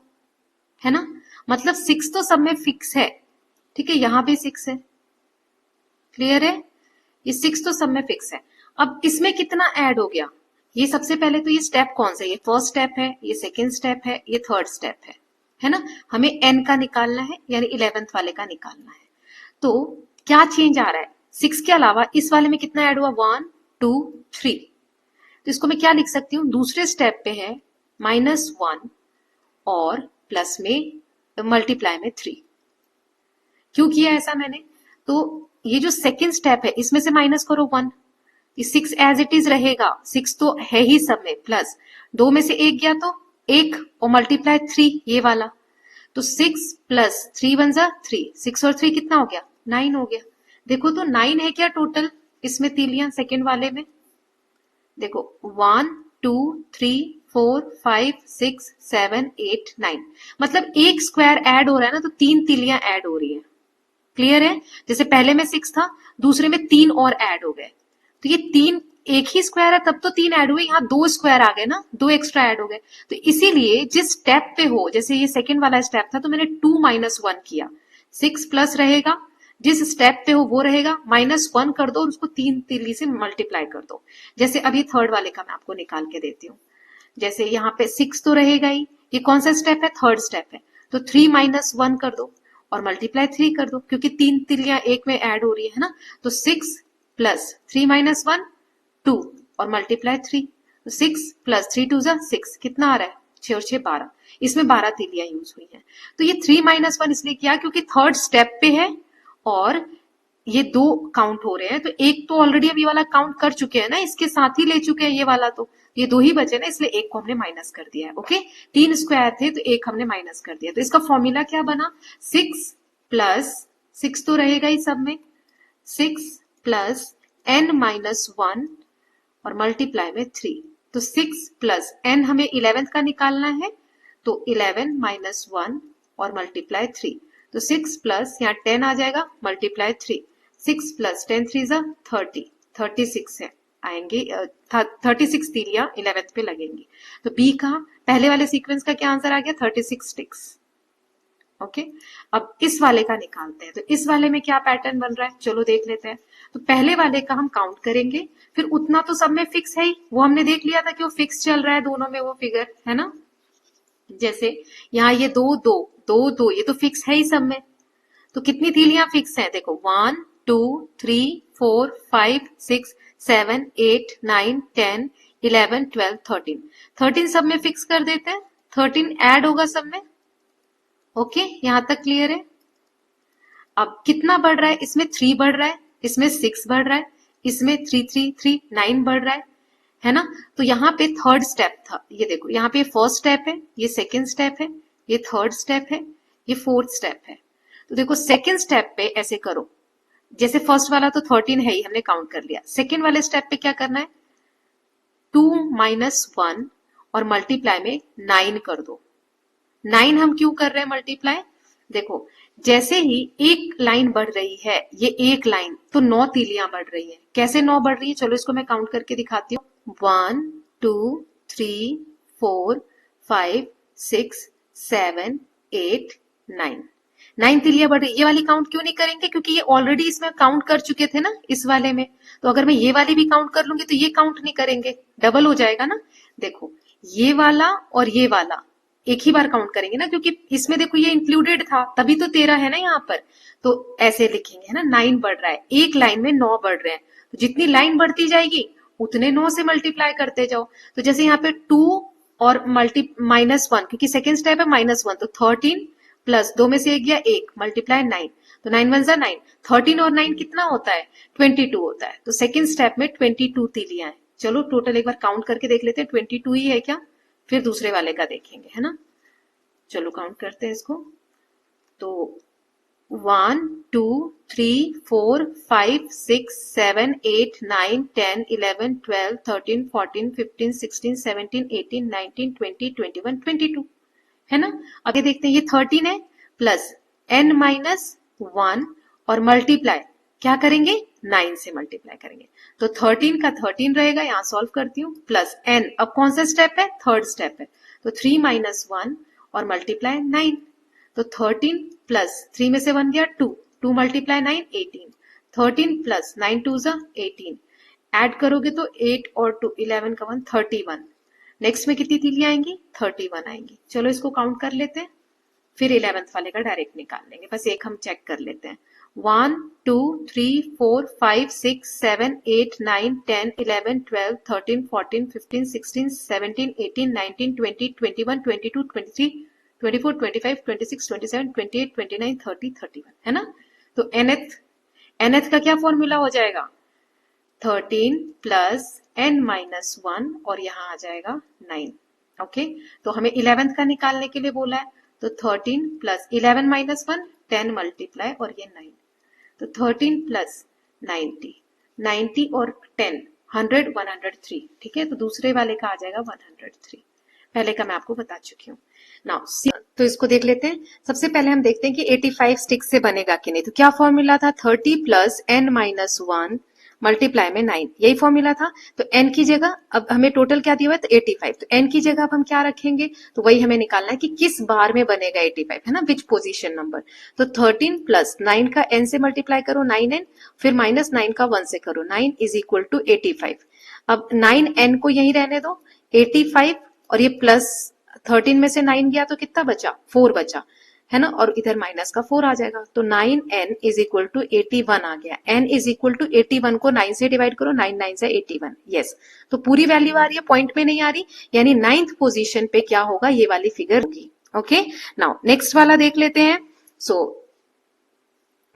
है ना, मतलब 6 तो सब में फिक्स है, ठीक है, यहां भी 6 है, क्लियर है, ये 6 तो सब में फिक्स है। अब इसमें कितना ऐड हो गया, ये सबसे पहले तो ये स्टेप कौन सा है, ये फर्स्ट स्टेप है, ये सेकेंड स्टेप है, ये थर्ड स्टेप है ना। हमें n का निकालना है, यानी 11th वाले का निकालना है। तो क्या चेंज आ रहा है, 6 के अलावा इस वाले में कितना ऐड हुआ, 1 2 3, तो इसको मैं क्या लिख सकती हूँ, दूसरे स्टेप पे है -1 और प्लस में मल्टीप्लाई में 3। क्यों किया ऐसा मैंने, तो ये जो सेकेंड स्टेप है इसमें से माइनस करो 1, ये 6 एज इट इज रहेगा, 6 तो है ही सब में, प्लस 2 में से एक गया तो 1 और मल्टीप्लाई 3 ये वाला, तो 6 प्लस 3 वन जा 3, 6 और 3 कितना हो गया, 9 हो गया। देखो तो 9 है क्या टोटल इसमें तीलियां सेकेंड वाले में, देखो 1 2 3 4 5 6 7 8 9, मतलब एक स्क्वायर ऐड हो रहा है ना, तो 3 तीलियां ऐड हो रही है, क्लियर है। जैसे पहले में 6 था, दूसरे में 3 और ऐड हो गए, तो ये 3 एक ही स्क्वायर है तब तो 3 ऐड हुए, यहाँ 2 स्क्वायर आ गए ना, 2 एक्स्ट्रा ऐड हो गए। तो इसीलिए जिस स्टेप पे हो, जैसे ये सेकेंड वाला स्टेप था तो मैंने 2 -1 किया, 6 प्लस रहेगा, जिस स्टेप पे हो वो रहेगा, -1 कर दो और उसको 3 तीली से मल्टीप्लाई कर दो। जैसे अभी थर्ड वाले का मैं आपको निकाल के देती हूँ, जैसे यहाँ पे 6 तो रहेगा ही, ये कौन सा स्टेप है, थर्ड स्टेप है, तो 3 -1 कर दो और मल्टीप्लाई 3 कर दो, क्योंकि 3 तीलियां एक में ऐड हो रही है ना, तो 6 प्लस 3 -1 2 और मल्टीप्लाई 3, तो 6 प्लस 3 2 जा 6, कितना आ रहा है, 6 और 6 12, इसमें 12 तीलियां यूज हुई हैं। तो ये 3 -1 इसलिए किया क्योंकि थर्ड स्टेप पे है और ये 2 काउंट हो रहे हैं, तो एक तो ऑलरेडी अभी वाला काउंट कर चुके हैं ना, इसके साथ ही ले चुके हैं ये वाला, तो ये 2 ही बचे ना, इसलिए एक को हमने माइनस कर दिया है, ओके। 3 स्क्वायर थे तो एक हमने माइनस कर दिया, तो इसका फॉर्मूला क्या बना, 6 प्लस 6 तो रहेगा ही सब में, 6 प्लस n -1 और मल्टीप्लाई में 3, तो 6 प्लस n हमें 11th का निकालना है, तो 11 -1 और मल्टीप्लाई 3, तो 6 प्लस यहाँ 10 आ जाएगा मल्टीप्लाई 3, 6 प्लस 10 3 जा 30, 36 है आएंगे, 36 तीलियां 11th पे लगेंगी। तो बी का पहले वाले सीक्वेंस का क्या आंसर आ गया 36 स्टिक्स। ओके, अब इस वाले का निकालते हैं। तो इस वाले में क्या पैटर्न बन रहा है, चलो देख लेते हैं। तो पहले वाले का हम काउंट करेंगे, फिर उतना तो सब में फिक्स है ही, वो हमने देख लिया था कि वो फिक्स चल रहा है दोनों में वो फिगर, है ना। जैसे यहाँ ये 2 2 2 2 ये तो फिक्स है ही सब में। तो कितनी तीलियां फिक्स हैं, देखो 1 2 3 4 5 6 7 8 9 10 11 12 13, 13 सब में फिक्स कर देते हैं, 13 ऐड होगा सब में। ओके, यहां तक क्लियर है। अब कितना बढ़ रहा है, इसमें 3 बढ़ रहा है, इसमें 6 बढ़ रहा है, इसमें 3 3 3 9 बढ़ रहा है ना। तो यहाँ पे थर्ड स्टेप था, ये देखो यहाँ पे फर्स्ट स्टेप है, ये सेकेंड स्टेप है, ये थर्ड स्टेप है, ये फोर्थ स्टेप है। तो देखो सेकेंड स्टेप पे ऐसे करो, जैसे फर्स्ट वाला तो 13 है ही, हमने काउंट कर लिया। सेकेंड वाले स्टेप पे क्या करना है, 2 माइनस 1 और मल्टीप्लाई में 9 कर दो। 9 हम क्यों कर रहे हैं मल्टीप्लाई, देखो जैसे ही एक लाइन बढ़ रही है, ये एक लाइन, तो 9 तीलियां बढ़ रही है। कैसे 9 बढ़ रही है, चलो इसको मैं काउंट करके दिखाती हूँ। 1 2 3 4 5 6 7 8 9, 9 तीलियां बढ़ रही। ये वाली काउंट क्यों नहीं करेंगे, क्योंकि ये ऑलरेडी इसमें काउंट कर चुके थे ना इस वाले में। तो अगर मैं ये वाली भी काउंट कर लूंगी तो ये काउंट नहीं करेंगे, डबल हो जाएगा ना। देखो ये वाला और ये वाला एक ही बार काउंट करेंगे ना, क्योंकि इसमें देखो ये इंक्लूडेड था, तभी तो 13 है ना यहाँ पर। तो ऐसे लिखेंगे है ना, 9 बढ़ रहा है, एक लाइन में 9 बढ़ रहे हैं। तो जितनी लाइन बढ़ती जाएगी उतने 9 से मल्टीप्लाई करते जाओ। तो जैसे यहाँ पे 2 और -1, क्योंकि सेकेंड स्टेप है -1, तो 13 प्लस 2 में से एक गया 1 मल्टीप्लाई 9, तो 9 1 9, 13 और 9 कितना होता है 22 होता है। तो सेकेंड स्टेप में 22 तीलियां है। चलो टोटल एक बार काउंट करके देख लेते हैं, 22 ही है क्या, फिर दूसरे वाले का देखेंगे, है ना। चलो काउंट करते हैं इसको। तो 1 2 3 4 5 6 7 8 9 10 11 12 13 14 15 16 17 18 19 20 21 22, है ना। आगे देखते हैं, ये 13 है प्लस n माइनस 1 और मल्टीप्लाई क्या करेंगे 9 से मल्टीप्लाई करेंगे। तो 13 का 13 रहेगा, यहां सॉल्व करती हूँ, प्लस n, अब कौन सा स्टेप है, थर्ड स्टेप है। तो 3 माइनस 1 और मल्टीप्लाई 9, तो 13 प्लस 3 में से 1 गया 2, 2 मल्टीप्लाई 9 18, 13 प्लस 9 2 जा 18, ऐड करोगे तो 8 और 2 11 का 1 31। नेक्स्ट में कितनी तीलियां आएंगी 31 आएंगी। चलो इसको काउंट कर लेते हैं, फिर 11th वाले का डायरेक्ट निकाल लेंगे। बस एक हम चेक कर लेते हैं, 1 2 3 4 5 6 7 8 9 10 11 12 13 14 15 16 17 18 19 20 21 22 23 24 25 26 27 28 29 30 31, है ना। तो nth का क्या फॉर्मूला हो जाएगा, 13 प्लस n माइनस 1 और यहाँ आ जाएगा 9। ओके, तो हमें 11th का निकालने के लिए बोला है, तो 13 प्लस 11 माइनस 1 10 मल्टीप्लाई और ये 9, तो 13 प्लस 90 और 10 100 103, ठीक है। तो दूसरे वाले का आ जाएगा 103, पहले का मैं आपको बता चुकी हूँ। नाउ तो इसको देख लेते हैं। सबसे पहले हम देखते हैं कि 85 स्टिक से बनेगा कि नहीं। तो क्या फॉर्मूला था, 30 प्लस n माइनस 1 मल्टीप्लाई में 9, यही फॉर्मूला था। तो n की जगह अब हमें टोटल क्या दिया हुआ है, तो 85, तो n की जगह अब हम क्या रखेंगे, तो वही हमें निकालना है कि किस बार में बनेगा 85, है ना, विच पोजीशन नंबर। तो 13 प्लस 9 का n से मल्टीप्लाई करो 9n, फिर माइनस 9 का 1 से करो 9 इज इक्वल टू 85। अब 9n को यही रहने दो 85, और ये प्लस 13 में से 9 गया तो कितना बचा 4 बचा, है ना, और इधर माइनस का 4 आ जाएगा। तो 9n इज इक्वल टू 81 आ गया। n इज इक्वल टू 81 को 9 से डिवाइड करो, 9 9 से 81, यस। तो पूरी वैल्यू आ रही है, पॉइंट में नहीं आ रही, यानी 9th पोजीशन पे क्या होगा, ये वाली फिगर होगी। ओके, नाउ नेक्स्ट वाला देख लेते हैं। सो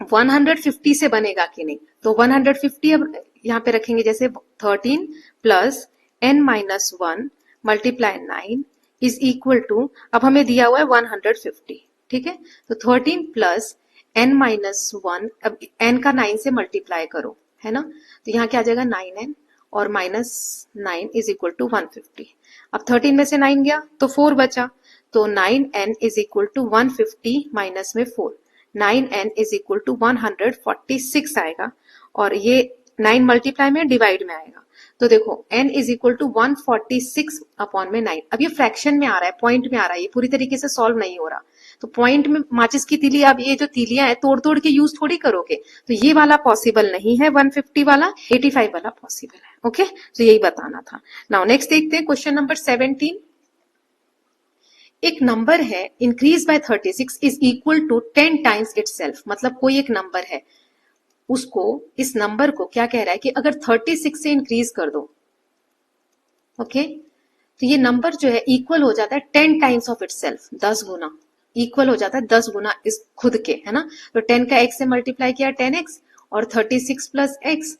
150 से बनेगा कि नहीं, तो 150 अब यहाँ पे रखेंगे, जैसे 13 plus n minus 1 multiply 9 is equal to, अब हमें दिया हुआ है 150, ठीक है। तो 13 प्लस n माइनस 1, अब n का 9 से मल्टीप्लाई करो, है ना। तो यहाँ क्या आ जाएगा 9n और माइनस 9 इज इक्वल टू 150। अब 13 में से 9 गया तो 4 बचा, तो 9n is equal to 150 minus में 4, 9n इज इक्वल टू 146 आएगा, और ये 9 मल्टीप्लाई में डिवाइड में आएगा। तो देखो n is equal to 146 upon में 9। अब ये फ्रैक्शन में आ रहा है, पॉइंट में आ रहा है, ये पूरी तरीके से सॉल्व नहीं हो रहा। तो पॉइंट में माचिस की तीली, अब ये जो तीलियां है तोड़ तोड़ के यूज थोड़ी करोगे, तो ये वाला पॉसिबल नहीं है 150 वाला, 85 वाला पॉसिबल है। ओके, तो यही बताना था। नाउ नेक्स्ट देखते हैं क्वेश्चन नंबर 17। एक नंबर है increase by 36 is equal to 10 times itself. मतलब कोई एक नंबर है, उसको, इस नंबर को क्या कह रहा है कि अगर 36 से इंक्रीज कर दो, ओके, तो ये नंबर जो है इक्वल हो जाता है 10 times of itself, 10 Guna equal हो जाता है, 10 गुना इस खुद के, है ना। तो 10 का x से मल्टीप्लाई किया 10x, और 36 प्लस x,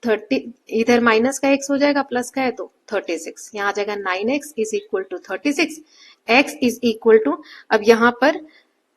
30 इधर माइनस का x हो जाएगा, प्लस का है तो 36, यहाँ आ जाएगा 9x is equal to 36, x is equal to, अब यहाँ पर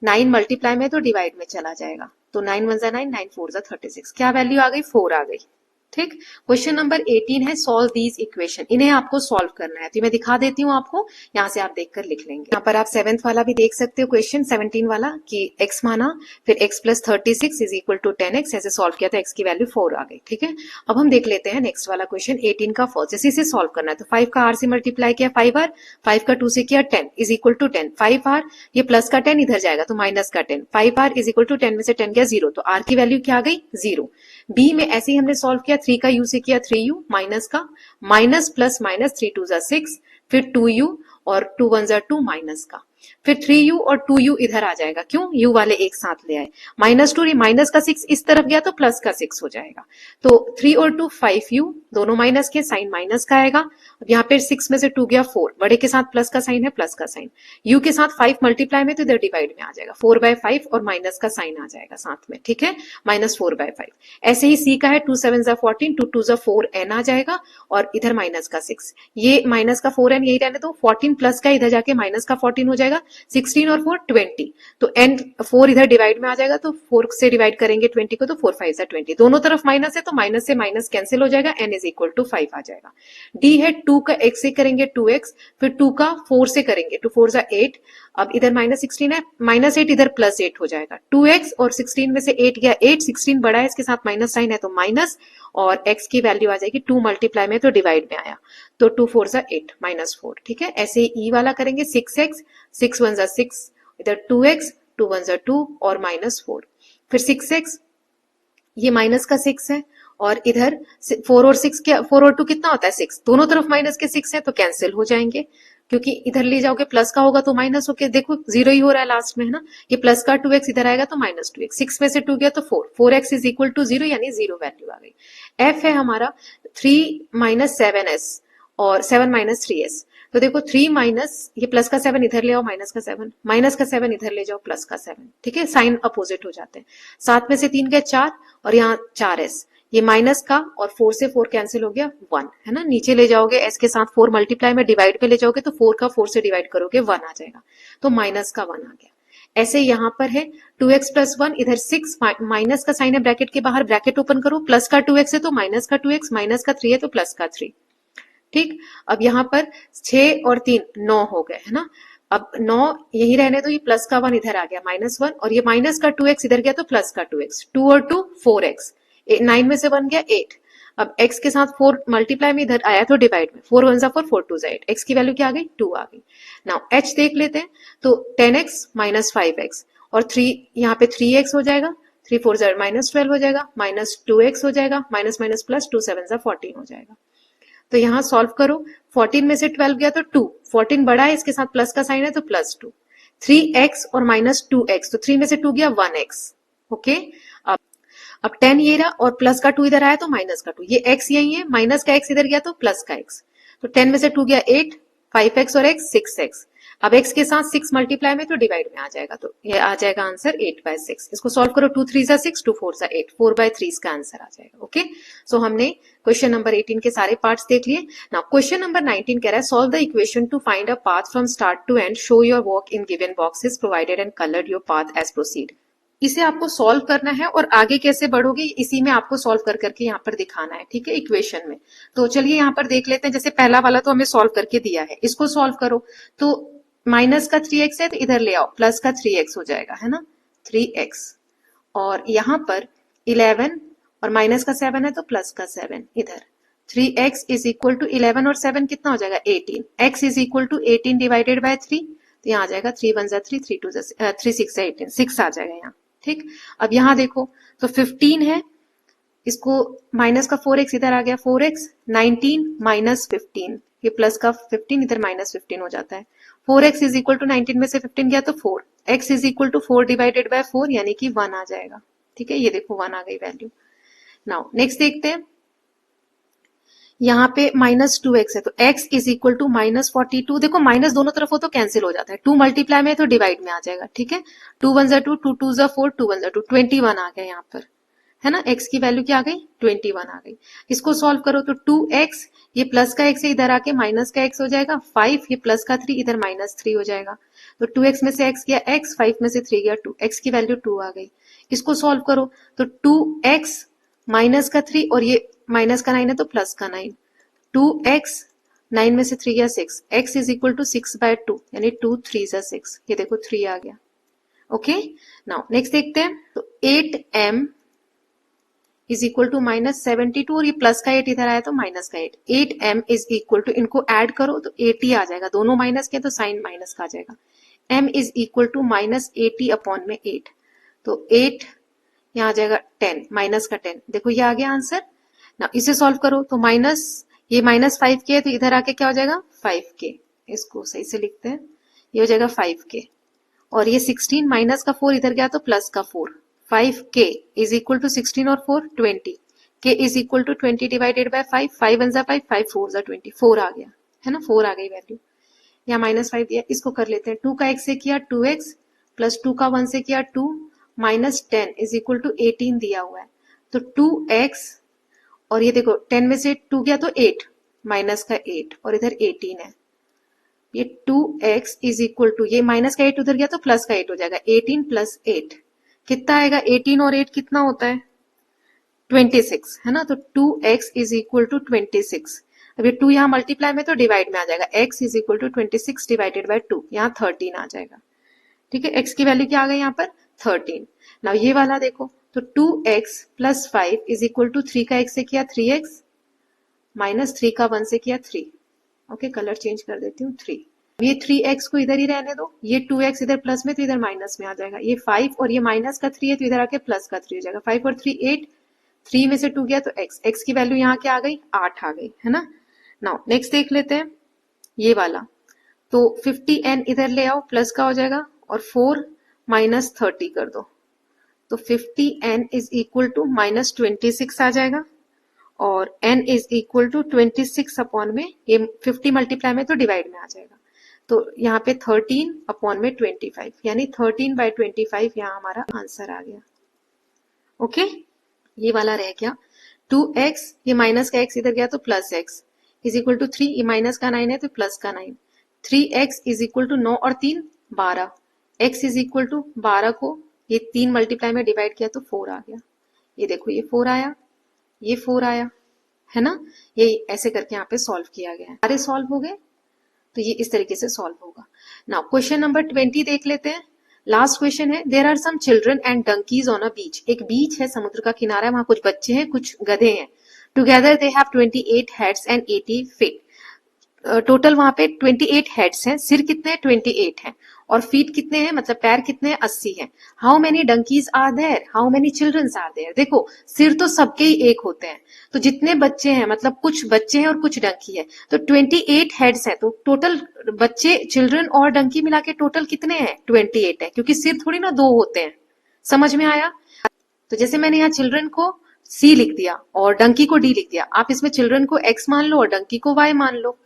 9 मल्टीप्लाई में तो डिवाइड में चला जाएगा, तो 9 1 जा 9, 9 4 जा 36, क्या वैल्यू आ गई, 4 आ गई। ठीक, क्वेश्चन नंबर 18 है सॉल्व दीज इक्वेशन। इन्हें आपको सॉल्व करना है, तो मैं दिखा देती हूँ आपको, यहाँ से आप देखकर लिख लेंगे। यहाँ पर आप 7th वाला भी देख सकते हो, क्वेश्चन 17 वाला, कि x माना, फिर x plus 36 is equal to 10x, ऐसे सॉल्व किया तो x की वैल्यू 4 आ गई। ठीक है, अब हम देख लेते हैं नेक्स्ट वाला क्वेश्चन 18 का फर्स्ट। जैसे इसे सॉल्व करना है तो 5 का r से मल्टीप्लाई किया 5 बार, 5 का 2 से किया 10 इज इक्वल टू 10, 5r, ये प्लस का 10 इधर जाएगा तो माइनस का 10, 5r इज इक्वल टू 10 में से 10 गया 0, तो r की वैल्यू क्या आ गई, 0। बी में ऐसे ही हमने सॉल्व किया, 3 का u से किया 3u, माइनस का, माइनस प्लस माइनस, 3 2 जा 6, फिर 2u, और 2 1 जा 2, माइनस का, फिर 3u और 2u इधर आ जाएगा, क्यों, u वाले एक साथ ले आए, माइनस 2, माइनस का 6 इस तरफ गया तो प्लस का 6 हो जाएगा, तो 3 और 2 5u, दोनों माइनस के, साइन माइनस का आएगा। अब यहाँ पे 6 में से 2 गया 4, बड़े के साथ प्लस का साइन है, प्लस का साइन, u के साथ 5 मल्टीप्लाई में तो इधर डिवाइड में आ जाएगा, 4/5 और माइनस का साइन आ जाएगा साथ में। ठीक है, माइनस 4/5। ऐसे ही c का है 2 7 जा 14, 2 2 जा 4n आ जाएगा, और इधर माइनस का 6, ये माइनस का 4n यही रहने दो, 14 प्लस का इधर जाके माइनस का 14 हो जाएगा, 16 और 4 20, तो n 4 इधर डिवाइड में आ जाएगा, तो 4 से डिवाइड करेंगे 20 को तो 4 5 जा 20, दोनों तरफ माइनस है तो माइनस से माइनस कैंसिल हो जाएगा, n इज इक्वल टू 5 आ जाएगा। d है 2 का x से करेंगे 2x, फिर 2 का 4 से करेंगे, 2 4 जा 8, अब इधर माइनस 16 है, माइनस 8 इधर प्लस 8 हो जाएगा, 2x और 16 में से 8 गया 8, 16 बड़ा है, इसके साथ माइनस साइन है तो माइनस, और x की वैल्यू आ जाएगी 2 मल्टीप्लाई में तो डिवाइड में आया, तो 2 4 जा 8, माइनस 4। ठीक है, ऐसे ही e वाला करेंगे 6x, 6 1 जा 6, इधर 2x, 2 1 जा 2, और माइनस 4, फिर 6x, ये माइनस का 6 है, और इधर 4 और 6 क्या, 4 और 2 कितना होता है 6, दोनों तरफ माइनस के 6 है तो कैंसिल हो जाएंगे, क्योंकि इधर ले जाओगे प्लस का होगा तो माइनस होके, देखो 0 ही हो रहा है लास्ट में, है ना, ये प्लस का 2x इधर आएगा तो माइनस 2x, 6 में से 2 गया तो 4, 4x इज इक्वल टू 0, यानी 0 वैल्यू आ गई। f है हमारा 3 माइनस 7s और 7 माइनस 3s, तो देखो 3 माइनस, ये प्लस का 7 इधर ले आओ, माइनस का 7, माइनस का 7 इधर ले जाओ, प्लस का 7। ठीक है, साइन अपोजिट हो जाते हैं, 7 में से 3 गया 4, और यहाँ 4s, ये माइनस का, और 4 से 4 कैंसिल हो गया 1, है ना, नीचे ले जाओगे s के साथ 4 मल्टीप्लाई में डिवाइड में ले जाओगे तो 4 का 4 से डिवाइड करोगे 1 आ जाएगा, तो माइनस का 1 आ गया। ऐसे यहाँ पर है 2x प्लस 1, इधर 6, माइनस का साइन है ब्रैकेट के बाहर, ब्रैकेट ओपन करो, प्लस का 2x है तो माइनस का 2x, माइनस का 3 है तो प्लस का 3। ठीक, अब यहाँ पर 6 और 3 9 हो गए, है ना, अब 9 यही रहने दो, ये प्लस का 1 इधर आ गया -1, और ये माइनस का 2x इधर गया तो प्लस का 2x, 2 और 2 4x, 9 में से 1 गया 8, अब x के साथ 4 मल्टीप्लाई में इधर आया तो डिवाइड में, 4 1 जा 4, 4 2 जा 8, x की वैल्यू क्या आ गई 2 आ गई। नाउ h देख लेते हैं, तो 10x माइनस 5x, और 3 यहाँ पे 3x हो जाएगा, 3 4 जा -12 हो जाएगा, माइनस 2x हो जाएगा, माइनस माइनस प्लस 2 7 जा 14 हो जाएगा। तो यहाँ सॉल्व करो, 14 में से 12 गया तो 2, 14 बड़ा है, इसके साथ प्लस का साइन है तो प्लस 2, 3x और माइनस 2x, तो 3 में से 2 गया 1x। ओके, अब 10 ये रहा, और प्लस का 2 इधर आया तो माइनस का 2, ये x यही है, माइनस का x इधर गया तो प्लस का x, तो 10 में से 2 गया 8, 5x और x 6x, अब x के साथ 6 मल्टीप्लाई में तो डिवाइड में आ जाएगा, तो ये आ जाएगा आंसर 8/6। इसको सॉल्व करो, 2 3 जा 6, 2 4 जा 8, 4/3 इसका आंसर आ जाएगा। ओके, सो हमने क्वेश्चन नंबर 18 के सारे पार्ट्स देख लिए। नाउ क्वेश्चन नंबर 19 कह रहा है solve the equation to find a path from start to end, show your work in given boxes provided and coloured your path as proceed. इसे आपको सॉल्व करना है, और आगे कैसे बढ़ोगे इसी में आपको सॉल्व कर करके यहाँ पर दिखाना है। ठीक है, इक्वेशन में। तो चलिए यहाँ पर देख लेते हैं, जैसे पहला वाला तो हमें सॉल्व करके दिया है, इसको सॉल्व करो, तो माइनस का 3x है तो इधर ले आओ, प्लस का 3x हो जाएगा, है ना, 3x, और यहाँ पर 11 और माइनस का 7 है तो प्लस का 7 इधर। 3x इज इक्वल टू 11 और 7 कितना हो जाएगा 18। x is equal to 18 divided by 3, तो यहाँ आ जाएगा 3 1 3, 3 2 3 6 18, 6 आ जाएगा यहाँ। ठीक, अब यहाँ देखो तो 15 है, इसको माइनस का 4x इधर आ गया, 4x 19 माइनस 15, ये प्लस का 15 इधर माइनस 15 हो जाता है। 4x इज इक्वल टू 19 में से 15 गया तो 4, x is equal to 4 divided by 4 यानी कि 1 आ जाएगा। ठीक है, ये देखो 1 आ गई वैल्यू। नाउ नेक्स्ट देखते हैं, यहाँ पे माइनस 2x है तो x is equal to minus 42। देखो माइनस दोनों तरफ हो तो कैंसिल हो जाता है, 2 मल्टीप्लाई में तो डिवाइड में आ जाएगा। ठीक है, 2 1 2, 2 2 4, 2 1 2, 21 आ गया यहाँ पर, है ना। x की वैल्यू क्या आ गई 21 आ गई। इसको सॉल्व करो तो 2x, ये प्लस का x है इधर आके माइनस का x हो जाएगा, 5 ये प्लस का 3 इधर माइनस 3 हो जाएगा। तो 2x में से x गया x, 5 में से 3 गया 2, x की वैल्यू 2 आ गई। इसको सॉल्व करो तो 2x माइनस का 3 और ये माइनस का 9 है तो प्लस का 9, 2x 9 में से 3 गया 6, x इज इक्वल टू 6/2 यानी 2 3 6, ये देखो 3 आ गया। ओके, नाउ नेक्स्ट देखते हैं, तो 8m is equal to minus 72 और ये प्लस का 8 इधर आया तो माइनस का 8, 8m इज इक्वल टू, इनको ऐड करो तो 80 आ जाएगा, दोनों माइनस के तो साइन माइनस का आ जाएगा। m is equal to minus 80 upon में 8, तो 8 यहाँ आ जाएगा 10 माइनस का 10, देखो ये आ गया आंसर ना। इसे सॉल्व करो तो माइनस, ये माइनस 5k है तो इधर आके क्या हो जाएगा 5k, इसको सही से लिखते हैं, ये हो जाएगा 5k, और ये 16 माइनस का 4 इधर गया तो प्लस का 4, 5k इज इक्वल टू 16 और 4 20, k is equal to 20 divided by 5, 5 1 5, 5 4 20, 4 आ गया, है ना, 4 आ गई वैल्यू। यहाँ माइनस 5 दिया, इसको कर लेते हैं, 2 का x से किया 2x, प्लस 2 का 1 से किया 2, माइनस 10 इज इक्वल टू 18 दिया हुआ है, तो 2x, और ये देखो 10 में से 2 गया तो 8, माइनस का 8 और इधर 18 है, ये 2x इज इक्वल टू, ये माइनस का 8 उधर गया तो प्लस का 8 हो जाएगा, 18 प्लस 8 कितना आएगा, 18 और 8 कितना होता है 26, है ना, तो 2x इज इक्वल टू 26। अब ये 2 यहाँ मल्टीप्लाई में तो डिवाइड में आ जाएगा, x is equal to 26 divided by 2, यहाँ 13 आ जाएगा। ठीक है, x की वैल्यू क्या आ गई यहाँ पर 13। नाउ ये वाला देखो तो 2x plus 5 is equal to 3 का x से किया 3x, माइनस 3 का 1 से किया 3, ओके कलर चेंज कर देती हूँ 3, ये 3x को इधर ही रहने दो, ये 2x इधर प्लस में तो इधर माइनस में आ जाएगा, ये 5 और ये माइनस का 3 है तो इधर आके प्लस का 3 हो जाएगा, 5 और 3 8, 3 में से 2 गया तो x की वैल्यू यहाँ क्या आ गई 8 आ गई, है ना। नाउ नेक्स्ट देख लेते हैं ये वाला, तो 50n इधर ले आओ, प्लस का हो जाएगा और 4 माइनस 30 कर दो, तो 50n is equal to minus 26 आ जाएगा, और n is equal to 26 upon में, ये 50 मल्टीप्लाई में तो डिवाइड में आ जाएगा, तो यहाँ पे 13 अपॉन में 25 यानी 13/25 यहाँ हमारा आंसर आ गया। ओके, ये वाला रह गया 2x, ये माइनस का x इधर गया तो plus x is equal to 3, ये माइनस का 9 है तो प्लस का 9, 3x इज इक्वल टू 9 और 3 12, x इज इक्वल टू 12 को ये 3 मल्टीप्लाई में डिवाइड किया तो 4 आ गया, ये देखो ये 4 आया, ये 4 आया, है ना। ये ऐसे करके यहाँ पे सॉल्व किया गया है, सारे सॉल्व हो गए, तो ये इस तरीके से सॉल्व होगा। नाउ क्वेश्चन नंबर 20 देख लेते हैं, लास्ट क्वेश्चन है, there are some children and donkeys on a beach, एक बीच है, समुद्र का किनारा है, वहां कुछ बच्चे हैं कुछ गधे हैं, together they have 28 heads and 80 feet, total वहां पे 28 हेड्स हैं, सिर कितने हैं 28 हैं, और फीट कितने हैं मतलब पैर कितने हैं 80 हैं। How many donkeys are there, how many childrens are there, देखो सिर तो सबके ही एक होते हैं, तो जितने बच्चे हैं मतलब कुछ बच्चे हैं और कुछ डंकी है, तो 28 हेड्स है, तो टोटल बच्चे चिल्ड्रन और डंकी मिला के टोटल कितने हैं 28 है, क्योंकि सिर थोड़ी ना 2 होते हैं, समझ में आया। तो जैसे मैंने यहाँ चिल्ड्रन को C लिख दिया और डंकी को D लिख दिया, आप इसमें चिल्ड्रन को X मान लो और डंकी को Y मान लो,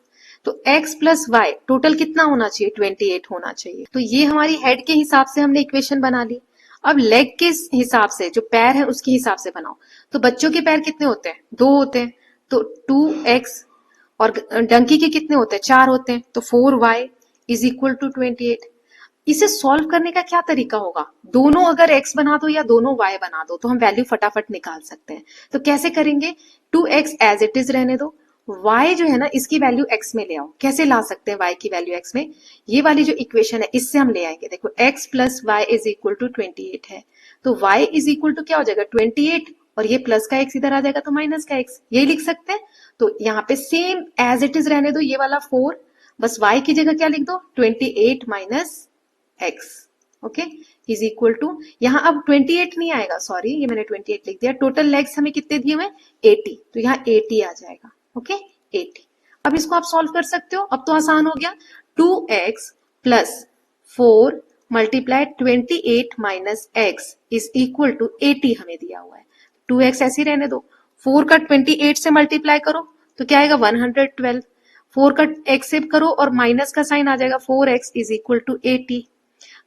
तो x प्लस वाई टोटल कितना होना चाहिए 28 होना चाहिए। तो ये हमारी हेड के हिसाब से हमने इक्वेशन बना ली। अब लेग के हिसाब से, जो पैर है उसके हिसाब से बनाओ, तो बच्चों के पैर कितने होते हैं 2 होते हैं, तो 2x, और डंकी के कितने होते हैं 4 होते हैं, तो 4y इज इक्वल टू 28। इसे सॉल्व करने का क्या तरीका होगा, दोनों अगर x बना दो या दोनों y बना दो तो हम वैल्यू फटाफट निकाल सकते हैं। तो कैसे करेंगे, 2x एज इट इज रहने दो y जो है ना इसकी वैल्यू x में ले आओ। कैसे ला सकते हैं y की वैल्यू x में? ये वाली जो इक्वेशन है इससे हम ले आएंगे। देखो x plus y is equal to 28 है, तो y इज इक्वल टू क्या हो जाएगा 28, और ये प्लस का x इधर आ जाएगा तो माइनस का x, यही लिख सकते हैं। तो यहाँ पे सेम एज इट इज रहने दो ये वाला 4, बस y की जगह क्या लिख दो 28 minus x, okay, is equal to, यहाँ अब 28 नहीं आएगा, सॉरी ये मैंने 28 लिख दिया। टोटल लेग्स हमें कितने दिए हुए 80, तो यहाँ 80 आ जाएगा, ओके 80। अब इसको आप सॉल्व कर सकते हो, अब तो आसान हो गया। 2x plus 4 multiply 28 minus x is equal to 80 हमें दिया हुआ है। 2x ऐसे ही रहने दो, 4 का 28 से मल्टीप्लाई करो तो क्या आएगा 112, 4 का x से करो और माइनस का साइन आ जाएगा 4x इज इक्वल टू 80।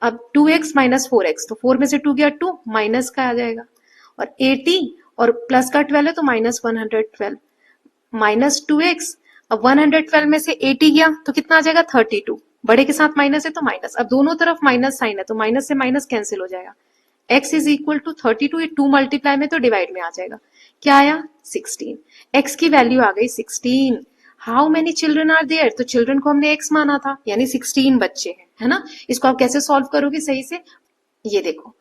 अब 2x माइनस 4x, तो 4 में से 2 गया 2, माइनस का आ जाएगा, और 80 और प्लस का 12 है तो माइनस 112, माइनस 2x। अब 112 में से 80 गया तो कितना आ जाएगा 32, बड़े के साथ माइनस है तो माइनस, अब दोनों तरफ माइनस साइन है तो माइनस से माइनस कैंसिल हो जाएगा। x इज इक्वल टू 32, ये 2 मल्टीप्लाई में तो डिवाइड में आ जाएगा, क्या आया 16, x की वैल्यू आ गई 16। How many children are there, तो चिल्ड्रन को हमने x माना था, यानी 16 बच्चे हैं, है ना। इसको आप कैसे सॉल्व करोगे सही से, ये देखो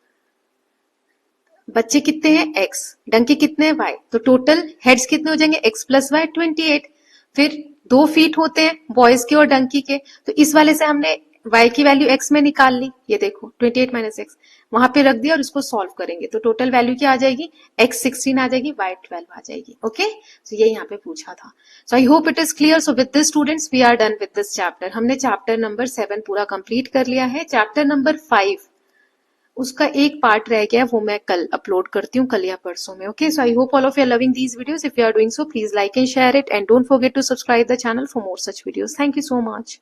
बच्चे कितने हैं x, डंकी कितने हैं y, तो टोटल हेड्स कितने हो जाएंगे x प्लस वाई 28। फिर 2 फीट होते हैं बॉयज के और डंकी के, तो इस वाले से हमने y की वैल्यू x में निकाल ली, ये देखो 28 माइनस एक्स वहां पे रख दिया और इसको सॉल्व करेंगे तो टोटल वैल्यू क्या आ जाएगी x 16 आ जाएगी, y 12 आ जाएगी, ओके। तो ये यहाँ पे पूछा था। So I hope it is clear. So with this students we are done with this chapter. हमने चैप्टर नंबर 7 पूरा कंप्लीट कर लिया है। चैप्टर नंबर 5 उसका एक पार्ट रह गया, वो मैं कल अपलोड करती हूँ, कल या परसों में, okay. So I hope all of you are loving these videos. If you are doing so please like and share it and don't forget to subscribe the channel for more such videos. Thank you so much.